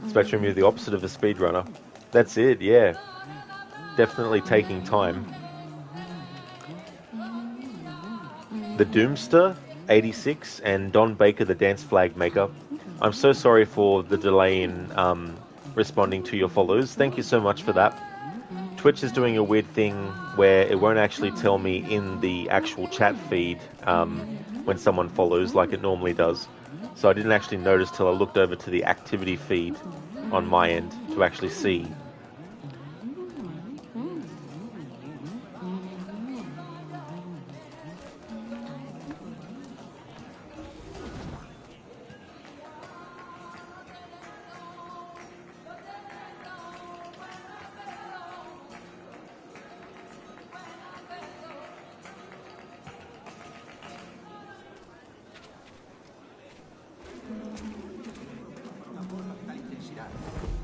Spectrum, you're the opposite of a speedrunner. That's it, yeah. Definitely taking time. The Doomster, 86, and Don Baker, the dance flag maker. I'm so sorry for the delay in responding to your follows. Thank you so much for that. Twitch is doing a weird thing where it won't actually tell me in the actual chat feed when someone follows like it normally does. So I didn't actually notice till I looked over to the activity feed on my end to actually see.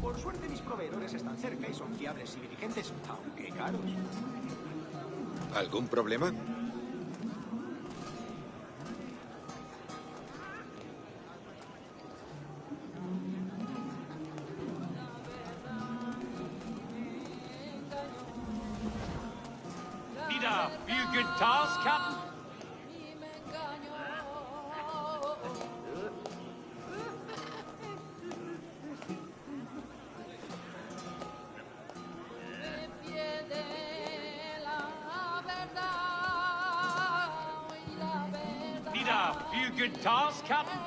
Por suerte mis proveedores están cerca y son fiables y diligentes, aunque caros. ¿Algún problema? Need a few good tars, Captain? Need a few good tars, Captain?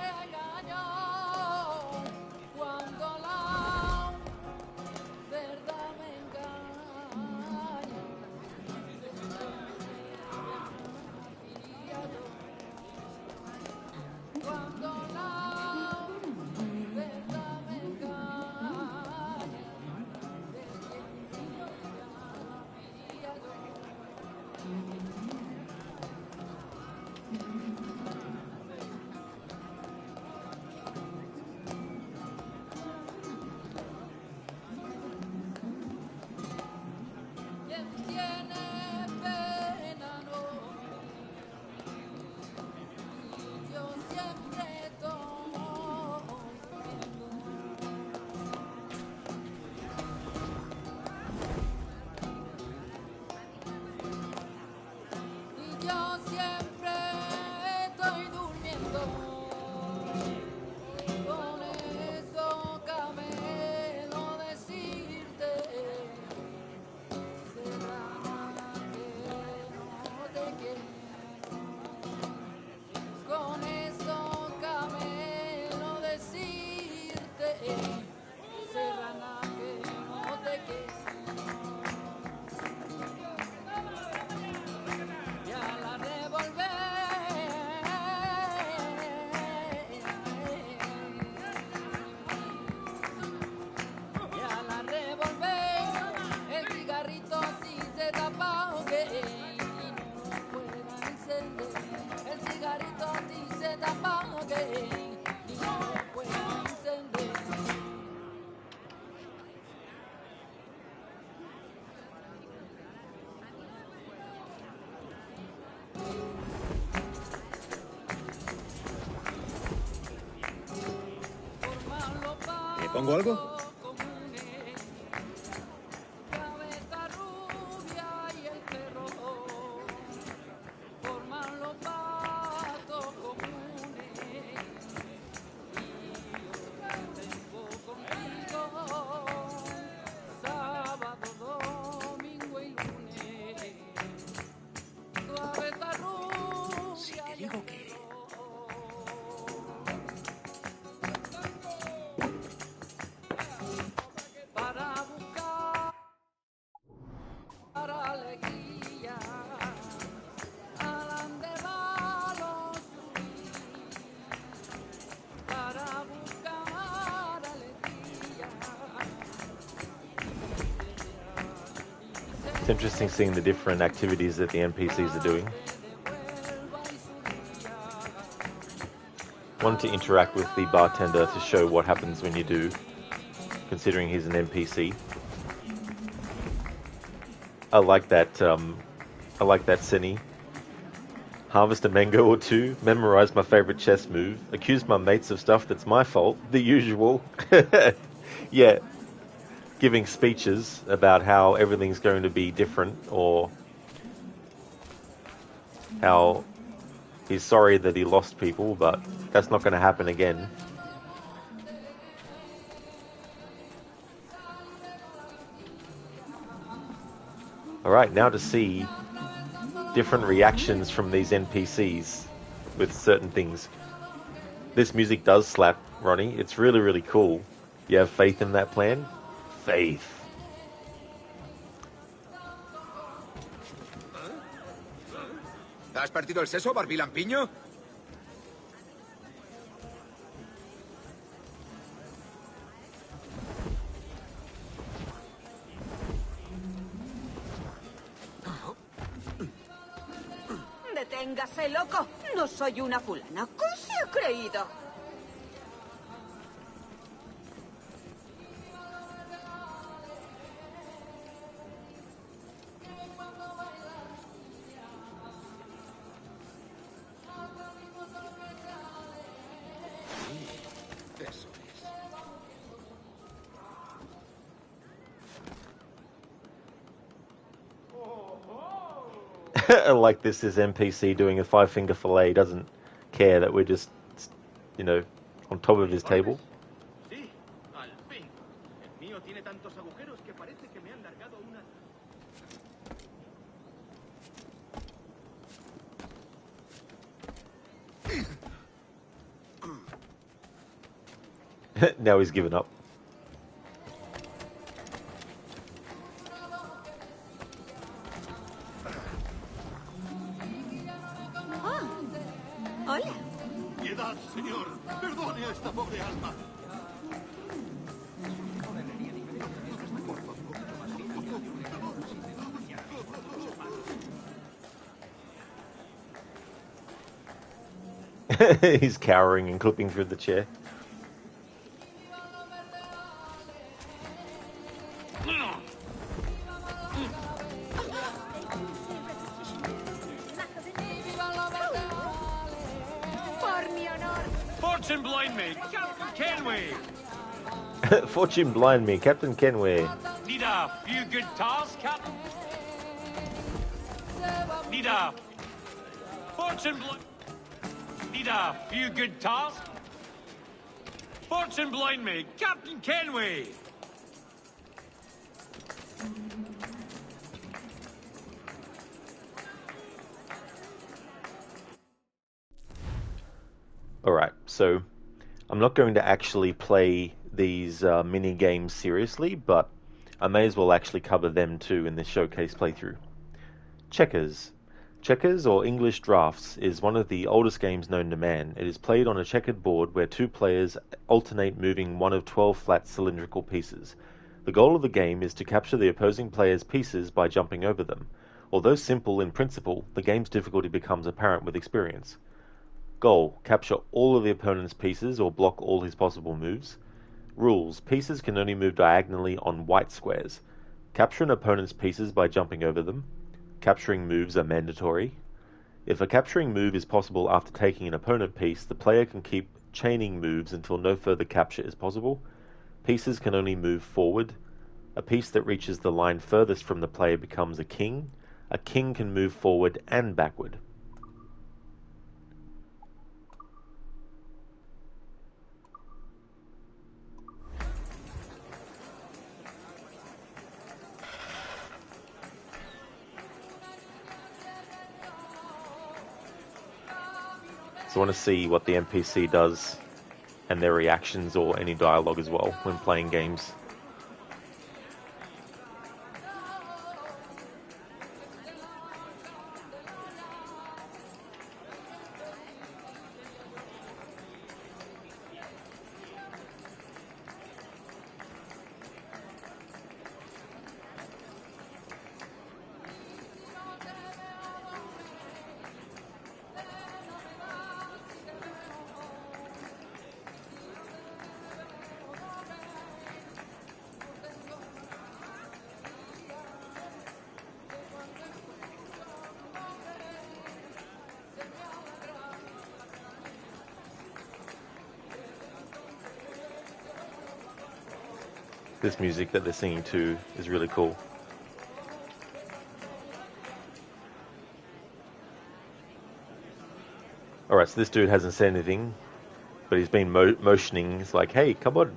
¿Pongo algo? Si te digo que... It's interesting seeing the different activities that the NPCs are doing. Wanted to interact with the bartender to show what happens when you do, considering he's an NPC. I like that Seni. Harvest a mango or two, memorize my favorite chess move, accuse my mates of stuff that's my fault, the usual. Yeah, giving speeches about how everything's going to be different, or how he's sorry that he lost people, but that's not going to happen again. Alright, now to see different reactions from these NPCs with certain things. This music does slap, Ronnie. It's really, really cool. You have faith in that plan? Faith. ¿Has partido el seso, barbilampiño? Deténgase, loco. No soy una fulana. ¿Qué se ha creído? Eso Like this is NPC doing a 5-finger fillet. He doesn't care that we're just, you know, on top of his table. Sí, al fin. El mío tiene tantos agujeros que parece que me han largado una... Now he's given up. Hola. Piedad, señor. Perdone a esta pobre alma. He's cowering and clipping through the chair. Fortune blind me, Kenway. Fortune blind me, Captain Kenway. Need a few good tars, Captain. Need a fortune blind. Need a few good tars. Fortune blind me, Captain Kenway. Alright, so I'm not going to actually play these mini games seriously, but I may as well actually cover them too in this showcase playthrough. Checkers. Checkers, or English drafts, is one of the oldest games known to man. It is played on a checkered board where two players alternate moving one of 12 flat cylindrical pieces. The goal of the game is to capture the opposing player's pieces by jumping over them. Although simple in principle, the game's difficulty becomes apparent with experience. Goal: capture all of the opponent's pieces or block all his possible moves. Rules: pieces can only move diagonally on white squares. Capture an opponent's pieces by jumping over them. Capturing moves are mandatory. If a capturing move is possible after taking an opponent piece, the player can keep chaining moves until no further capture is possible. Pieces can only move forward. A piece that reaches the line furthest from the player becomes a king. A king can move forward and backward. So I want to see what the NPC does and their reactions or any dialogue as well when playing games. This music that they're singing to is really cool. Alright, so this dude hasn't said anything, but he's been motioning. He's like, hey, come on,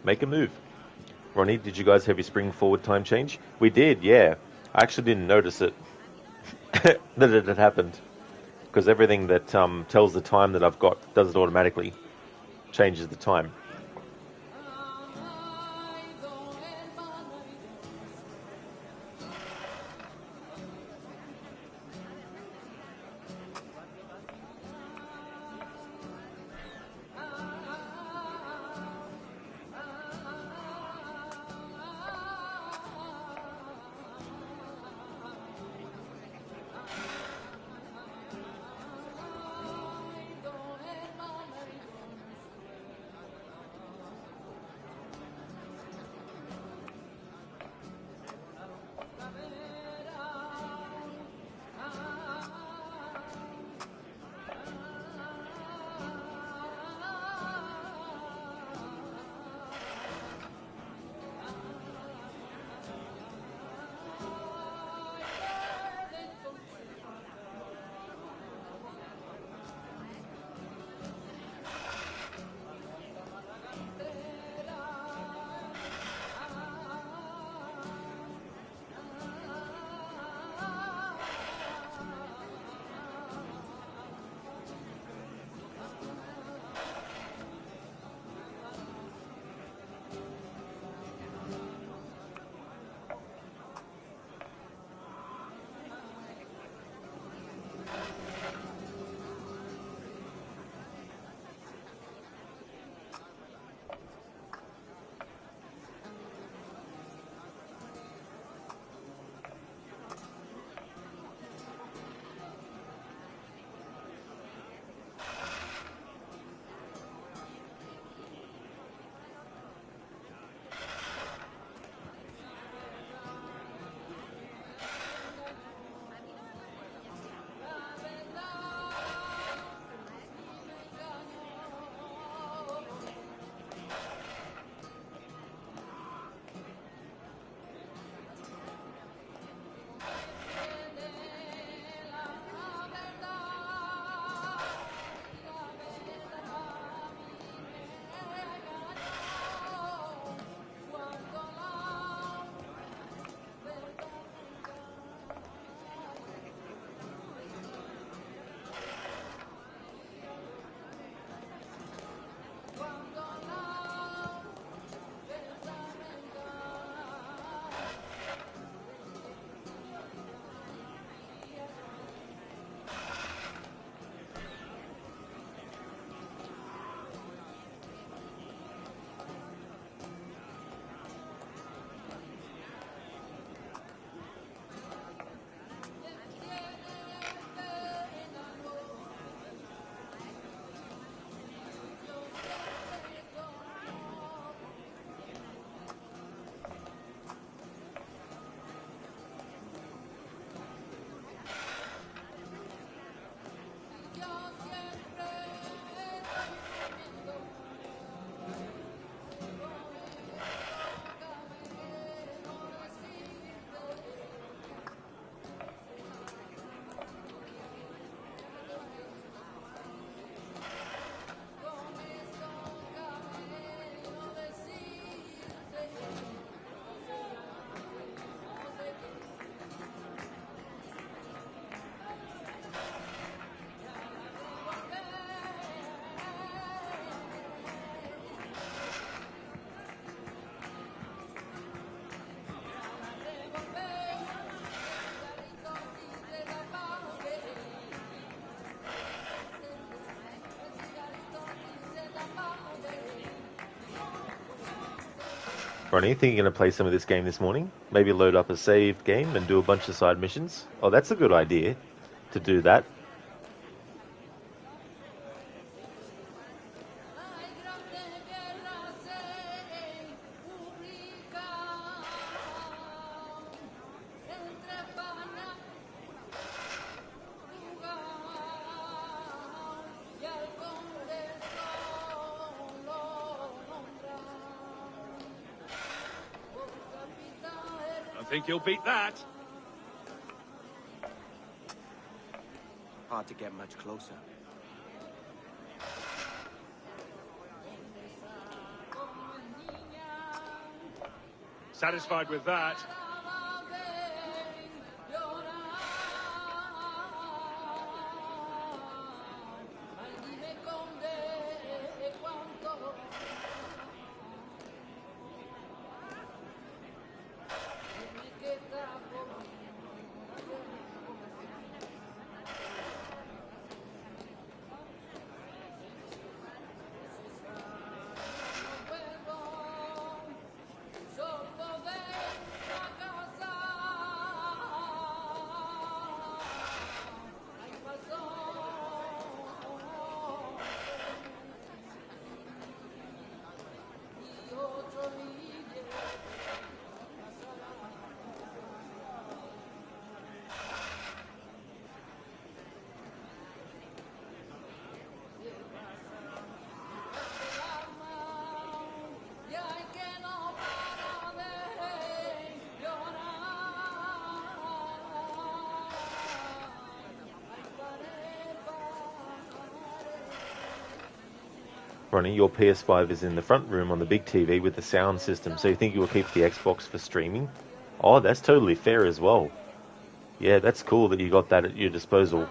make a move. Ronnie, did you guys have your spring forward time change? We did, yeah. I actually didn't notice it, that it had happened. Because everything that tells the time that I've got does it automatically. Changes the time. Ronnie, think you're going to play some of this game this morning? Maybe load up a saved game and do a bunch of side missions? Oh, that's a good idea to do that. I think you'll beat that. Hard to get much closer. Satisfied with that? Ronnie, your PS5 is in the front room on the big TV with the sound system, so you think you will keep the Xbox for streaming? Oh, that's totally fair as well. Yeah, that's cool that you got that at your disposal.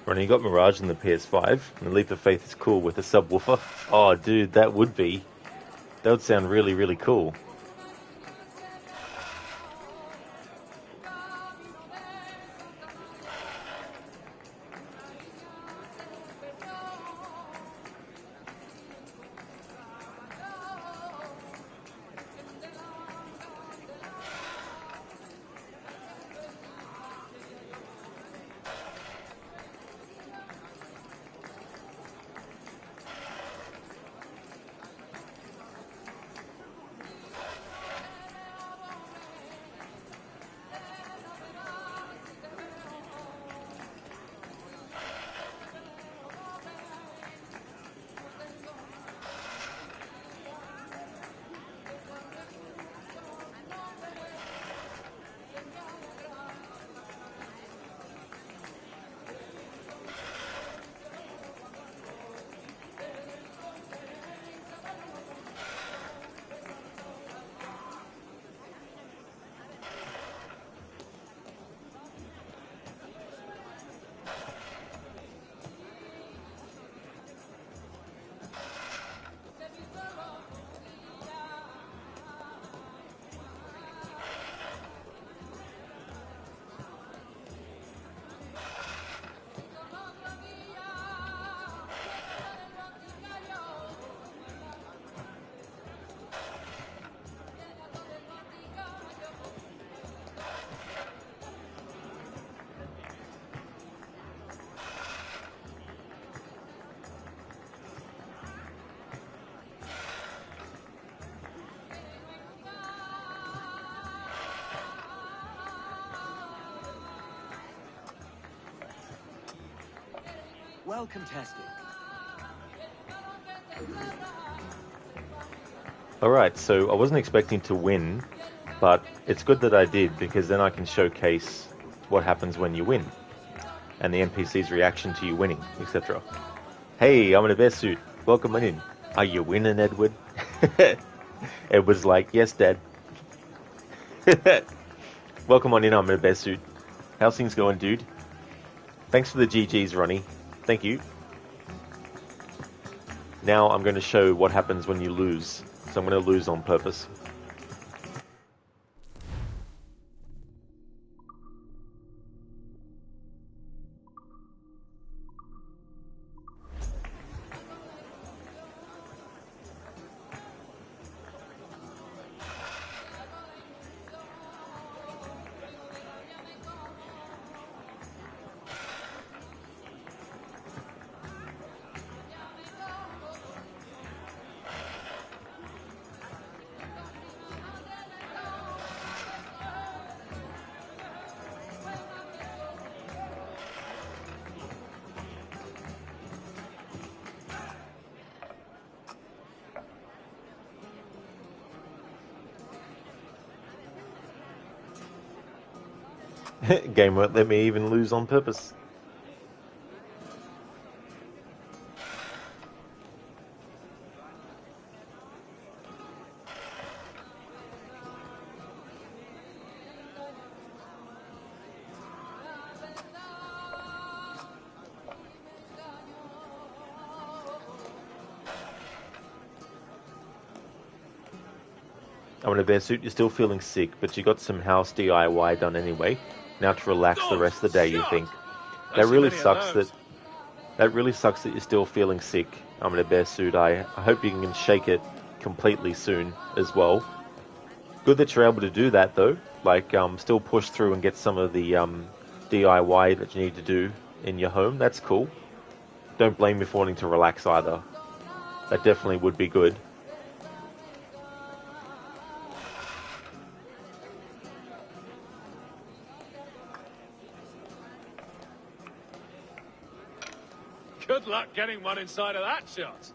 Ronnie, you got Mirage in the PS5, and the Leap of Faith is cool with a subwoofer. Oh, dude, that would sound really, really cool. well contested. Alright, so I wasn't expecting to win, but it's good that I did, because then I can showcase what happens when you win, and the NPC's reaction to you winning, etc. Hey, I'm in a bear suit. Welcome on in. Are you winning, Edward? Edward's like, yes, Dad. Welcome on in, I'm in a bear suit. How's things going, dude? Thanks for the GGs, Ronnie. Thank you. Now I'm going to show what happens when you lose. So I'm going to lose on purpose. Game won't let me even lose on purpose. I'm in a bear suit, you're still feeling sick, but you got some house DIY done anyway. Now to relax the rest of the day, you think. That really sucks that you're still feeling sick. I'm in a bear suit. I hope you can shake it completely soon as well. Good that you're able to do that though. Like, still push through and get some of the DIY that you need to do in your home. That's cool. Don't blame me for wanting to relax either. That definitely would be good. Good luck getting one inside of that shot.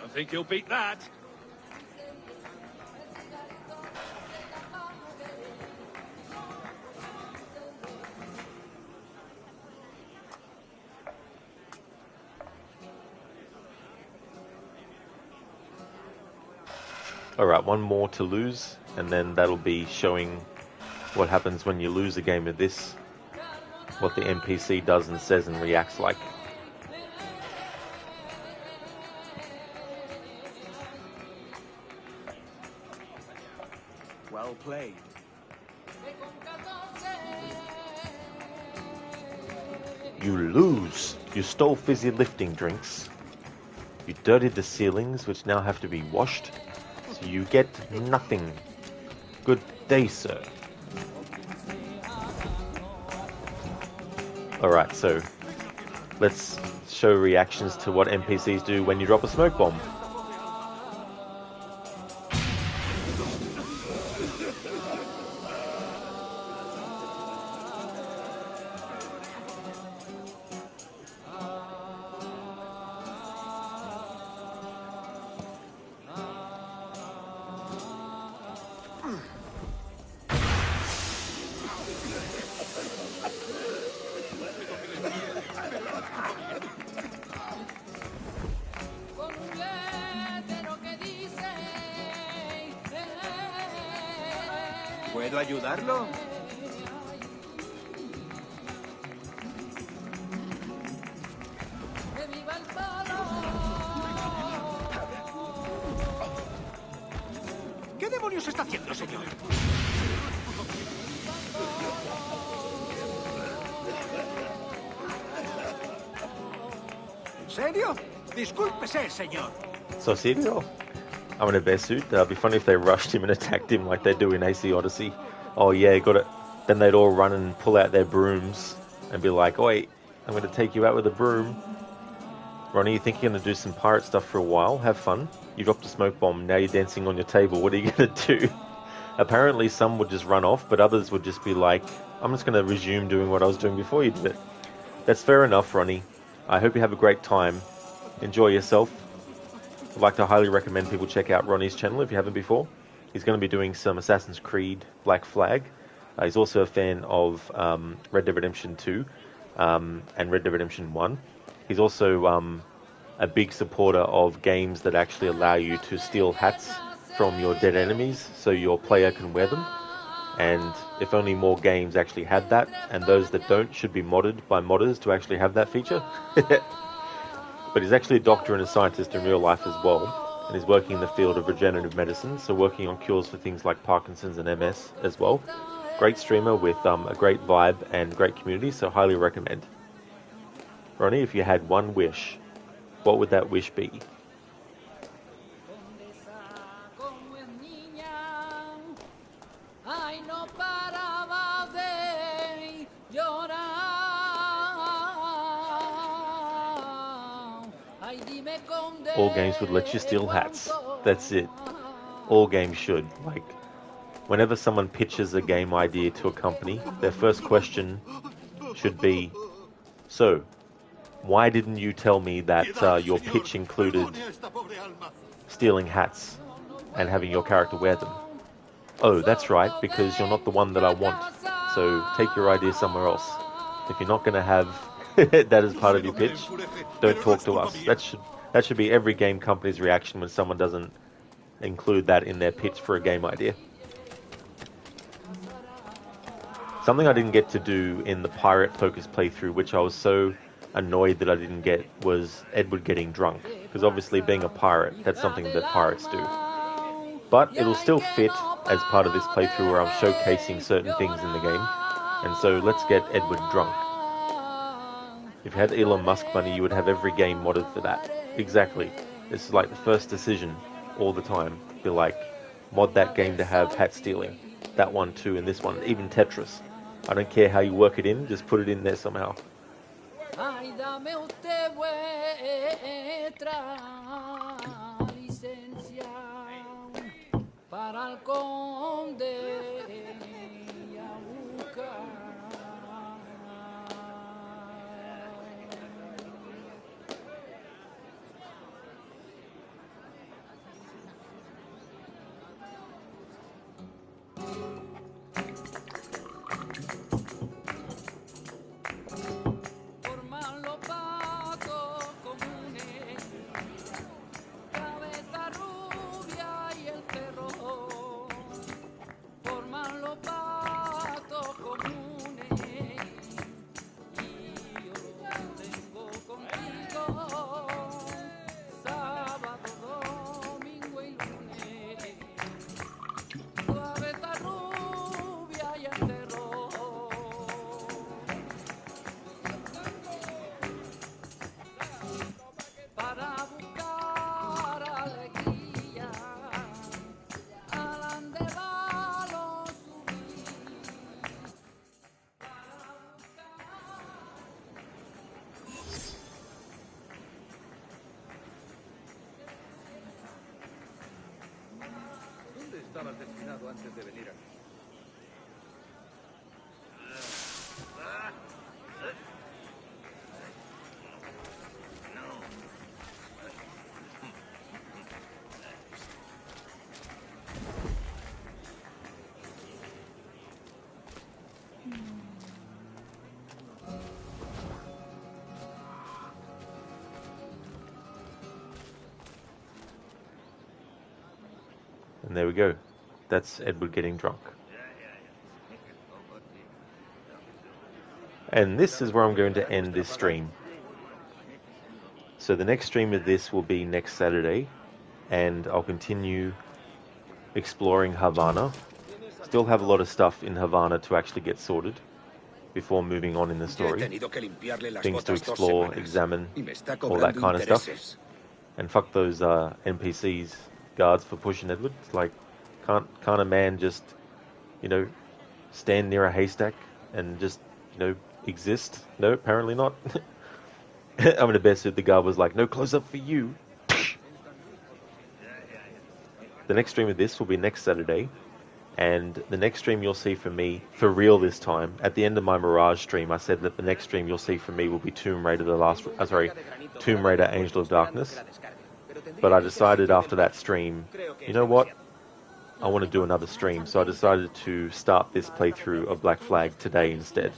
I think you'll beat that. Alright, one more to lose, and then that'll be showing what happens when you lose a game of this. What the NPC does and says and reacts like. Well played. You lose. You stole fizzy lifting drinks. You dirtied the ceilings, which now have to be washed. So you get nothing. Good day, sir. Alright, so let's show reactions to what NPCs do when you drop a smoke bomb. ¿Puedo ayudarlo? ¿Qué demonios está haciendo, señor? ¿En serio? Discúlpese, señor. So serio? I'm in a bear suit. It'd be funny if they rushed him and attacked him like they do in AC Odyssey. Oh yeah, got it. Then they'd all run and pull out their brooms and be like, "Oh wait, I'm going to take you out with a broom." Ronnie, you think you're going to do some pirate stuff for a while? Have fun. You dropped a smoke bomb, now you're dancing on your table. What are you going to do? Apparently some would just run off, but others would just be like, I'm just going to resume doing what I was doing before you did it. That's fair enough, Ronnie. I hope you have a great time. Enjoy yourself. I'd like to highly recommend people check out Ronnie's channel if you haven't before. He's going to be doing some Assassin's Creed Black Flag. He's also a fan of Red Dead Redemption 2 and Red Dead Redemption 1. He's also a big supporter of games that actually allow you to steal hats from your dead enemies so your player can wear them. And if only more games actually had that, and those that don't should be modded by modders to actually have that feature. But he's actually a doctor and a scientist in real life as well, and he's working in the field of regenerative medicine, so working on cures for things like Parkinson's and MS as well. Great streamer with a great vibe and great community, so highly recommend. Ronnie, if you had one wish, what would that wish be? All games would let you steal hats. That's it. All games should. Like, whenever someone pitches a game idea to a company, their first question should be, so, why didn't you tell me that your pitch included stealing hats and having your character wear them? Oh, that's right, because you're not the one that I want. So take your idea somewhere else. If you're not going to have that as part of your pitch, don't talk to us. That should be every game company's reaction when someone doesn't include that in their pitch for a game idea. Something I didn't get to do in the Pirate Focus playthrough, which I was so annoyed that I didn't get, was Edward getting drunk. Because obviously being a pirate, that's something that pirates do. But it'll still fit as part of this playthrough where I'm showcasing certain things in the game. And so let's get Edward drunk. If you had Elon Musk money, you would have every game modded for that. Exactly. This is like the first decision all the time. Be like, mod that game to have hat stealing. That one too, and this one, even Tetris. I don't care how you work it in, just put it in there somehow. Ay, dame usted vuestra licencia para el conde y a buscar. ¿Dónde estabas destinado antes de venir aquí? And there we go. That's Edward getting drunk. And this is where I'm going to end this stream. So the next stream of this will be next Saturday, and I'll continue exploring Havana. Still have a lot of stuff in Havana to actually get sorted before moving on in the story. Things to explore, examine, all that kind of stuff. And fuck those NPCs, guards for pushing Edward. It's like, can't a man just, you know, stand near a haystack and just, you know, exist? No, apparently not. I'm in a bear suit. The guard was like, no close up for you. The next stream of this will be next Saturday. And the next stream you'll see from me, for real this time, at the end of my Mirage stream, I said that the next stream you'll see from me will be Tomb Raider, Tomb Raider Angel of Darkness. But I decided after that stream, you know what? I want to do another stream, so I decided to start this playthrough of Black Flag today instead.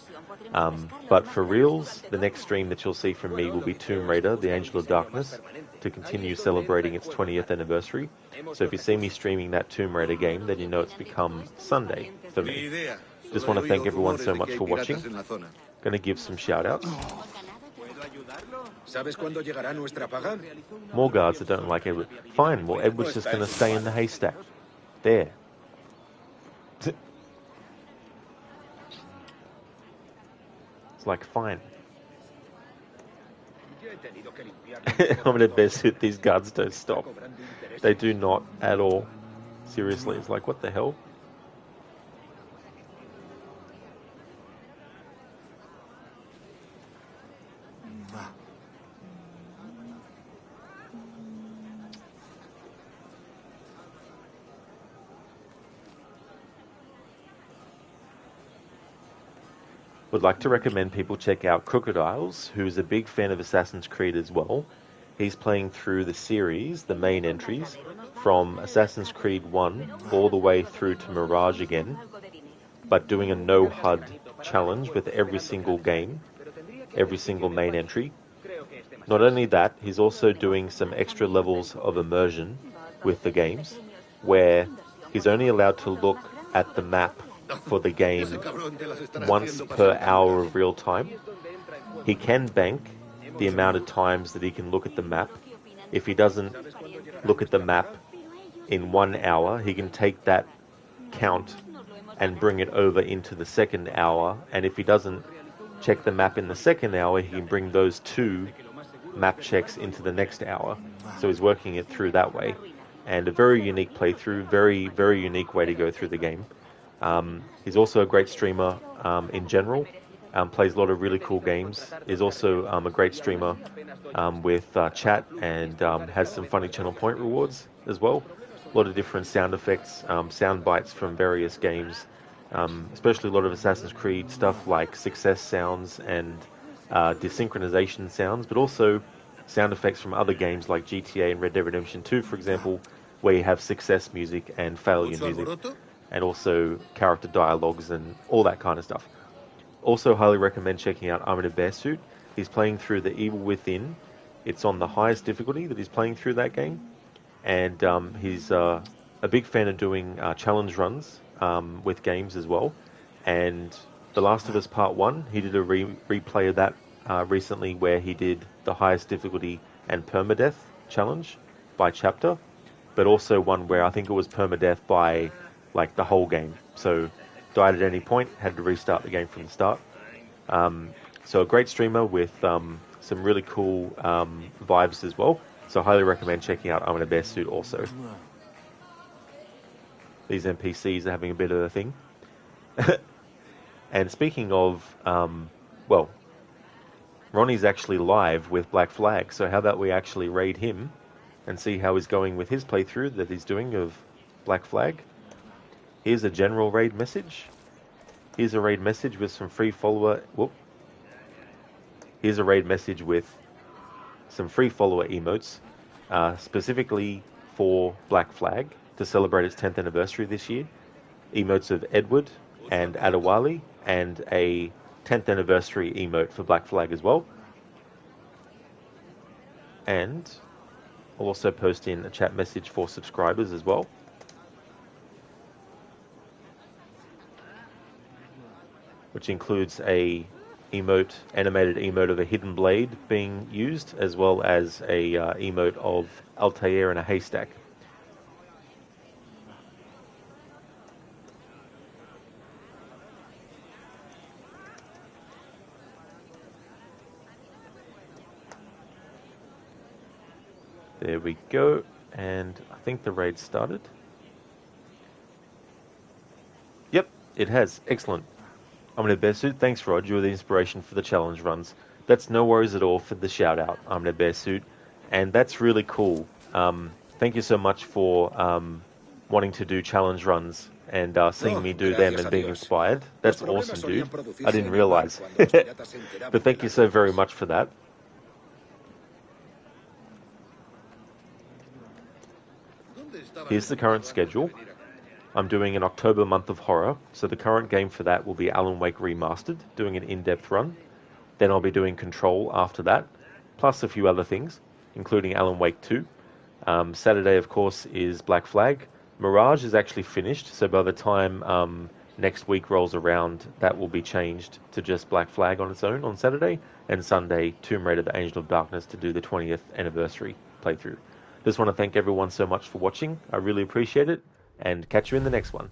But for reals, the next stream that you'll see from me will be Tomb Raider, the Angel of Darkness, to continue celebrating its 20th anniversary. So if you see me streaming that Tomb Raider game, then you know it's become Sunday for me. Just want to thank everyone so much for watching. Going to give some shout-outs. More guards that don't like Edward. Fine, well, Edward's just going to stay in the haystack. There. It's like, fine. I'm in a bear suit. These guards don't stop. They do not at all. Seriously, it's like, what the hell? Would like to recommend people check out Crocodiles, who's a big fan of Assassin's Creed as well. He's playing through the series, the main entries, from Assassin's Creed 1 all the way through to Mirage again, but doing a no HUD challenge with every single game, every single main entry. Not only that, he's also doing some extra levels of immersion with the games, where he's only allowed to look at the map for the game once per hour of real time. He can bank the amount of times that he can look at the map. If he doesn't look at the map in 1 hour, he can take that count and bring it over into the second hour. And if he doesn't check the map in the second hour, he can bring those 2 map checks into the next hour. So he's working it through that way. And a very unique playthrough, very, very unique way to go through the game. He's also a great streamer in general, plays a lot of really cool games, is also a great streamer with chat, and has some funny channel point rewards as well. A lot of different sound effects, sound bites from various games, especially a lot of Assassin's Creed stuff like success sounds and desynchronization sounds, but also sound effects from other games like GTA and Red Dead Redemption 2, for example, where you have success music and failure music, and also character dialogues and all that kind of stuff. Also highly recommend checking out I'm in a Bear Suit. He's playing through The Evil Within. It's on the highest difficulty that he's playing through that game. And he's a big fan of doing challenge runs with games as well. And The Last of Us Part 1, he did a replay of that recently, where he did the highest difficulty and permadeath challenge by chapter. But also one where I think it was permadeath by like the whole game. So died at any point, had to restart the game from the start. So a great streamer with some really cool vibes as well. So I highly recommend checking out I'm in a Bear Suit also. These NPCs are having a bit of a thing. And speaking of, well, Ronnie's actually live with Black Flag, so how about we actually raid him and see how he's going with his playthrough that he's doing of Black Flag. Here's a general raid message. Here's a raid message with some free follower... Whoop. Here's a raid message with some free follower emotes, specifically for Black Flag, to celebrate its 10th anniversary this year. Emotes of Edward and Adewale, and a 10th anniversary emote for Black Flag as well. And I'll also post in a chat message for subscribers as well. Which includes a emote, animated emote of a hidden blade being used, as well as a emote of Altair in a haystack. There we go, and I think the raid started. Yep, it has. Excellent. I'm in a bear suit. Thanks, Rod. You were the inspiration for the challenge runs. That's no worries at all for the shout out. I'm in a bear suit, and that's really cool. Thank you so much for wanting to do challenge runs and seeing me do them and being inspired. That's awesome, dude. I didn't realize. But thank you so very much for that. Here's the current schedule. I'm doing an October month of horror, so the current game for that will be Alan Wake Remastered, doing an in-depth run. Then I'll be doing Control after that, plus a few other things, including Alan Wake 2. Saturday, of course, is Black Flag. Mirage is actually finished, so by the time next week rolls around, that will be changed to just Black Flag on its own on Saturday, and Sunday, Tomb Raider the Angel of Darkness to do the 20th anniversary playthrough. Just want to thank everyone so much for watching. I really appreciate it, and catch you in the next one.